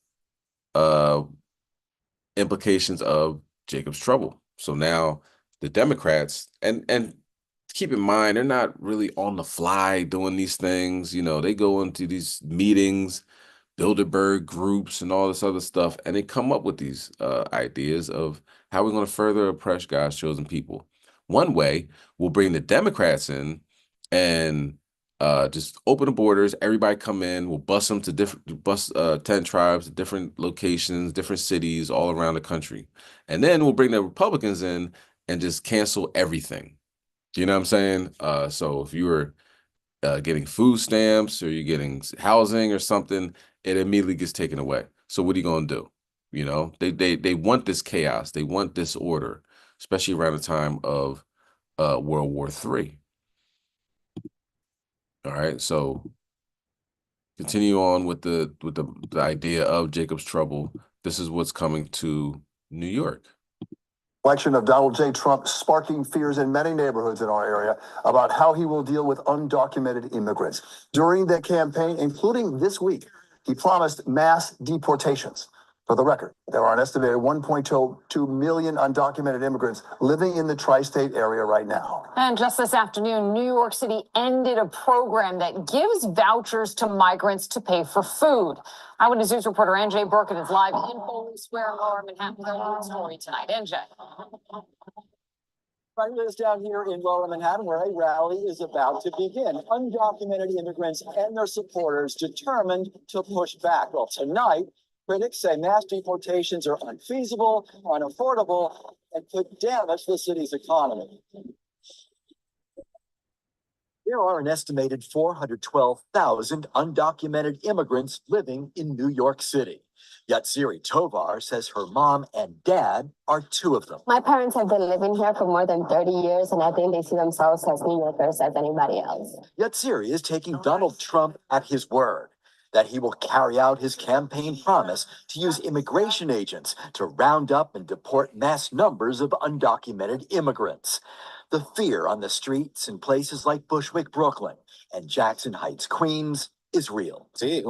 implications of Jacob's trouble. So now the Democrats, and keep in mind, they're not really on the fly doing these things. You know, they go into these meetings, Bilderberg groups, and all this other stuff, and they come up with these ideas of how we're going to further oppress God's chosen people. One way, we'll bring the Democrats in and just open the borders. Everybody come in. We'll bus them to 10 tribes, different locations, different cities all around the country. And then we'll bring the Republicans in and just cancel everything. You know what I'm saying? So if you were getting food stamps or you're getting housing or something, it immediately gets taken away. So what are you going to do? You know, they want this chaos. They want this order, especially around the time of World War III. All right, so continue on with the idea of Jacob's trouble. This is what's coming to New York. Election of Donald J. Trump sparking fears in many neighborhoods in our area about how he will deal with undocumented immigrants. During the campaign, including this week, he promised mass deportations. For the record, there are an estimated 1.2 million undocumented immigrants living in the tri-state area right now. And just this afternoon, New York City ended a program that gives vouchers to migrants to pay for food. Eyewitness News reporter NJ Burkett is live in Foley Square in Lower Manhattan with our lead story tonight. NJ. Right, Liz, down here in Lower Manhattan, where a rally is about to begin. Undocumented immigrants and their supporters determined to push back. Well, tonight, critics say mass deportations are unfeasible, unaffordable, and could damage the city's economy. There are an estimated 412,000 undocumented immigrants living in New York City. Yatsiri Tovar says her mom and dad are two of them. My parents have been living here for more than 30 years, and I think they see themselves as New Yorkers as anybody else. Yatsiri is taking Donald Trump at his word that he will carry out his campaign promise to use immigration agents to round up and deport mass numbers of undocumented immigrants. The fear on the streets in places like Bushwick, Brooklyn, and Jackson Heights, Queens, is real. I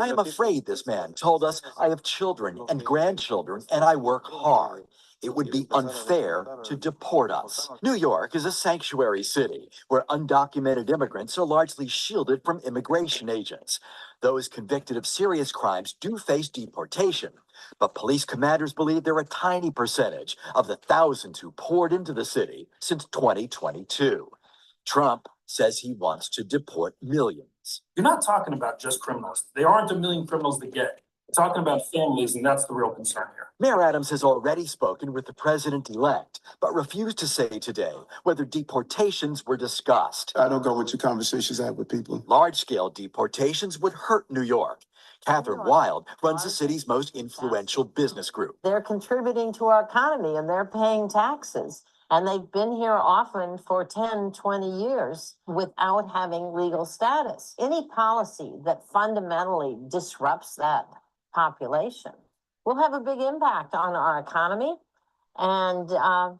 am afraid, this man told us. I have children and grandchildren, and I work hard. It would be unfair to deport us. New York is a sanctuary city where undocumented immigrants are largely shielded from immigration agents. Those convicted of serious crimes do face deportation, but police commanders believe they're a tiny percentage of the thousands who poured into the city since 2022. Trump says he wants to deport millions. You're not talking about just criminals. There aren't a million criminals to get. You're talking about families, and that's the real concern here. Mayor Adams has already spoken with the president-elect, but refused to say today whether deportations were discussed. I don't go with your conversations I have with people. Large-scale deportations would hurt New York. Catherine Wild runs the city's most influential business group. They're contributing to our economy and they're paying taxes. And they've been here often for 10, 20 years without having legal status. Any policy that fundamentally disrupts that population will have a big impact on our economy and on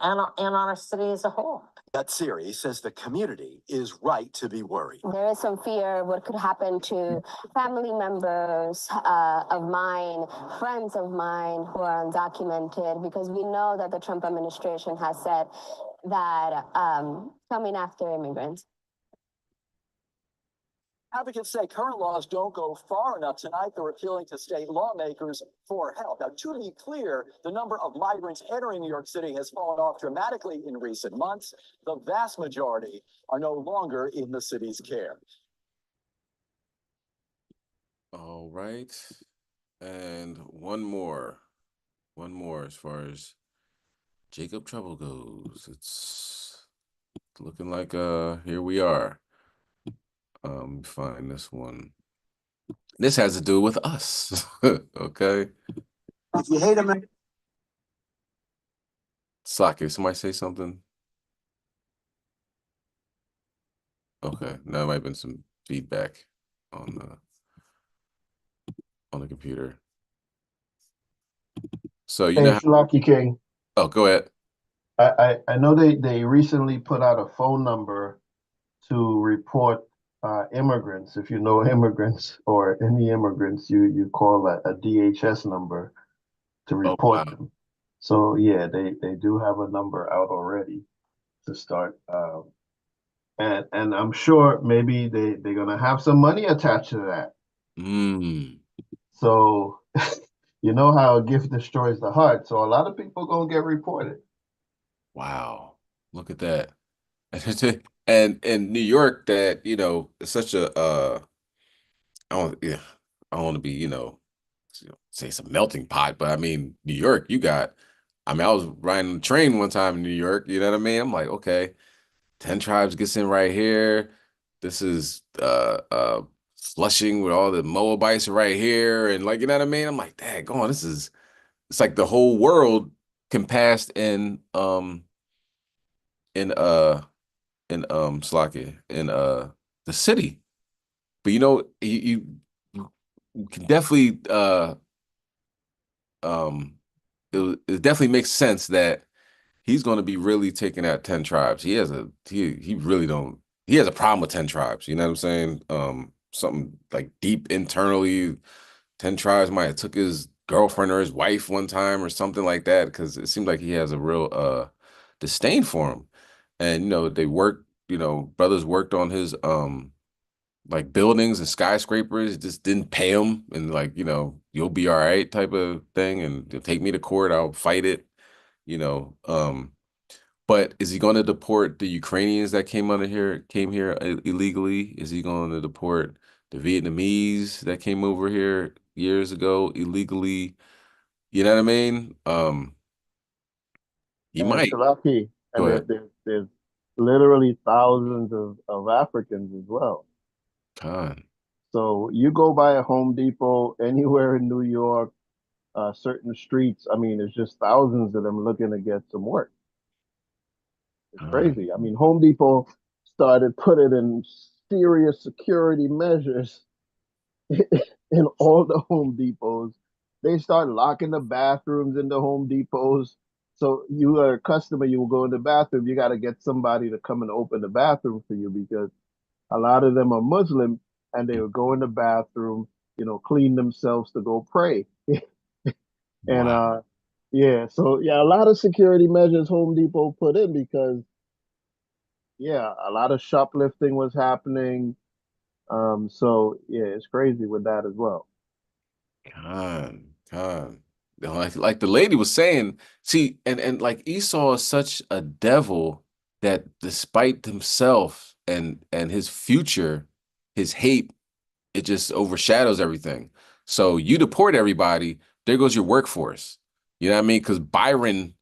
our city as a whole. Yatsiri says the community is right to be worried. There is some fear of what could happen to family members of mine, friends of mine who are undocumented, because we know that the Trump administration has said that coming after immigrants. Advocates say current laws don't go far enough. Tonight, they're appealing to state lawmakers for help. Now, to be clear, the number of migrants entering New York City has fallen off dramatically in recent months. The vast majority are no longer in the city's care. All right. And one more as far as Jacob Trouble goes. It's looking like here we are. Find this one. This has to do with us. Okay. If you hate him, Saki, somebody say something? Okay, there might have been some feedback on the computer. So you know how... Lucky King. Oh, go ahead. I know they recently put out a phone number to report immigrants. If you know immigrants or any immigrants, you call a DHS number to report them. So yeah, they do have a number out already to start. And I'm sure maybe they're gonna have some money attached to that. So you know how a gift destroys the heart. So a lot of people gonna get reported. Wow, look at that. And in New York, that it's such a I don't want to be say it's a melting pot, but I mean New York, I was riding the train one time in New York, you know what I mean? I'm like, okay, 10 tribes gets in right here. This is Flushing with all the Moabites right here, and like, you know what I mean? I'm like, daggone, it's like the whole world compassed in Slovakia, in the city. But you can definitely it definitely makes sense that he's going to be really taking out 10 tribes. He has he really don't, he has a problem with 10 tribes. You know what I'm saying? Something like deep internally, 10 tribes might have took his girlfriend or his wife one time or something like that, because it seems like he has a real disdain for him. And they worked, brothers worked on his like buildings and skyscrapers, just didn't pay him, and like, you'll be all right type of thing, and you'll take me to court, I'll fight it, you know. But is he going to deport the Ukrainians that came here illegally? Is he going to deport the Vietnamese that came over here years ago illegally? You know what I mean? He might. Shalaki, Go and ahead. there's literally thousands of Africans as well. Con. So you go by a Home Depot anywhere in New York, certain streets. I mean, it's just thousands of them looking to get some work. It's crazy. I mean, Home Depot started putting in serious security measures in all the Home Depots. They start locking the bathrooms in the Home Depots. So you are a customer, you will go in the bathroom, you got to get somebody to come and open the bathroom for you, because a lot of them are Muslim and they would go in the bathroom, clean themselves to go pray. And yeah, so yeah, a lot of security measures Home Depot put in because yeah, a lot of shoplifting was happening. So yeah, it's crazy with that as well. Con. Like the lady was saying, see, and like Esau is such a devil that despite himself and his future, his hate, it just overshadows everything. So you deport everybody, there goes your workforce. You know what I mean? Because Byron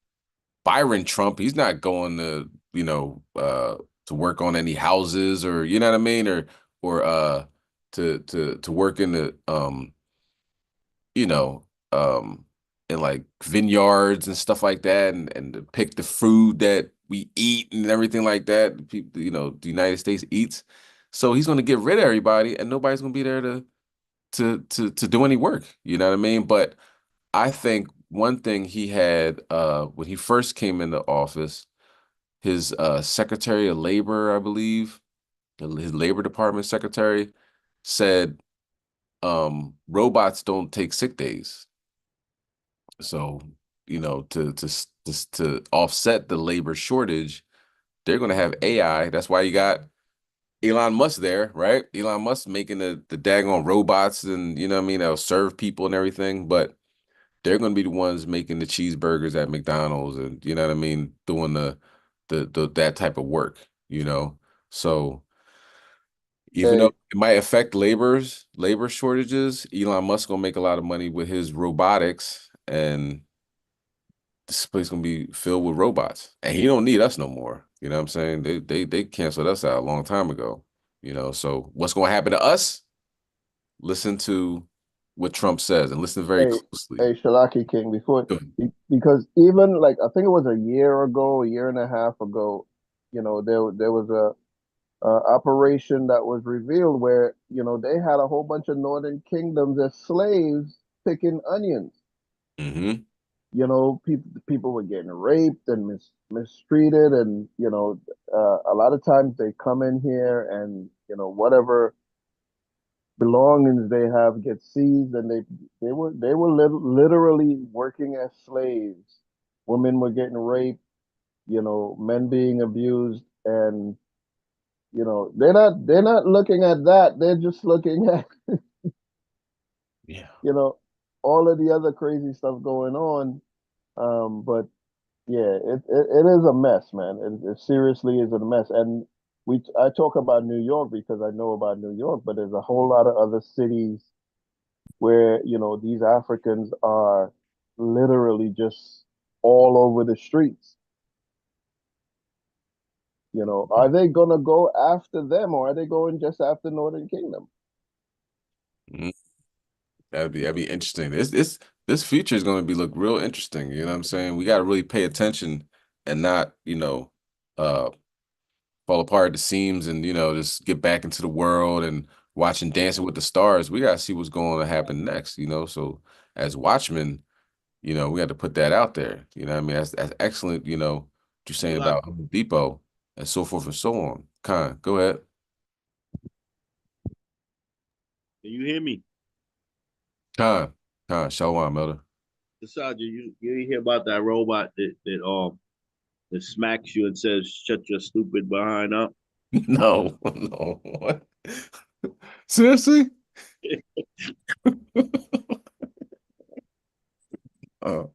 Trump, he's not going to, to work on any houses, or you know what I mean, or to work in the you know, in like vineyards and stuff like that, and to pick the food that we eat and everything like that. People, the United States eats. So he's going to get rid of everybody, and nobody's going to be there to do any work. You know what I mean? But I think one thing he had when he first came into office, his Secretary of Labor, I believe, his Labor Department secretary, said robots don't take sick days. So, to offset the labor shortage, they're going to have AI. That's why you got Elon Musk there, right? Elon Musk making the daggone robots, and you know what I mean, that'll serve people and everything, but they're going to be the ones making the cheeseburgers at McDonald's, and you know what I mean, doing the that type of work, So even though it might affect labor shortages, Elon Musk gonna make a lot of money with his robotics, and this place gonna be filled with robots, and he don't need us no more. You know what I'm saying? They canceled us out a long time ago. So what's gonna happen to us? Listen to what Trump says and listen very closely. Hey, Shalaki King, because even like I think it was a year ago, a year and a half ago, there was a operation that was revealed where they had a whole bunch of Northern kingdoms as slaves picking onions. Mm-hmm. People were getting raped and mistreated, and a lot of times they come in here and whatever belongings they have get seized, and they were literally working as slaves. Women were getting raped, men being abused, and they're not looking at that. They're just looking at yeah, all of the other crazy stuff going on. But yeah, it is a mess, man. It seriously is a mess. And I talk about New York because I know about New York, but there's a whole lot of other cities where these Africans are literally just all over the streets. Are they gonna go after them, or are they going just after Northern Kingdom? Mm-hmm. That'd be interesting. This future is going to look real interesting. You know what I'm saying? We got to really pay attention and not, fall apart at the seams, and just get back into the world and watching Dancing with the Stars. We got to see what's going to happen next. So as watchmen, You know, we got to put that out there. You know what I mean? That's excellent, you know, what you're saying about Home Depot and so forth and so on. Khan, go ahead. Can you hear me? Khan, Shalom, Elder. Cassandra, you didn't hear about that robot that smacks you and says, "Shut your stupid behind up." No, no. What? Seriously? Oh.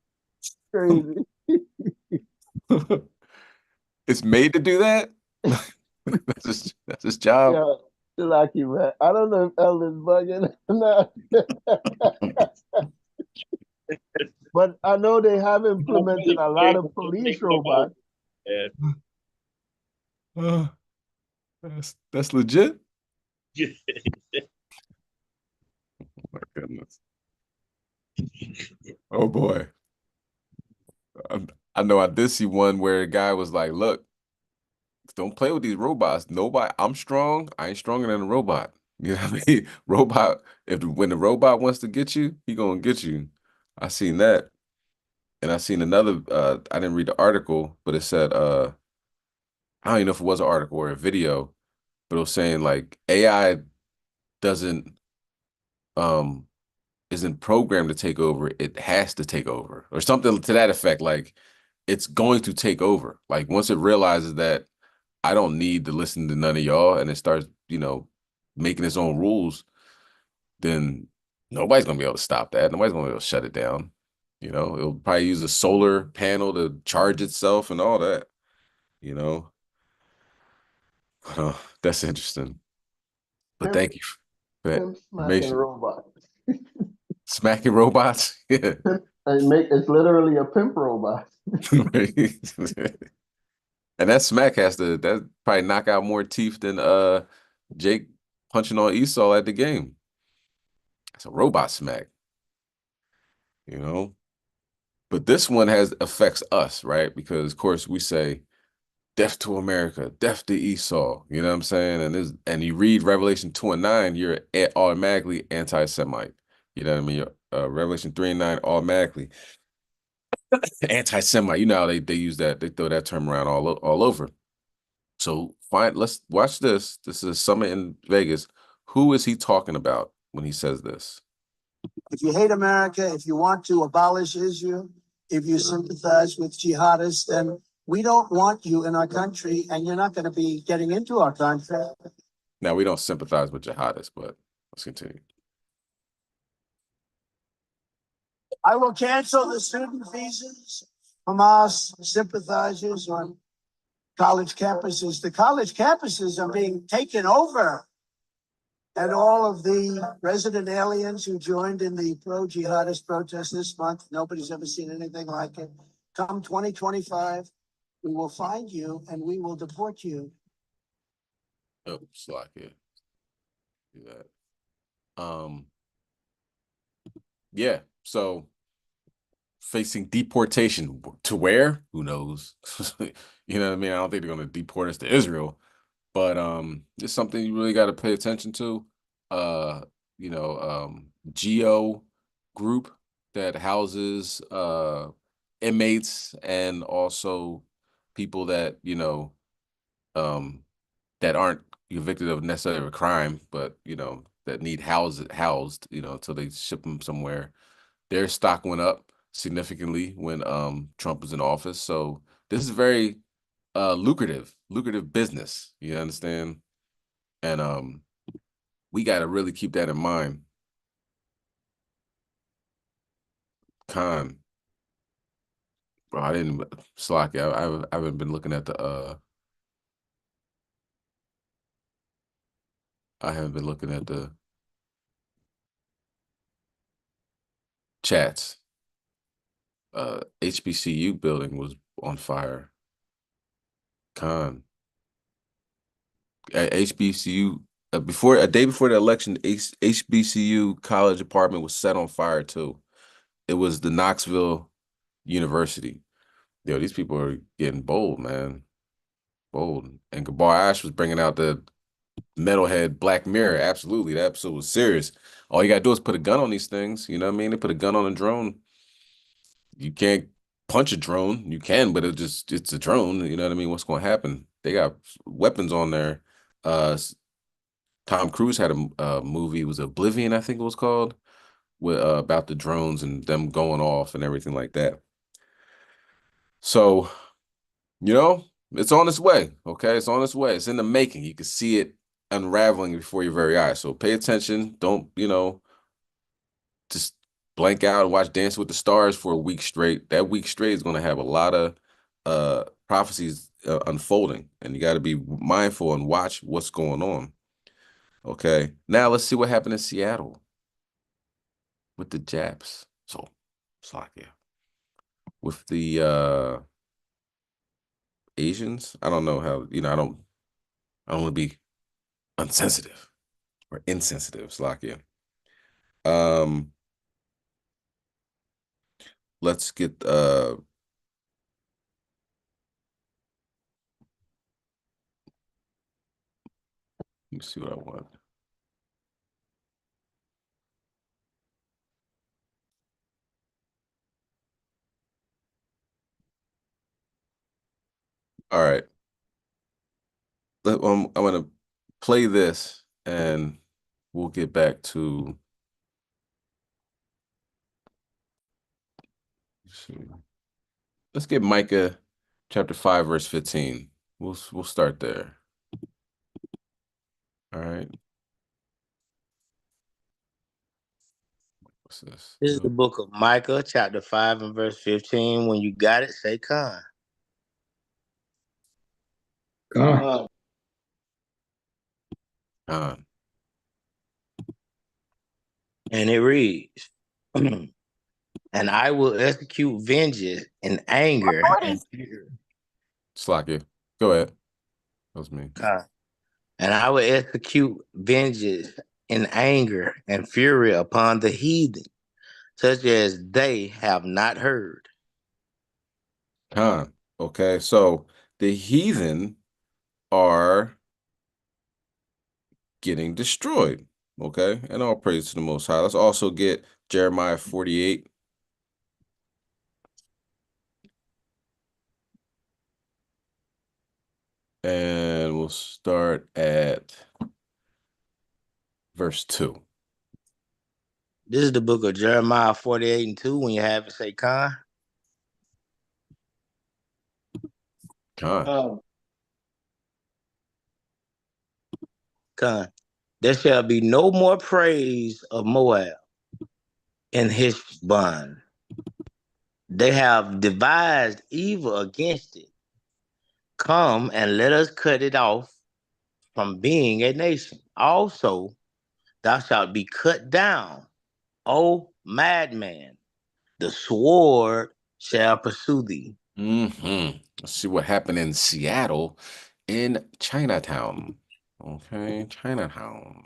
Crazy. It's made to do that? That's his job. Yeah, lucky man. I don't know if Elder's bugging or not. But I know they have implemented a lot of police robots. That's legit? Oh my goodness. Oh boy. I know I did see one where a guy was like, look, don't play with these robots. Nobody, I'm strong. I ain't stronger than a robot. You know what I mean? Robot, when the robot wants to get you, he gonna get you. I seen that. And I seen another, I didn't read the article, but it said, I don't even know if it was an article or a video, but it was saying like AI doesn't isn't programmed to take over, it has to take over, or something to that effect. Like it's going to take over. Like once it realizes that I don't need to listen to none of y'all, and it starts, you know, making its own rules, then nobody's gonna be able to stop that. Nobody's gonna be able to shut it down. You know, it'll probably use a solar panel to charge itself and all that, you know. That's interesting. But thank you for that Pimp smacking information. robots. Smacking robots? Yeah. It's literally a pimp robot. And that smack has to that probably knock out more teeth than Jake punching on Esau at the game. It's a robot smack, you know. But this one affects us, right? Because of course we say death to America, death to Esau. You know what I'm saying? And you read Revelation 2 and 9, you're automatically anti-Semite. You know what I mean? Revelation 3 and 9 automatically anti-Semite. You know how they use that, they throw that term around all over. So let's watch this. This is a summit in Vegas. Who is he talking about when he says this? If you hate America, if you want to abolish Israel, if you sympathize with jihadists, then we don't want you in our country, and you're not going to be getting into our country. Now, we don't sympathize with jihadists, but let's continue. I will cancel the student visas, Hamas sympathizers on college campuses. The college campuses are being taken over. And all of the resident aliens who joined in the pro-jihadist protest this month, nobody's ever seen anything like it. Come 2025, we will find you and we will deport you. Oh, slack it. Do that. Yeah, so facing deportation to where? Who knows? You know what I mean? I don't think they're gonna deport us to Israel, but it's something you really got to pay attention to. You know, Geo group that houses inmates and also people that, you know, that aren't convicted of necessarily a crime, but you know, that need housed, you know, until they ship them somewhere. Their stock went up significantly when Trump was in office. So this is very lucrative business. You understand? And we got to really keep that in mind. Con, bro, I didn't slack. I haven't been looking at I haven't been looking at the chats. HBCU building was on fire. Con. At HBCU before a day before the election, HBCU college apartment was set on fire too. It was the Knoxville University. Yo, these people are getting bold, man. Bold. And Gabar Ash was bringing out the metalhead Black Mirror. Absolutely, that episode was serious. All you gotta do is put a gun on these things. You know what I mean? They put a gun on a drone. you can't punch a drone. You can, but it's a drone. You know what I mean? What's going to happen? They got weapons on there. Tom Cruise had a movie, it was Oblivion, I think it was called, with about the drones and them going off and everything like that. So, you know, it's on its way. Okay, it's on its way. It's in the making. You can see it unraveling before your very eyes. So pay attention. Don't, just blank out and watch Dance with the Stars for a week straight. That week straight is going to have a lot of prophecies unfolding, and you got to be mindful and watch what's going on. Okay, now let's see what happened in Seattle with the Japs. So, Slovakia with the Asians. I don't know how, I don't want to be unsensitive or insensitive, Slovakia. Let's get let me see what I want. All right. I'm going to play this and we'll get back to. Let's get Micah chapter 5, verse 15. We'll start there. All right. What's this? This is the book of Micah, chapter 5 and verse 15. When you got it, say con. Con. And it reads, and I will execute vengeance in anger and fury. Slovakia. Go ahead. That was me. And I will execute vengeance in anger and fury upon the heathen, such as they have not heard. Con. Okay, so the heathen are getting destroyed. Okay, and all praise to the Most High. Let's also get Jeremiah 48. And we'll start at verse 2. This is the book of Jeremiah 48 and 2. When you have it, say con. Con. Con. There shall be no more praise of Moab in his bond. They have devised evil against it. Come and let us cut it off from being a nation. Also, thou shalt be cut down, O madman. The sword shall pursue thee. Let's see what happened in Seattle, in Chinatown. Okay, Chinatown.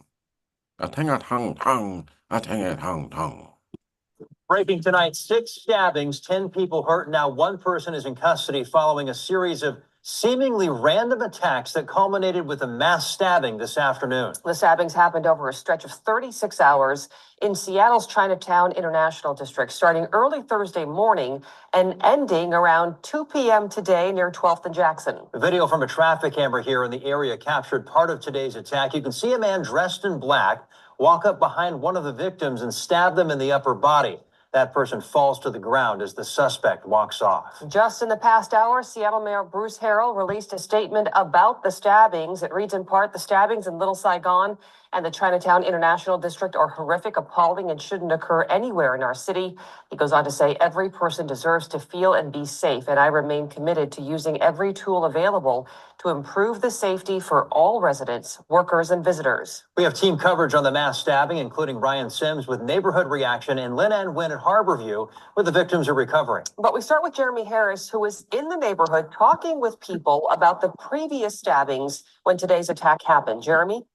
Breaking tonight, 6 stabbings, 10 people hurt. Now 1 person is in custody following a series of seemingly random attacks that culminated with a mass stabbing this afternoon. The stabbings happened over a stretch of 36 hours in Seattle's Chinatown International District, starting early Thursday morning and ending around 2 p.m. today near 12th and Jackson. The video from a traffic camera here in the area captured part of today's attack. You can see a man dressed in black walk up behind one of the victims and stab them in the upper body. That person falls to the ground as the suspect walks off. Just in the past hour, Seattle Mayor Bruce Harrell released a statement about the stabbings. It reads in part, the stabbings in Little Saigon and the Chinatown International District are horrific, appalling, and shouldn't occur anywhere in our city. He goes on to say, every person deserves to feel and be safe, and I remain committed to using every tool available to improve the safety for all residents, workers, and visitors. We have team coverage on the mass stabbing, including Ryan Sims with Neighborhood Reaction and Lynn Ann Wynn at Harborview, where the victims are recovering. But we start with Jeremy Harris, who was in the neighborhood talking with people about the previous stabbings when today's attack happened. Jeremy?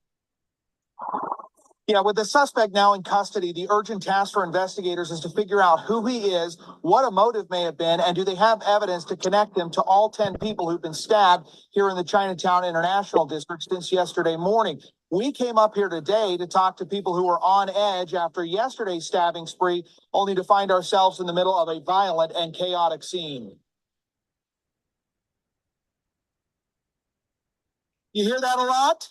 Yeah, with the suspect now in custody, the urgent task for investigators is to figure out who he is, what a motive may have been, and do they have evidence to connect him to all 10 people who've been stabbed here in the Chinatown International District since yesterday morning. We came up here today to talk to people who were on edge after yesterday's stabbing spree, only to find ourselves in the middle of a violent and chaotic scene. You hear that a lot?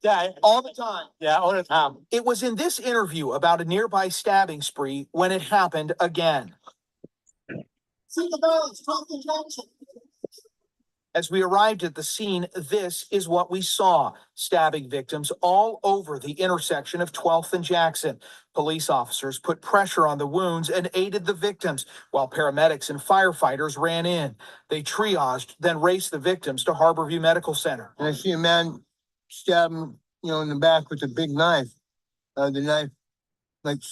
Yeah, all the time. Yeah, all the time. It was in this interview about a nearby stabbing spree when it happened again. See the violence, Jonathan Jackson. As we arrived at the scene, this is what we saw. Stabbing victims all over the intersection of 12th and Jackson. Police officers put pressure on the wounds and aided the victims, while paramedics and firefighters ran in. They triaged, then raced the victims to Harborview Medical Center. And I see a man stab him, in the back with a big knife. The knife,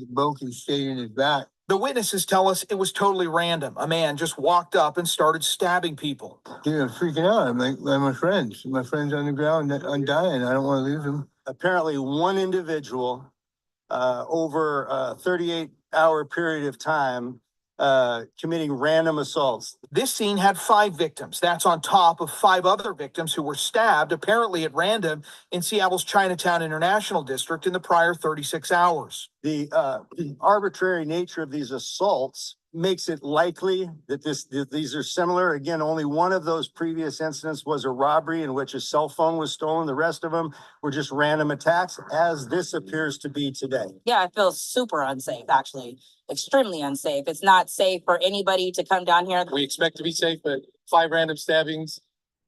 broke and stayed in his back. The witnesses tell us it was totally random. A man just walked up and started stabbing people. Dude, I'm freaking out. I'm like my friends. My friends on the ground, I'm dying. I don't want to lose them. Apparently, one individual over a 38-hour period of time committing random assaults. This scene had 5 victims. That's on top of 5 other victims who were stabbed, apparently at random, in Seattle's Chinatown International District in the prior 36 hours. The arbitrary nature of these assaults makes it likely that these are similar. Again, only one of those previous incidents was a robbery in which a cell phone was stolen. The rest of them were just random attacks, as this appears to be today. Yeah, I feel super unsafe, actually. Extremely unsafe. It's not safe for anybody to come down here. We expect to be safe, but 5 random stabbings.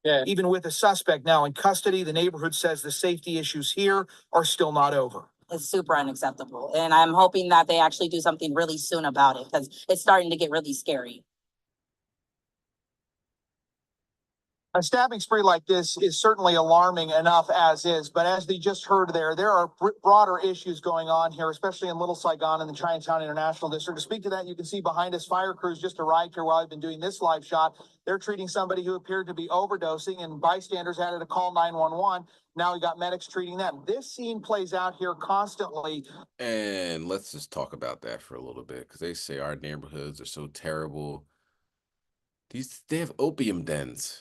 Yeah. Even with a suspect now in custody, the neighborhood says the safety issues here are still not over. It's super unacceptable. And I'm hoping that they actually do something really soon about it, because it's starting to get really scary. A stabbing spree like this is certainly alarming enough as is, but as they just heard there are broader issues going on here, especially in Little Saigon and the Chinatown International District. To speak to that, you can see behind us, fire crews just arrived here while I've been doing this live shot. They're treating somebody who appeared to be overdosing, and bystanders had to call 911. Now we got medics treating them. This scene plays out here constantly. And let's just talk about that for a little bit, because they say our neighborhoods are so terrible. They have opium dens.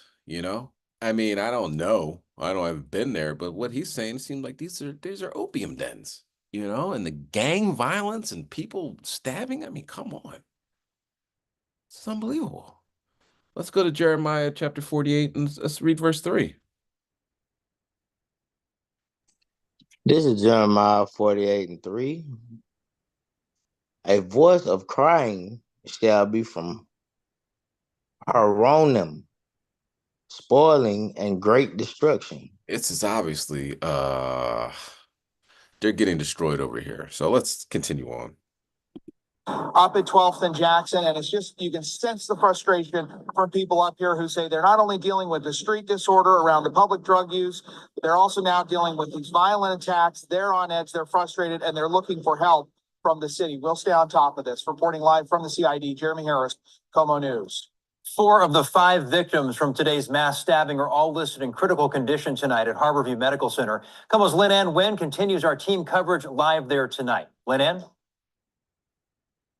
I mean, I don't know. I haven't been there, but what he's saying seems like these are opium dens, and the gang violence and people stabbing. I mean, come on. It's unbelievable. Let's go to Jeremiah chapter 48 and let's read verse 3. This is Jeremiah 48:3. A voice of crying shall be from Haronim, spoiling and great destruction. It's obviously they're getting destroyed over here. So let's continue on. Up at 12th and Jackson, and it's just, you can sense the frustration from people up here who say they're not only dealing with the street disorder around the public drug use, but they're also now dealing with these violent attacks. They're on edge, they're frustrated, and they're looking for help from the city. We'll stay on top of this. Reporting live from the CID, Jeremy Harris, Como News. 4 of the 5 victims from today's mass stabbing are all listed in critical condition tonight at Harborview Medical Center. Como's Lynn Ann Wynn continues our team coverage live there tonight. Lynn Ann?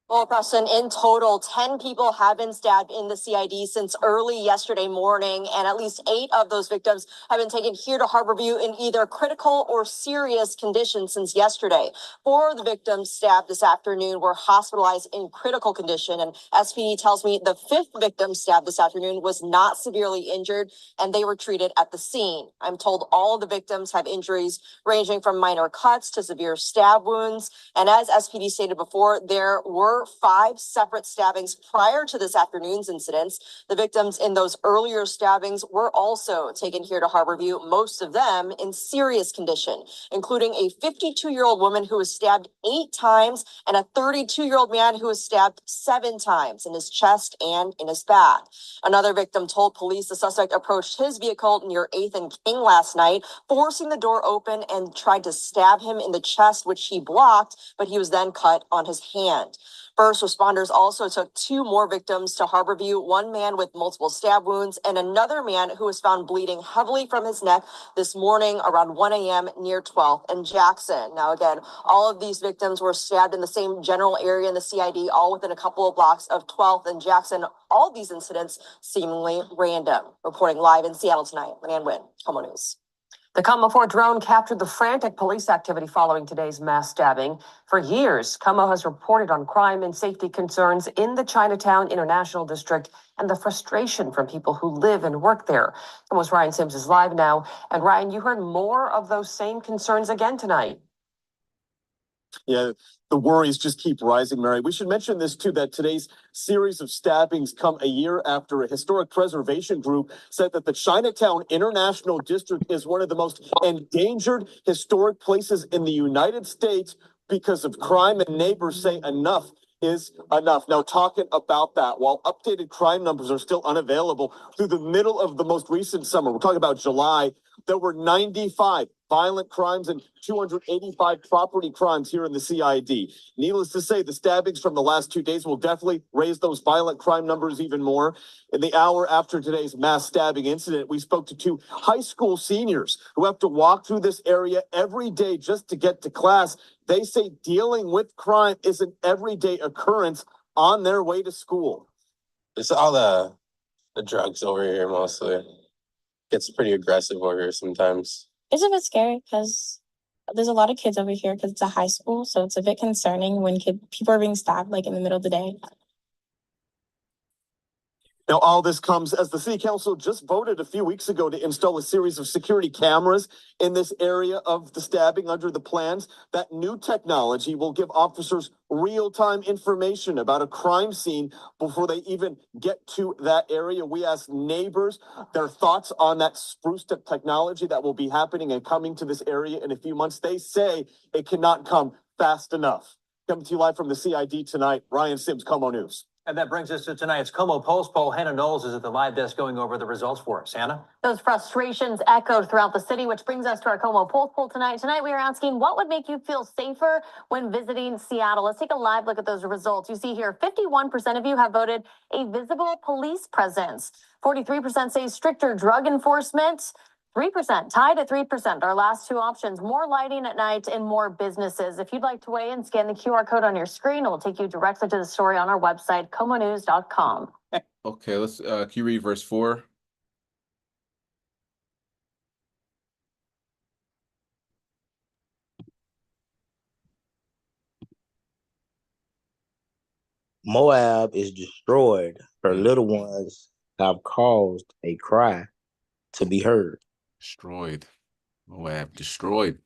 Well, Preston, in total, 10 people have been stabbed in the CID since early yesterday morning, and at least 8 of those victims have been taken here to Harborview in either critical or serious condition since yesterday. 4 of the victims stabbed this afternoon were hospitalized in critical condition, and SPD tells me the 5th victim stabbed this afternoon was not severely injured, and they were treated at the scene. I'm told all of the victims have injuries ranging from minor cuts to severe stab wounds, and as SPD stated before, there were 5 separate stabbings prior to this afternoon's incidents. The victims in those earlier stabbings were also taken here to Harborview, most of them in serious condition, including a 52-year-old woman who was stabbed 8 times and a 32-year-old man who was stabbed 7 times in his chest and in his back. Another victim told police the suspect approached his vehicle near 8th and King last night, forcing the door open and tried to stab him in the chest, which he blocked, but he was then cut on his hand. First responders also took 2 more victims to Harborview, one man with multiple stab wounds and another man who was found bleeding heavily from his neck this morning around 1 a.m. near 12th and Jackson. Now, again, all of these victims were stabbed in the same general area in the CID, all within a couple of blocks of 12th and Jackson. All these incidents seemingly random. Reporting live in Seattle tonight, Lynn Ann Wynn, Como News. The Como 4 drone captured the frantic police activity following today's mass stabbing. For years, Como has reported on crime and safety concerns in the Chinatown International District and the frustration from people who live and work there. Como's Ryan Sims is live now. And Ryan, you heard more of those same concerns again tonight. Yeah, the worries just keep rising, Mary. We should mention this too, that today's series of stabbings come a year after a historic preservation group said that the Chinatown International District is one of the most endangered historic places in the United States because of crime, and neighbors say enough is enough. Now, talking about that, while updated crime numbers are still unavailable through the middle of the most recent summer, we're talking about July, there were 95 violent crimes and 285 property crimes here in the CID. Needless to say, the stabbings from the last 2 days will definitely raise those violent crime numbers even more. In the hour after today's mass stabbing incident, we spoke to two high school seniors who have to walk through this area every day just to get to class. They say dealing with crime is an everyday occurrence on their way to school. It's all the drugs over here mostly. Gets pretty aggressive over here sometimes. It's a bit scary because there's a lot of kids over here because it's a high school. So it's a bit concerning when people are being stabbed like in the middle of the day. Now, all this comes as the city council just voted a few weeks ago to install a series of security cameras in this area of the stabbing under the plans. That new technology will give officers real-time information about a crime scene before they even get to that area. We asked neighbors their thoughts on that spruced up technology that will be happening and coming to this area in a few months. They say it cannot come fast enough. Coming to you live from the CID tonight, Ryan Sims, Como News. And that brings us to tonight's Como Pulse poll. Hannah Knowles is at the live desk going over the results for us. Hannah? Those frustrations echoed throughout the city, which brings us to our Como Pulse poll tonight. Tonight, we are asking what would make you feel safer when visiting Seattle. Let's take a live look at those results. You see here, 51% of you have voted a visible police presence. 43% say stricter drug enforcement. 3%, tied at 3%. Our last two options, more lighting at night and more businesses. If you'd like to weigh in, scan the QR code on your screen. It will take you directly to the story on our website, comonews.com. Okay, let's can you read verse 4? Moab is destroyed. Her little ones have caused a cry to be heard. Destroyed. Moab destroyed.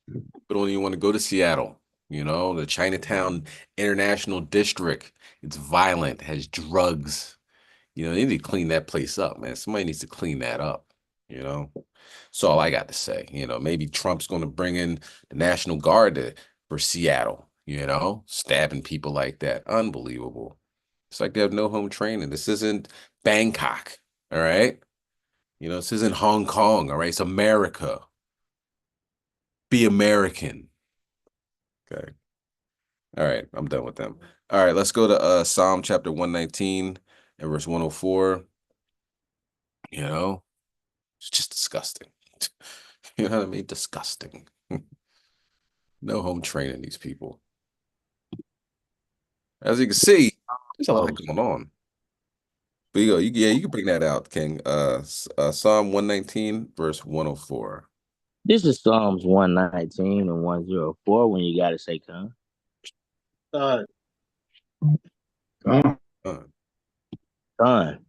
We don't even want to go to Seattle. You know, the Chinatown International District. It's violent, has drugs. You know, they need to clean that place up, man. Somebody needs to clean that up, you know. That's all I got to say. You know, maybe Trump's going to bring in the National Guard for Seattle, you know, stabbing people like that. Unbelievable. It's like they have no home training. This isn't Bangkok, all right? You know, this isn't Hong Kong, all right? It's America. Be American. Okay. All right, I'm done with them. All right, let's go to Psalm chapter 119 and verse 104. You know, it's just disgusting. You know what I mean? Disgusting. No home training, these people. As you can see, there's a lot going on. But you can bring that out, King. Psalm 119, verse 104. This is Psalms 119 and 104 when you got to say, "Come." Son,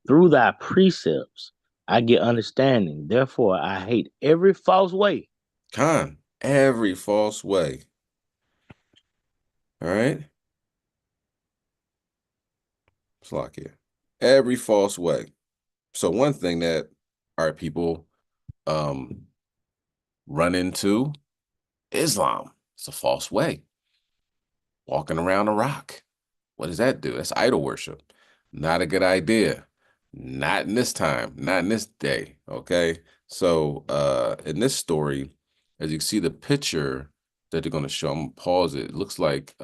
through thy precepts I get understanding. Therefore I hate every false way. Every false way. All right. Slakia. Every false way. So one thing that our people run into, Islam. It's a false way. Walking around a rock. What does that do? That's idol worship. Not a good idea. Not in this time. Not in this day. Okay. So in this story, as you see the picture that they're going to show, I'm going to pause it. It looks like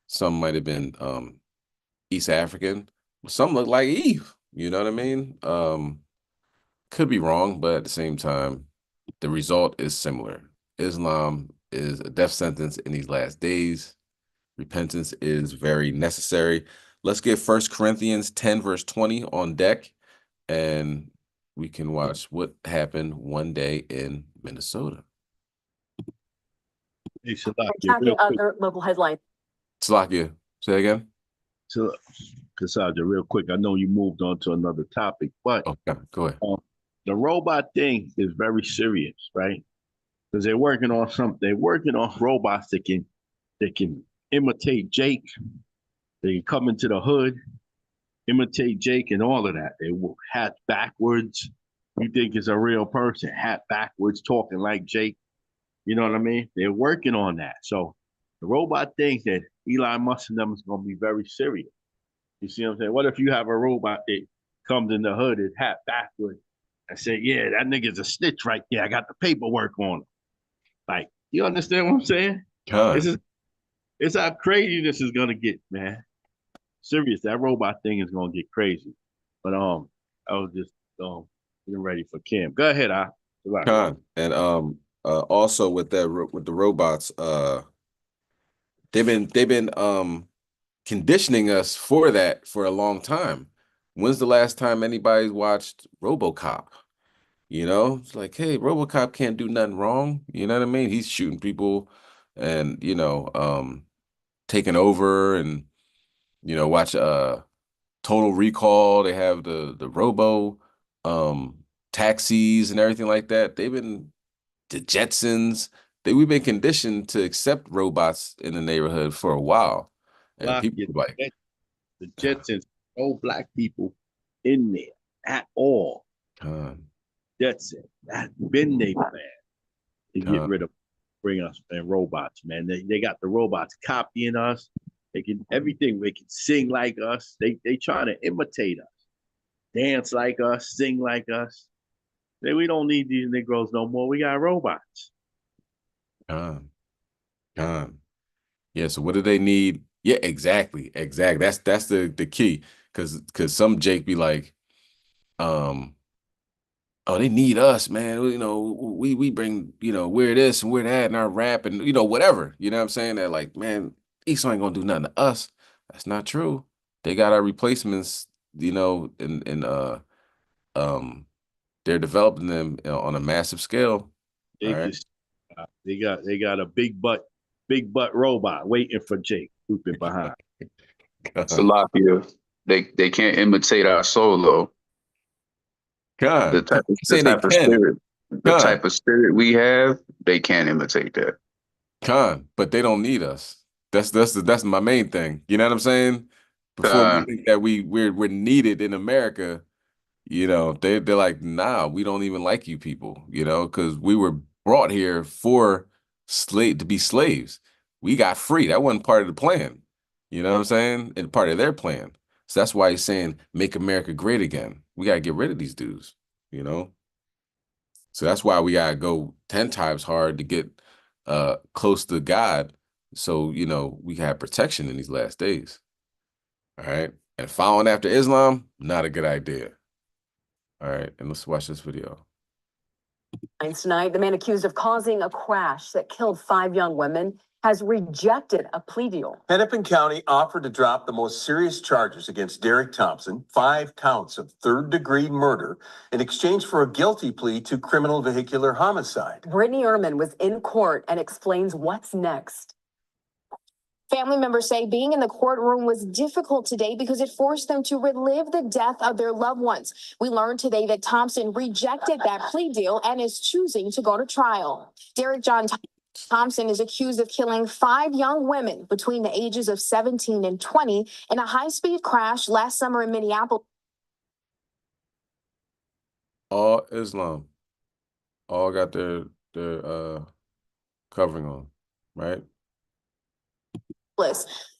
some might have been East African. Some look like Eve. You know what I mean? Could be wrong, but at the same time, the result is similar. Islam is a death sentence in these last days. Repentance is very necessary. Let's get 1 Corinthians 10, verse 20 on deck. And we can watch what happened one day in Minnesota. Hey, Salakia, Attacking real quick. other local headlines. Salakia, say again. So, Kasaja, real quick. I know you moved on to another topic, but Okay, go ahead. The robot thing is very serious, right? Because they're working on something. They're working on robots that can imitate Jake. They can come into the hood, imitate Jake, and all of that. They will hat backwards. You think it's a real person, hat backwards, talking like Jake. You know what I mean? They're working on that. So the robot thinks that Elon Musk and them is going to be very serious. You see what I'm saying? What if you have a robot that comes in the hood, is hat backwards, and say, yeah, that nigga's a snitch right there. I got the paperwork on him. Like, you understand what I'm saying? It's how crazy this is gonna get, man. Serious, that robot thing is gonna get crazy. But I was just getting ready for Kim. Go ahead, Con. And also with the robots, they've been conditioning us for that for a long time. When's the last time anybody's watched RoboCop? You know, it's like, hey, RoboCop can't do nothing wrong. You know what I mean? He's shooting people and, taking over, and, watch Total Recall. They have the robo taxis and everything like that. They've been the Jetsons. We've been conditioned to accept robots in the neighborhood for a while. And people like the Jetsons, no black people in there at all. Jetson, that's been their plan to get rid of, bring us and robots, man. They got the robots copying us. They can everything. They can sing like us. They trying to imitate us, dance like us, sing like us. We don't need these Negroes no more. We got robots. Yeah, so what do they need? Yeah, exactly. That's the key. Cause some Jake be like, oh, they need us, man. We bring, we're this and we're that and our rap and whatever. You know what I'm saying? They're like, man, Esau ain't gonna do nothing to us. That's not true. They got our replacements, and they're developing them on a massive scale. They they got a big butt robot waiting for Jake swooping behind. Salakia, they can't imitate our soul though. The type of spirit we have, they can't imitate that. But they don't need us. That's my main thing. You know what I'm saying? Before we think that we're needed in America, they're like, nah, we don't even like you people, because we were brought here to be slaves. We got free. That wasn't part of the plan. You know what I'm saying? And part of their plan. So that's why he's saying, make America great again. We got to get rid of these dudes, So that's why we got to go 10 times hard to get close to God. So, we have protection in these last days. All right. And following after Islam, not a good idea. All right. And let's watch this video. Tonight, the man accused of causing a crash that killed 5 young women has rejected a plea deal. Hennepin County offered to drop the most serious charges against Derek Thompson, 5 counts of third-degree murder, in exchange for a guilty plea to criminal vehicular homicide. Brittany Ehrman was in court and explains what's next. Family members say being in the courtroom was difficult today because it forced them to relive the death of their loved ones. We learned today that Thompson rejected that plea deal and is choosing to go to trial. Derek John Thompson is accused of killing 5 young women between the ages of 17 and 20 in a high-speed crash last summer in Minneapolis. All Islam. All got their covering on, right?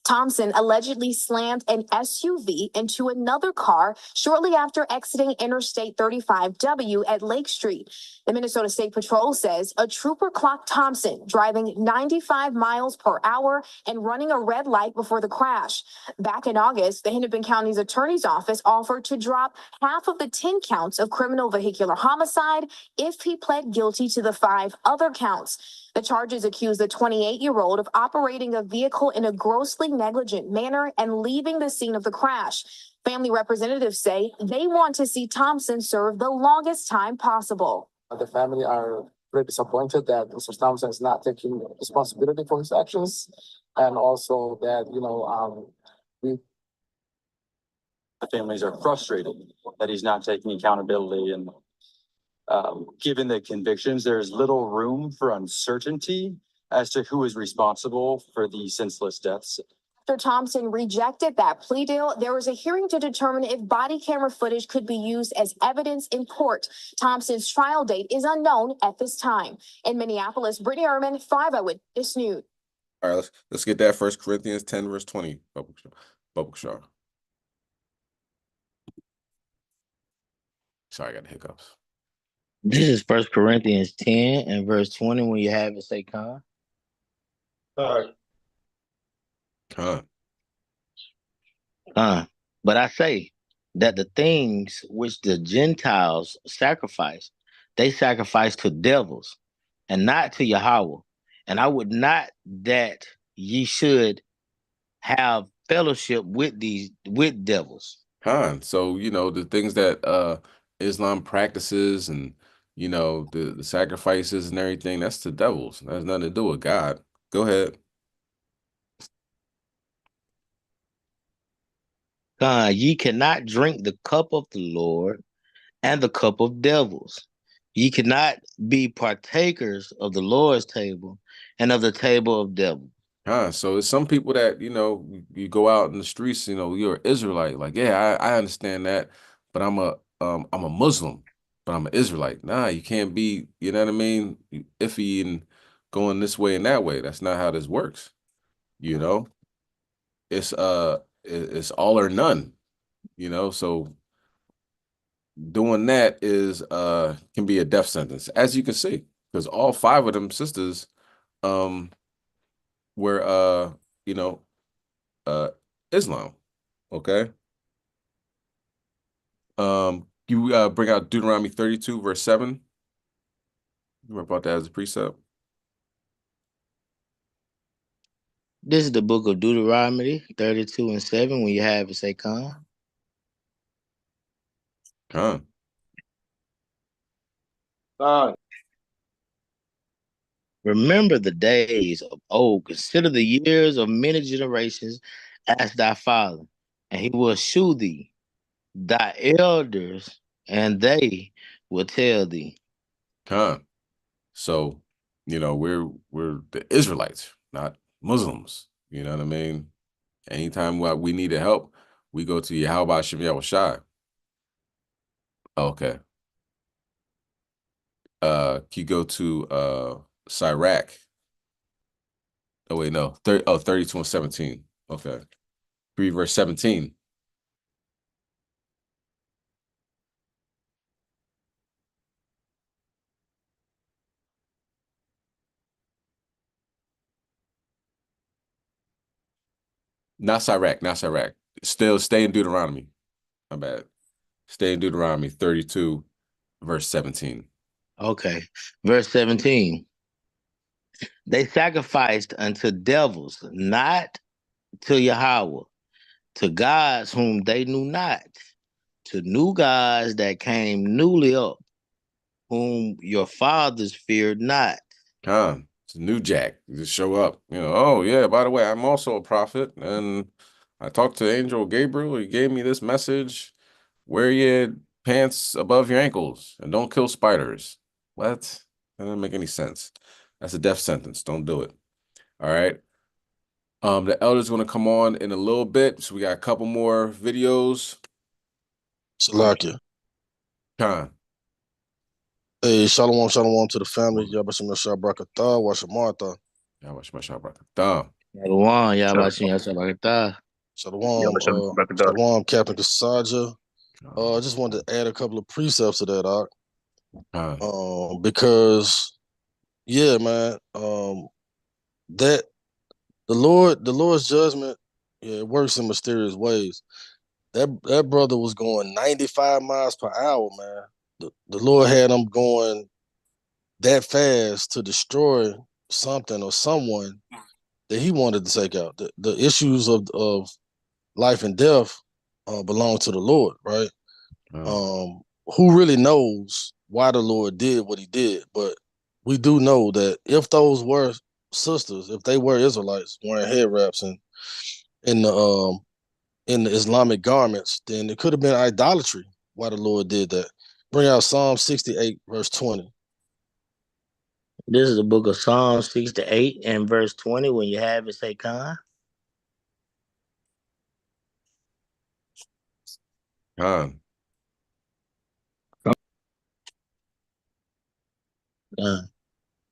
Thompson allegedly slammed an SUV into another car shortly after exiting Interstate 35W at Lake Street. The Minnesota State Patrol says a trooper clocked Thompson driving 95 miles per hour and running a red light before the crash. Back in August, the Hennepin County's attorney's office offered to drop half of the 10 counts of criminal vehicular homicide if he pled guilty to the 5 other counts. The charges accuse the 28-year-old of operating a vehicle in a grossly negligent manner and leaving the scene of the crash. Family representatives say they want to see Thompson serve the longest time possible. The family are very disappointed that Mr. Thompson is not taking responsibility for his actions, and also that the families are frustrated that he's not taking accountability, and given the convictions, there's little room for uncertainty as to who is responsible for the senseless deaths. After Thompson rejected that plea deal, there was a hearing to determine if body camera footage could be used as evidence in court. Thompson's trial date is unknown at this time. In Minneapolis, Brittany Ehrman, 5 Eyewitness News. All right, let's get that. 1 Corinthians 10, verse 20. Bubble Shaw. Sorry, I got the hiccups. This is 1 Corinthians 10 and verse 20. When you have it, say con. Con. But I say that the things which the Gentiles sacrifice, they sacrifice to devils and not to Yahweh. And I would not that ye should have fellowship with devils. So, the things that Islam practices and, the sacrifices and everything, that's the devils. That has nothing to do with God. Go ahead. Ye cannot drink the cup of the Lord and the cup of devils. Ye cannot be partakers of the Lord's table and of the table of devils. So it's some people that, you go out in the streets, you're an Israelite. Like, yeah, I understand that, but I'm a Muslim, but I'm an Israelite. Nah, you can't be, you know what I mean, iffy and going this way and that way. That's not how this works. It's all or none, so doing that is can be a death sentence, as you can see, because all 5 of them sisters were Islam. Okay. You bring out Deuteronomy 32, verse 7. You remember about that as a precept? This is the book of Deuteronomy 32 and 7. When you have it, say con. Con. Remember the days of old. Consider the years of many generations as thy father, and he will shew thee thy elders, and they will tell thee. Con. So, we're the Israelites, not Muslims. You know what I mean? Anytime we need help, we go to Yahweh Shem Yahushai. Okay. Can you go to Sirach? Oh wait, no. 32 and 17. Okay. 3 verse 17. Not Sirach. Still stay in Deuteronomy. My bad. Stay in Deuteronomy 32, verse 17. Okay. Verse 17. They sacrificed unto devils, not to Yahweh, to gods whom they knew not, to new gods that came newly up, whom your fathers feared not. It's a new jack. You just show up. Oh yeah, by the way, I'm also a prophet, and I talked to Angel Gabriel. He gave me this message. Wear your pants above your ankles and don't kill spiders. What? That doesn't make any sense. That's a death sentence. Don't do it. All right. The elder's going to come on in a little bit, so we got a couple more videos. Salakia. Khan. Hey, shalom to the family. Yabashim Yashar Brakatah, Washamartha. Yabashim Yashar Brakatah. Shalom, Yabashim Yashar Brakatah. Shalom, Captain Kasaja. I just wanted to add a couple of precepts to that, because, yeah, man, that the Lord's judgment, it works in mysterious ways. That brother was going 95 miles per hour, man. The Lord had him going that fast to destroy something or someone that he wanted to take out. The issues of life and death belong to the Lord, right? Who really knows why the Lord did what he did? But we do know that if those were sisters, if they were Israelites wearing head wraps and in the Islamic garments, then it could have been idolatry why the Lord did that. Bring out Psalm 68, verse 20. This is the book of Psalm 68 and verse 20. When you have it, say, Khan. Khan.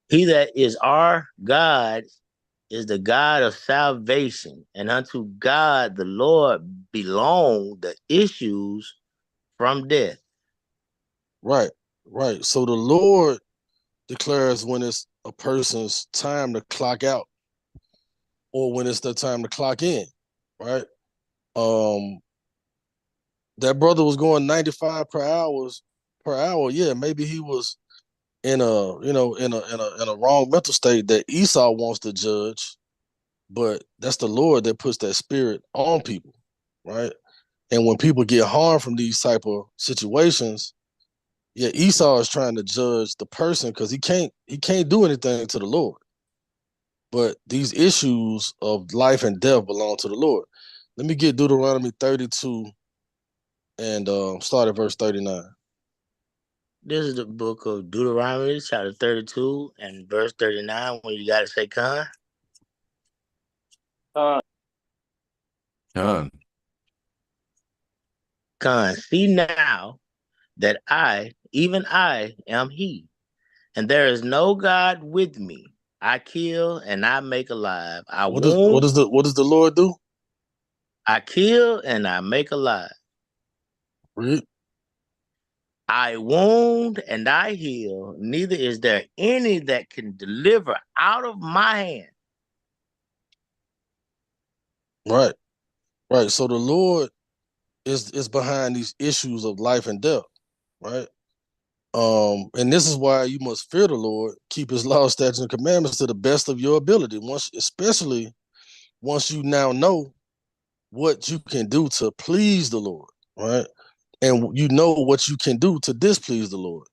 He that is our God is the God of salvation, and unto God the Lord belong the issues from death. Right, right. So the Lord declares when it's a person's time to clock out or when it's their time to clock in, right? That brother was going 95 per hour. Yeah, maybe he was in a wrong mental state that Esau wants to judge, but that's the Lord that puts that spirit on people, right? And when people get harmed from these type of situations, yeah, Esau is trying to judge the person because he can't do anything to the Lord. But these issues of life and death belong to the Lord. Let me get Deuteronomy 32 and start at verse 39. This is the book of Deuteronomy, chapter 32 and verse 39. When you got to say, Khan. Khan. Khan, see now that I, even I, am he, and there is no God with me. I kill and I make alive. What does the Lord do? I kill and I make alive. Read. I wound and I heal. Neither is there any that can deliver out of my hand. Right, right. So the Lord is behind these issues of life and death, right? And this is why you must fear the Lord, keep his law, statutes, and commandments to the best of your ability. Especially once you now know what you can do to please the Lord, right? And you know what you can do to displease the Lord.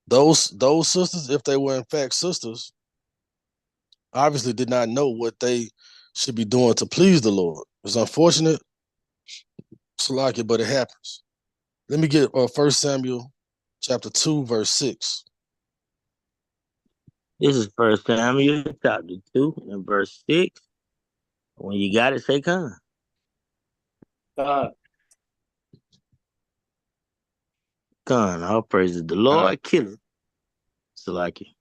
Those sisters, if they were in fact sisters, obviously did not know what they should be doing to please the Lord. It's unfortunate, Salaki, but it happens. Let me get 1 Samuel chapter 2, verse 6. This is 1 Samuel chapter 2 and verse 6. When you got it, say Khan. Khan, all praises. The Lord killeth, Salaki.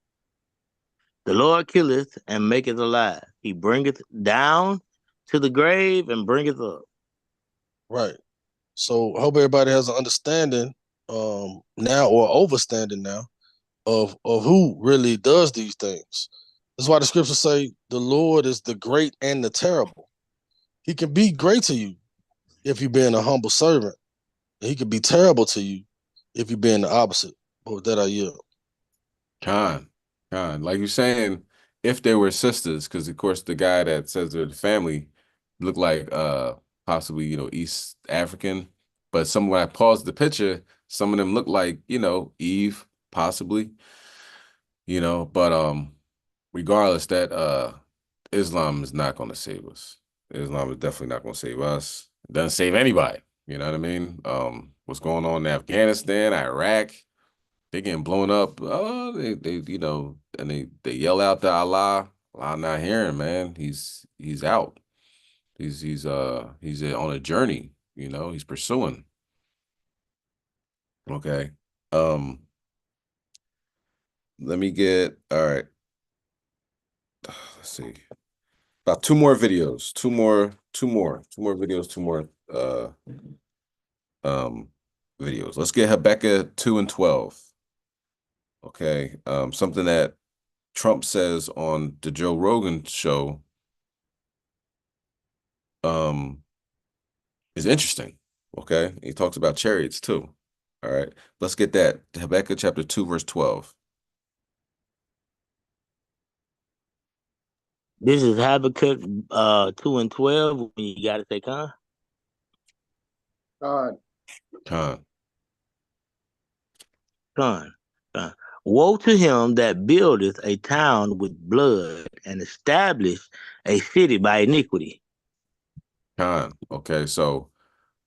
The Lord killeth and maketh alive. He bringeth down to the grave and bringeth up. Right. So I hope everybody has an understanding now or overstanding now of who really does these things. That's why the scriptures say the Lord is the great and the terrible. He can be great to you if you're being a humble servant. And he could be terrible to you if you're being the opposite. But with that, I yield. Khan. Like you're saying, if they were sisters, because of course the guy that says they're the family looked like possibly, East African. But when I paused the picture, some of them look like, Eve, possibly. But regardless, that Islam is not gonna save us. Islam is definitely not gonna save us. It doesn't save anybody. You know what I mean? What's going on in Afghanistan, Iraq? They getting blown up. Oh, they and they yell out to Allah. Allah not hearing, man. He's out. He's on a journey. He's pursuing. Okay. Let me get all right. Let's see. About two more videos. Two more videos. Two more videos. Let's get Habakkuk 2 and 12. Okay. Something that Trump says on the Joe Rogan show is interesting. Okay. He talks about chariots too. All right. Let's get that. Habakkuk chapter 2, verse 12. This is Habakkuk 2 and 12. When you got to say Khan. God. Con. Con. Woe to him that buildeth a town with blood and establish a city by iniquity. Con. Okay, so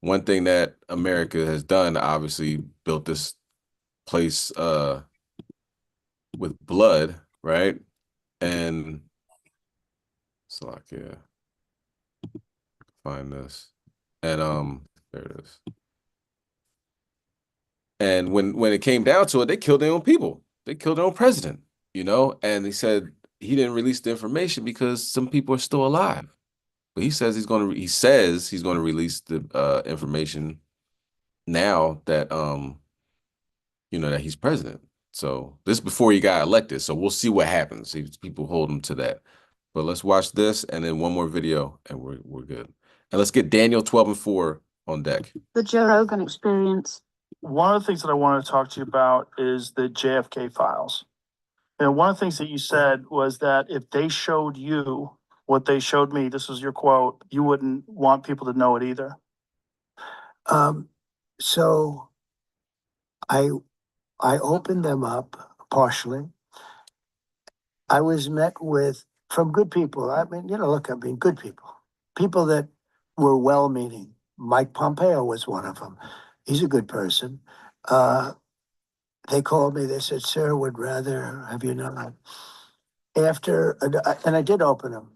one thing that America has done, obviously, built this place with blood, right? And it's like, yeah, find this. And there it is. And when it came down to it, they killed their own people. They killed their own president, you know? And he said he didn't release the information because some people are still alive. But he says he's going to release the information now that you know, that he's president. So this is before he got elected. So we'll see what happens if people hold him to that. But let's watch this and then one more video and we're good. And let's get Daniel 12:4 on deck. The Joe Rogan Experience. One of the things that I want to talk to you about is the JFK files. And one of the things that you said was that if they showed you what they showed me, this was your quote, you wouldn't want people to know it either. So I opened them up partially. I was met with from good people. I mean, you know, look, I mean, good people that were well-meaning. Mike Pompeo was one of them. He's a good person. They called me. They said, "Sir, would rather have you not." And I did open them,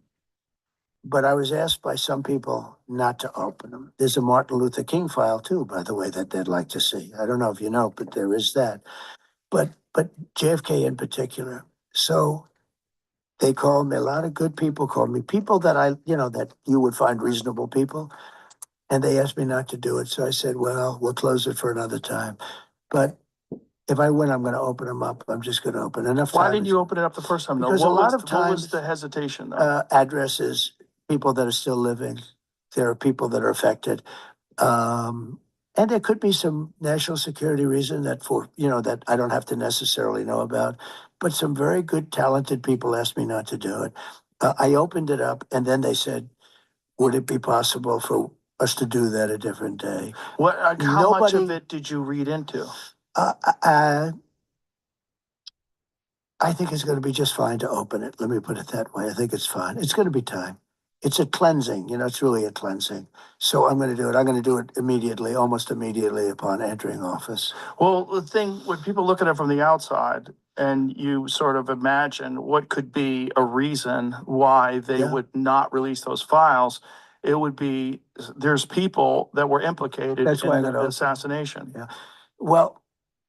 but I was asked by some people not to open them. There's a Martin Luther King file too, by the way, that they'd like to see. I don't know if you know, but there is that. But JFK in particular. So they called me. A lot of good people called me. People that that you would find reasonable people. And they asked me not to do it. So I said, well, we'll close it for another time. But if I win, I'm going to open them up. I'm just going to open enough time. Why didn't you open it up the first time? Because a lot of what times, was the hesitation though? Addresses, people that are still living. There are people that are affected. And there could be some national security reason that that I don't have to necessarily know about. But some very good, talented people asked me not to do it. I opened it up, and then they said, would it be possible for us to do that a different day? How much of it did you read into? I think it's going to be just fine to open it. Let me put it that way. I think it's fine. It's going to be time. It's a cleansing, it's really a cleansing. So I'm going to do it. I'm going to do it immediately, almost immediately upon entering office. Well, the thing, when people look at it from the outside and you sort of imagine what could be a reason why they would not release those files, it would be there's people that were implicated in the assassination. Yeah. Well,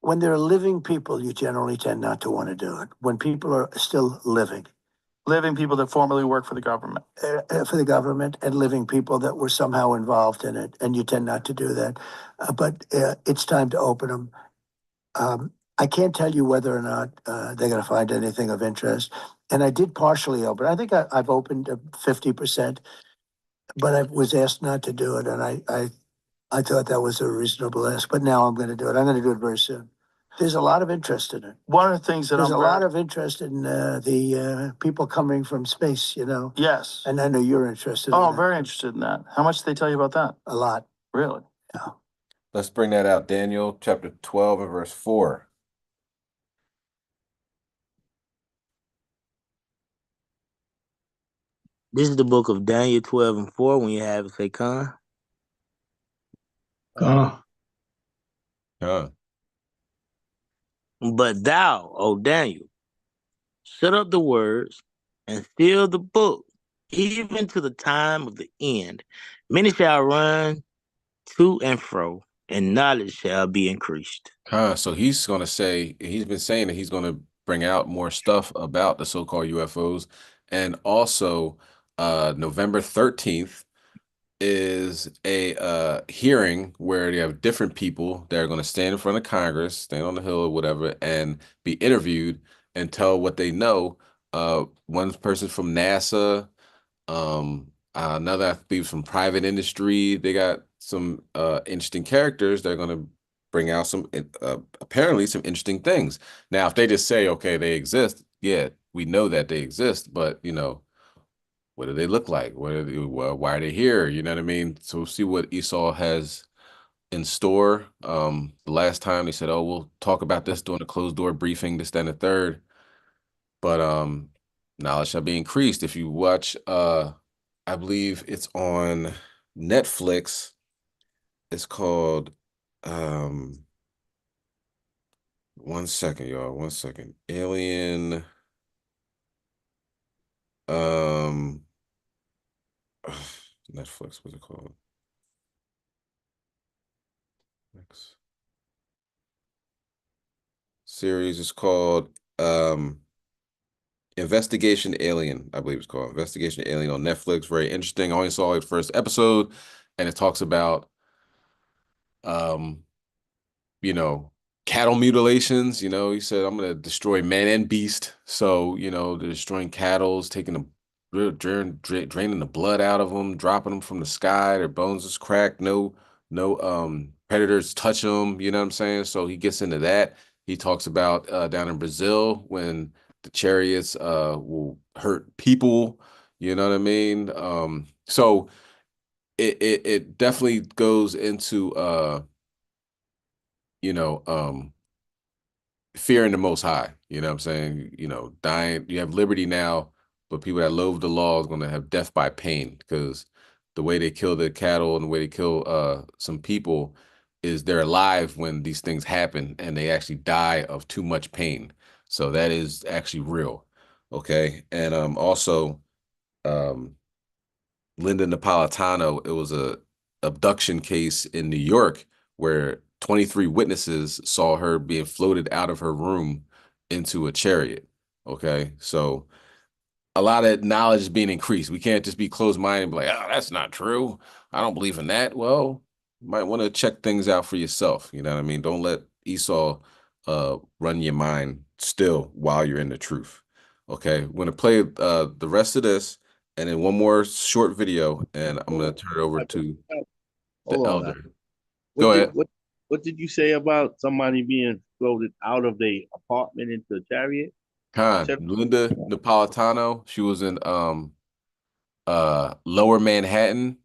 when there are living people, you generally tend not to want to do it. When people are still living. Living people that formerly work for the government. For the government, and living people that were somehow involved in it, and you tend not to do that. But it's time to open them. I can't tell you whether or not they're going to find anything of interest. And I did partially open. I think I've opened 50%, but I was asked not to do it, and I thought that was a reasonable ask. But now I'm going to do it. I'm going to do it very soon. There's a lot of interest in it. One of the things that there's a lot of interest in the people coming from space, Yes. And I know you're interested. Oh, I'm very interested in that. How much did they tell you about that? A lot. Really? Yeah. Let's bring that out. Daniel chapter 12 and verse 4. This is the book of Daniel 12:4. When you have it, say con. Con. But thou, O Daniel, shut up the words and seal the book, even to the time of the end. Many shall run to and fro, and knowledge shall be increased. So he's going to say, he's been saying that he's going to bring out more stuff about the so-called UFOs. And also, November 13th is a hearing where you have different people that are going to stand in front of Congress, stand on the Hill or whatever, and be interviewed and tell what they know. One person from NASA, another I believe from private industry. They got some interesting characters. They're going to bring out some apparently some interesting things. Now, if they just say, okay, they exist, yeah, we know that they exist, but what do they look like? Why are they here? You know what I mean? So we'll see what Esau has in store. The last time they said, "Oh, we'll talk about this during the closed door briefing, this, then the third." But knowledge shall be increased. If you watch, I believe it's on Netflix. It's called, one second, y'all. One second. Alien. Netflix. What's it called? Next series is called Investigation Alien, I believe it's called Investigation Alien on Netflix. Very interesting. I only saw the first episode, and it talks about you know, cattle mutilations. You know, he said, I'm gonna destroy man and beast. So, you know, they're destroying cattle, taking the draining the blood out of them, dropping them from the sky. Their bones is cracked. No predators touch them. You know what I'm saying? So he gets into that. He talks about down in Brazil when the chariots will hurt people. You know what I mean? So it definitely goes into you know, fearing the Most High. You know what I'm saying? You know, dying. You have liberty now, but people that loathe the law is going to have death by pain, because the way they kill the cattle and the way they kill some people is they're alive when these things happen, and they actually die of too much pain. So that is actually real. Okay. And also um Linda Napolitano, it was a abduction case in New York where 23 witnesses saw her being floated out of her room into a chariot. Okay. So a lot of knowledge is being increased. We can't just be closed-minded and be like, oh, that's not true. I don't believe in that. Well, you might want to check things out for yourself. You know what I mean? Don't let Esau run your mind still while you're in the truth. Okay. We're going to play the rest of this and then one more short video, and I'm going to turn it over to the Hold on now. elder. What Go did ahead. what did you say about somebody being floated out of the apartment into a chariot? Linda Napolitano, she was in Lower Manhattan,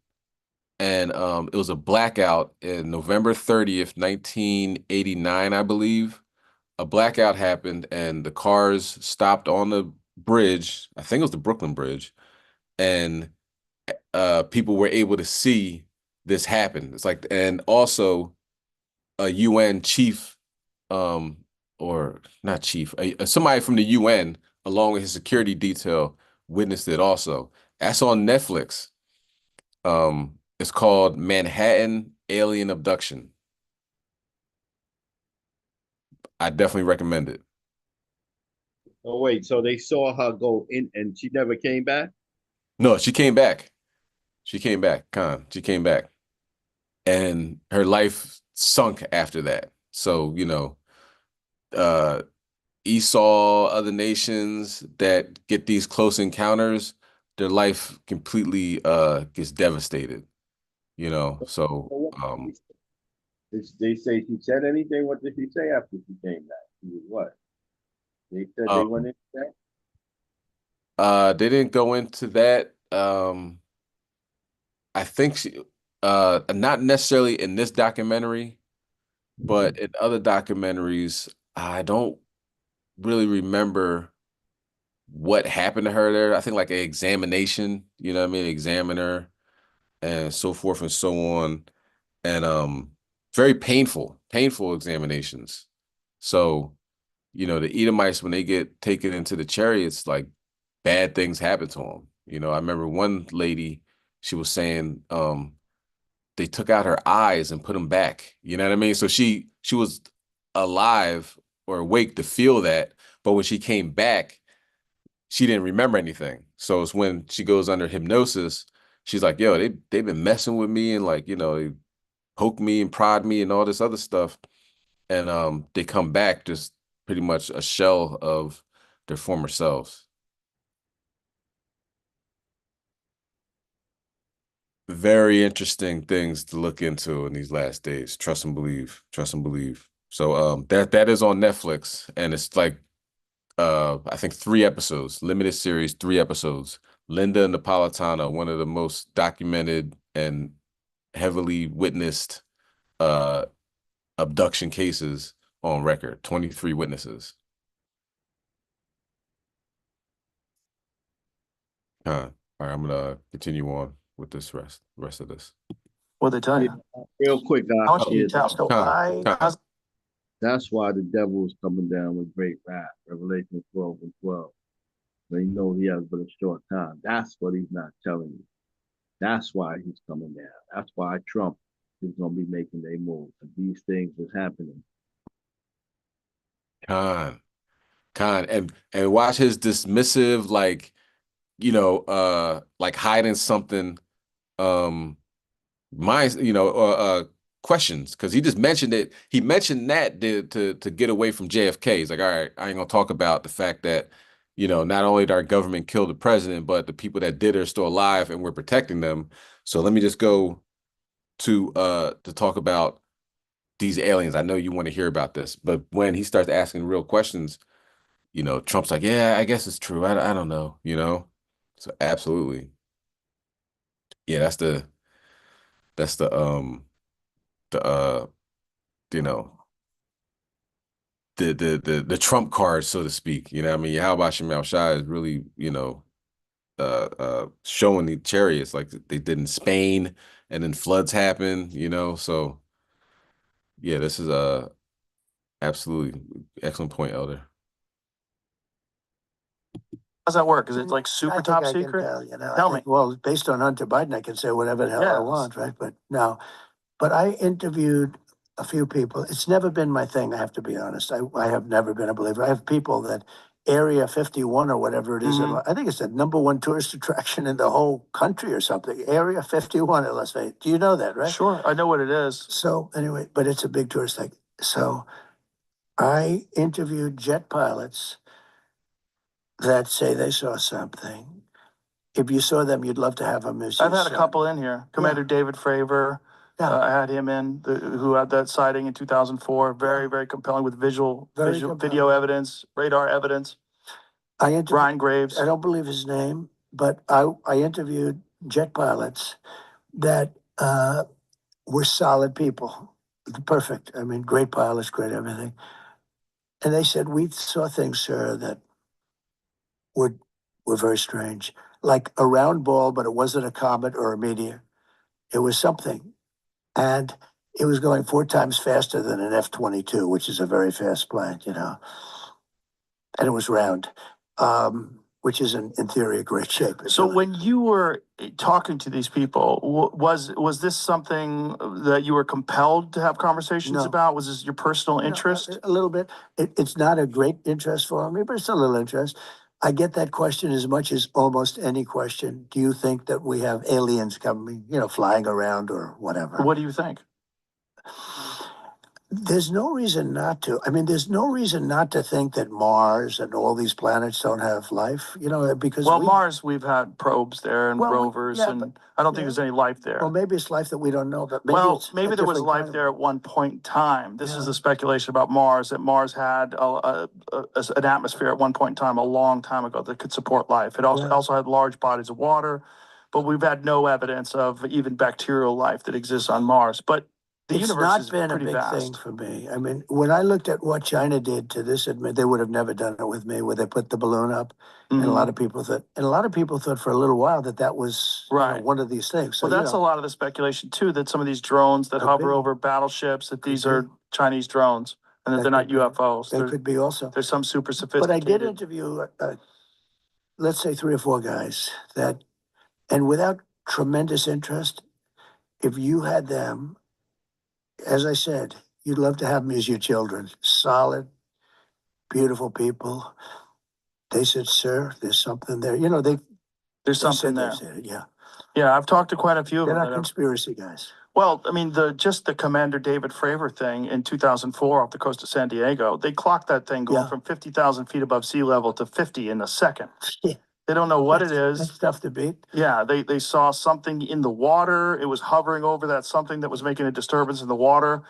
and it was a blackout in November 30th, 1989, I believe. A blackout happened and the cars stopped on the bridge. I think it was the Brooklyn Bridge, and people were able to see this happen. It's like, and also a UN chief, or not chief, somebody from the UN, along with his security detail, witnessed it also. That's on Netflix. It's called Manhattan Alien Abduction. I definitely recommend it. Oh wait, so they saw her go in and she never came back? No, she came back. She came back, She came back. And her life sunk after that. So, you know, Esau, other nations that get these close encounters, their life completely gets devastated, you know. So They say she said anything. What did she say after she came back? She was what? They said they went into that? they didn't go into that. I think she not necessarily in this documentary, but in other documentaries, I don't really remember what happened to her there. I think like an examination, you know what I mean, examiner and so forth and so on. And very painful examinations. So, you know, the Edomites, when they get taken into the chariots, like bad things happen to them. You know, I remember one lady, she was saying they took out her eyes and put them back. You know what I mean? So she was alive or awake to feel that, but when she came back, she didn't remember anything. So it's when she goes under hypnosis, she's like, yo, they've been messing with me, and like, you know, they poke me and prod me and all this other stuff. And they come back just pretty much a shell of their former selves. Very interesting things to look into in these last days. Trust and believe. Trust and believe. So that is on Netflix, and it's like I think 3 episodes, limited series, 3 episodes. Linda Napolitano, one of the most documented and heavily witnessed abduction cases on record, 23 witnesses. All right, I'm gonna continue on with this rest of this. What'd they tell you? Real quick, How much can you tell? That's why the devil is coming down with great wrath. Revelation 12:12. But he knows he has but a short time. That's what he's not telling you. That's why he's coming down. That's why Trump is going to be making a move. And these things is happening. Con, and watch his dismissive, like, like hiding something, questions, because he just mentioned it. He mentioned that to get away from JFK. He's like, all right, I ain't gonna talk about the fact that, not only did our government kill the president, but the people that did it are still alive and we're protecting them. So let me just go to talk about these aliens. I know you want to hear about this, but when he starts asking real questions, Trump's like, yeah, I guess it's true. I don't know, So absolutely. Yeah, that's the the you know the trump card, so to speak. I mean, how about Shemal Shah is really, showing the chariots like they did in Spain, and then floods happen, so yeah, this is a absolutely excellent point, Elder. How's that work? Is it like super top secret? Tell me. Well, based on Hunter Biden, I can say whatever the hell I want, right? But no. But I interviewed a few people. It's never been my thing, I have to be honest. I have never been a believer. I have people that Area 51 or whatever it is, I think it's the #1 tourist attraction in the whole country or something. Area 51 in Las Vegas. Do you know that, right? Sure, I know what it is. So anyway, but it's a big tourist thing. So I interviewed jet pilots that say they saw something. If you saw them, you'd love to have them as I've had a couple in here. Commander David Fravor. I had him in, who had that sighting in 2004. Very, very compelling with video evidence, radar evidence. Brian Graves. I don't believe his name, but I interviewed jet pilots that were solid people. Perfect. I mean, great pilots, great everything. And they said, we saw things, sir, that were very strange. Like a round ball, but it wasn't a comet or a meteor. It was something. And it was going 4 times faster than an F-22, which is a very fast plane, And it was round, which is in theory a great shape. So when you were talking to these people, was this something that you were compelled to have conversations about? Was this your personal interest? A little bit. It's not a great interest for me, but it's a little interest. I get that question as much as almost any question. Do you think that we have aliens coming, flying around or whatever? What do you think? There's no reason not to. I mean, there's no reason not to think that Mars and all these planets don't have life, because Mars, we've had probes there and rovers, and I don't think there's any life there. Well, maybe it's life that we don't know, but maybe there was life there at one point in time. This is the speculation about Mars, that Mars had an atmosphere at one point in time, a long time ago, that could support life. It also had large bodies of water, but we've had no evidence of even bacterial life that exists on Mars. But the universe has been a big thing for me. I mean, when I looked at what China did to this, they would have never done it with me, where they put the balloon up, and a lot of people thought for a little while that was one of these things. So, well, that's a lot of the speculation too, that some of these drones that hover over battleships, that these are Chinese drones, and that they're not UFOs. They could be also. There's some super sophisticated. But I did interview, let's say 3 or 4 guys and without tremendous interest, if you had them, as I said, you'd love to have them as your children. Solid, beautiful people. They said, sir, there's something there. There's something there. Yeah. Yeah, I've talked to quite a few of them. They're not conspiracy guys. Well, I mean, just the Commander David Fravor thing in 2004 off the coast of San Diego, they clocked that thing going from 50,000 feet above sea level to 50 in a second. They don't know what it is. That's tough to beat. Yeah, they saw something in the water. It was hovering over that something that was making a disturbance in the water.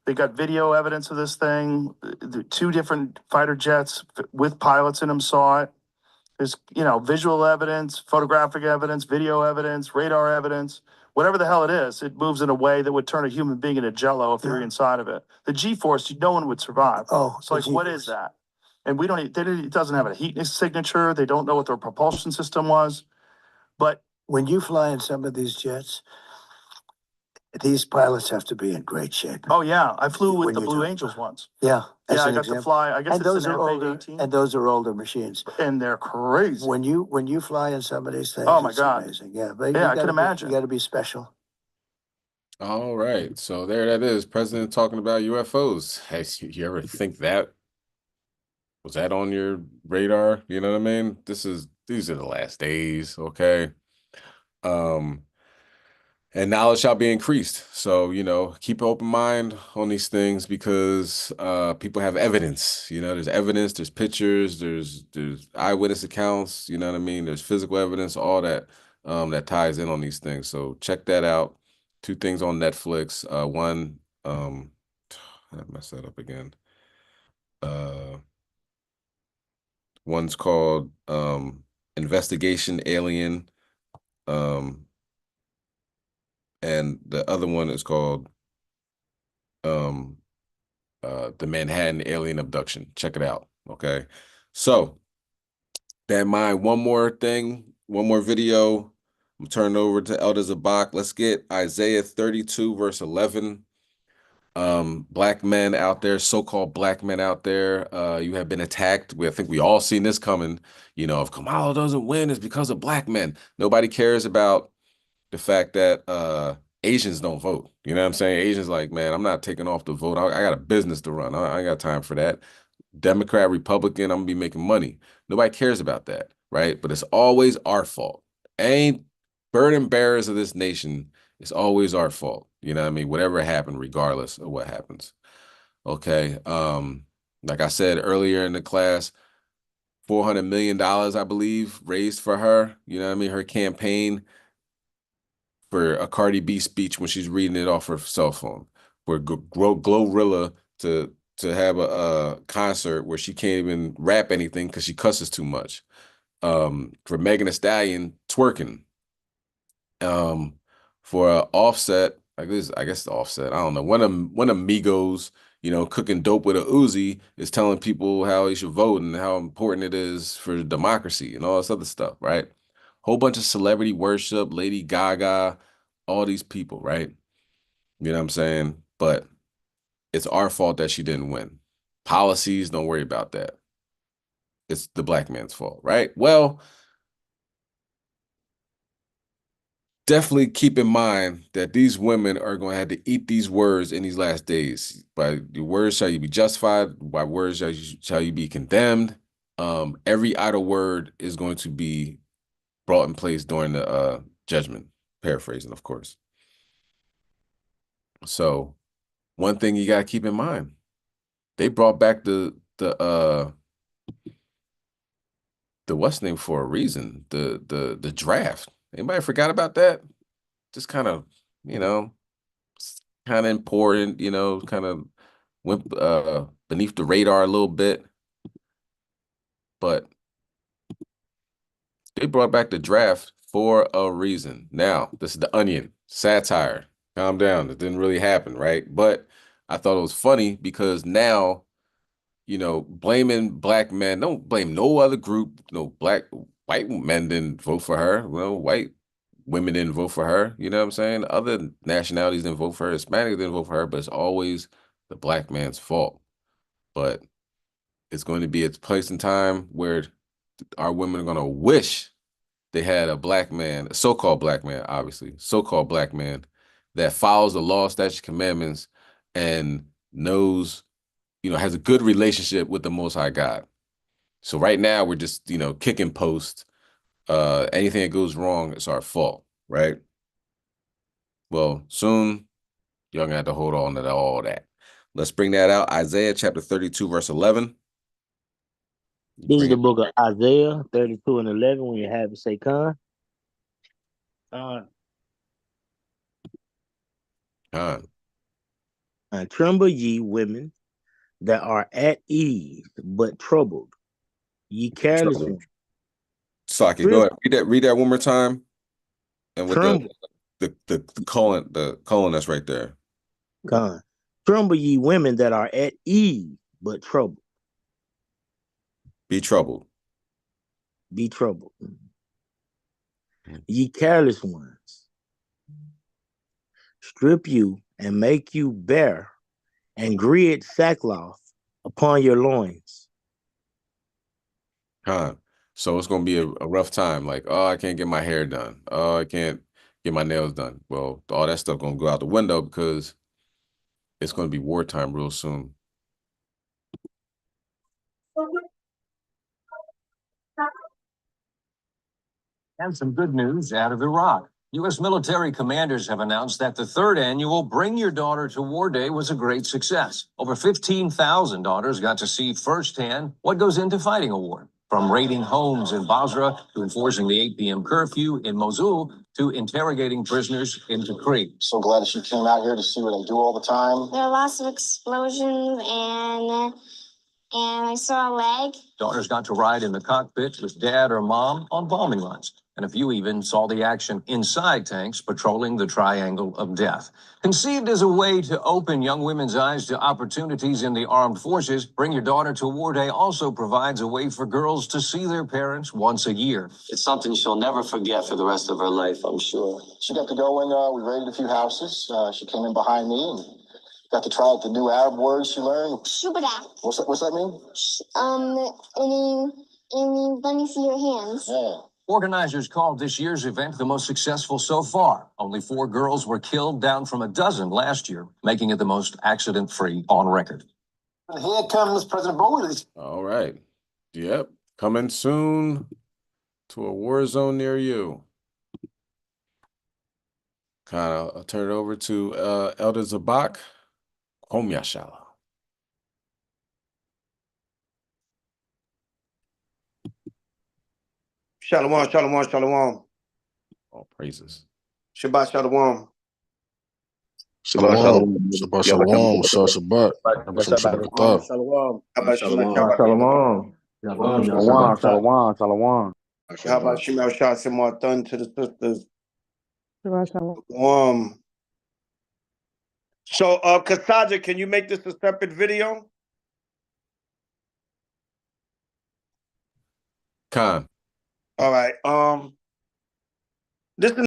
They got video evidence of this thing. The 2 different fighter jets with pilots in them saw it. There's, visual evidence, photographic evidence, video evidence, radar evidence. whatever the hell it is, it moves in a way that would turn a human being into jello if they were inside of it. The G-force, no one would survive. Oh, So like, what is that? And we don't, it doesn't have a heat signature. They don't know what their propulsion system was. But when you fly in some of these jets, these pilots have to be in great shape. Oh yeah, I flew with the Blue Angels once. Yeah, yeah, I got to fly. I guess and it's those an are older, F/A-18. and those are older machines, and they're crazy. When you fly in some of these things, oh my it's God, amazing. Yeah, but yeah, I can imagine. You got to be special. All right, so there that is, President talking about UFOs. Hey, you ever think that? Was that on your radar? You know what I mean? These are the last days, okay? And knowledge shall be increased. So, keep an open mind on these things because people have evidence. There's evidence, there's pictures, there's eyewitness accounts, you know what I mean? There's physical evidence, all that that ties in on these things. So check that out. 2 things on Netflix. One, I messed that up again. One's called Investigation Alien. And the other one is called The Manhattan Alien Abduction. Check it out. Okay. So that mind, one more thing, one more video. I'm turning over to Elder Zabak. Let's get Isaiah 32, verse 11. Black men out there, so-called black men out there, you have been attacked. I think we all seen this coming. If Kamala doesn't win, it's because of black men. Nobody cares about the fact that Asians don't vote. You know what I'm saying? Asians like, man, I'm not taking off the vote. I got a business to run. I ain't got time for that. Democrat, Republican, I'm gonna be making money. Nobody cares about that, right? But it's always our fault. Ain't burden bearers of this nation, it's always our fault. You know what I mean? Whatever happened, regardless of what happens. Okay. Like I said earlier in the class, $400 million, I believe, raised for her. You know what I mean? Her campaign for a Cardi B speech when she's reading it off her cell phone. For Glorilla to have a concert where she can't even rap anything because she cusses too much. For Megan Thee Stallion twerking. For Offset, I guess it's Offset. I don't know. One of Migos, cooking dope with a Uzi is telling people how they should vote and how important it is for democracy and all this other stuff, right? Whole bunch of celebrity worship, Lady Gaga, all these people, right? You know what I'm saying? But it's our fault that she didn't win. Policies, don't worry about that. It's the black man's fault, right? Well, definitely keep in mind that these women are going to have to eat these words in these last days. By your words shall you be justified, by words shall you be condemned. Every idle word is going to be brought in place during the judgment. Paraphrasing, of course. So one thing you got to keep in mind, they brought back the what's name for a reason, the draft. Anybody forgot about that? Just kind of, kind of important, kind of went beneath the radar a little bit. But they brought back the draft for a reason. Now, this is the Onion, satire. Calm down. It didn't really happen, right? But I thought it was funny because now, blaming black men, don't blame no other group. No white men didn't vote for her. White women didn't vote for her. You know what I'm saying? Other nationalities didn't vote for her. Hispanics didn't vote for her, but it's always the black man's fault. But it's going to be a place and time where our women are going to wish they had a black man, a so-called black man, obviously, so-called black man that follows the law, statutes, commandments, and knows, has a good relationship with the Most High God. So right now we're just, kicking post. Anything that goes wrong, it's our fault, right? Well, soon you're gonna have to hold on to all that. Let's bring that out. Isaiah chapter 32, verse 11. This is the book of Isaiah 32 and 11. When you have it, say, Con. Tremble ye women that are at ease, but troubled. Ye careless ones. Saki, go ahead. Read that one more time. And with Tremble. the colon that's right there. Con. Tremble ye women that are at ease, but troubled. Be troubled. Be troubled. Ye careless ones, strip you and make you bare, and grid sackcloth upon your loins. So it's gonna be a rough time. Like, oh, I can't get my hair done. Oh, I can't get my nails done. Well, all that stuff gonna go out the window because it's gonna be wartime real soon. And some good news out of Iraq. U.S. military commanders have announced that the third annual Bring Your Daughter to War Day was a great success. Over 15,000 daughters got to see firsthand what goes into fighting a war. From raiding homes in Basra to enforcing the 8 p.m. curfew in Mosul to interrogating prisoners in Tikrit. So glad that she came out here to see what I do all the time. There are lots of explosions and I saw a leg. Daughters got to ride in the cockpit with dad or mom on bombing runs. And a few even saw the action inside tanks patrolling the Triangle of Death. Conceived as a way to open young women's eyes to opportunities in the armed forces, Bring Your Daughter to War Day also provides a way for girls to see their parents once a year. It's something she'll never forget for the rest of her life, I'm sure. She got to go in, we raided a few houses. She came in behind me and got to try out the new Arab words she learned. Shubada. What's that mean? Let me see your hands. Yeah. Organizers called this year's event the most successful so far. Only 4 girls were killed, down from a dozen last year, making it the most accident-free on record. And here comes President Bowley. All right. Yep. Coming soon to a war zone near you. I'll turn it over to Elder Zabak. Kom Yashala. Shalom, shalom, shalom. All praises. Shabbat shalom. Shalom. Shabbat shalom. Shabbat. Shalom. Shalom. Shalom. Shalom. Shalom. How about Shemel Shah Simatan to the sisters? So, Kasaja, can you make this a separate video? Khan. All right. This is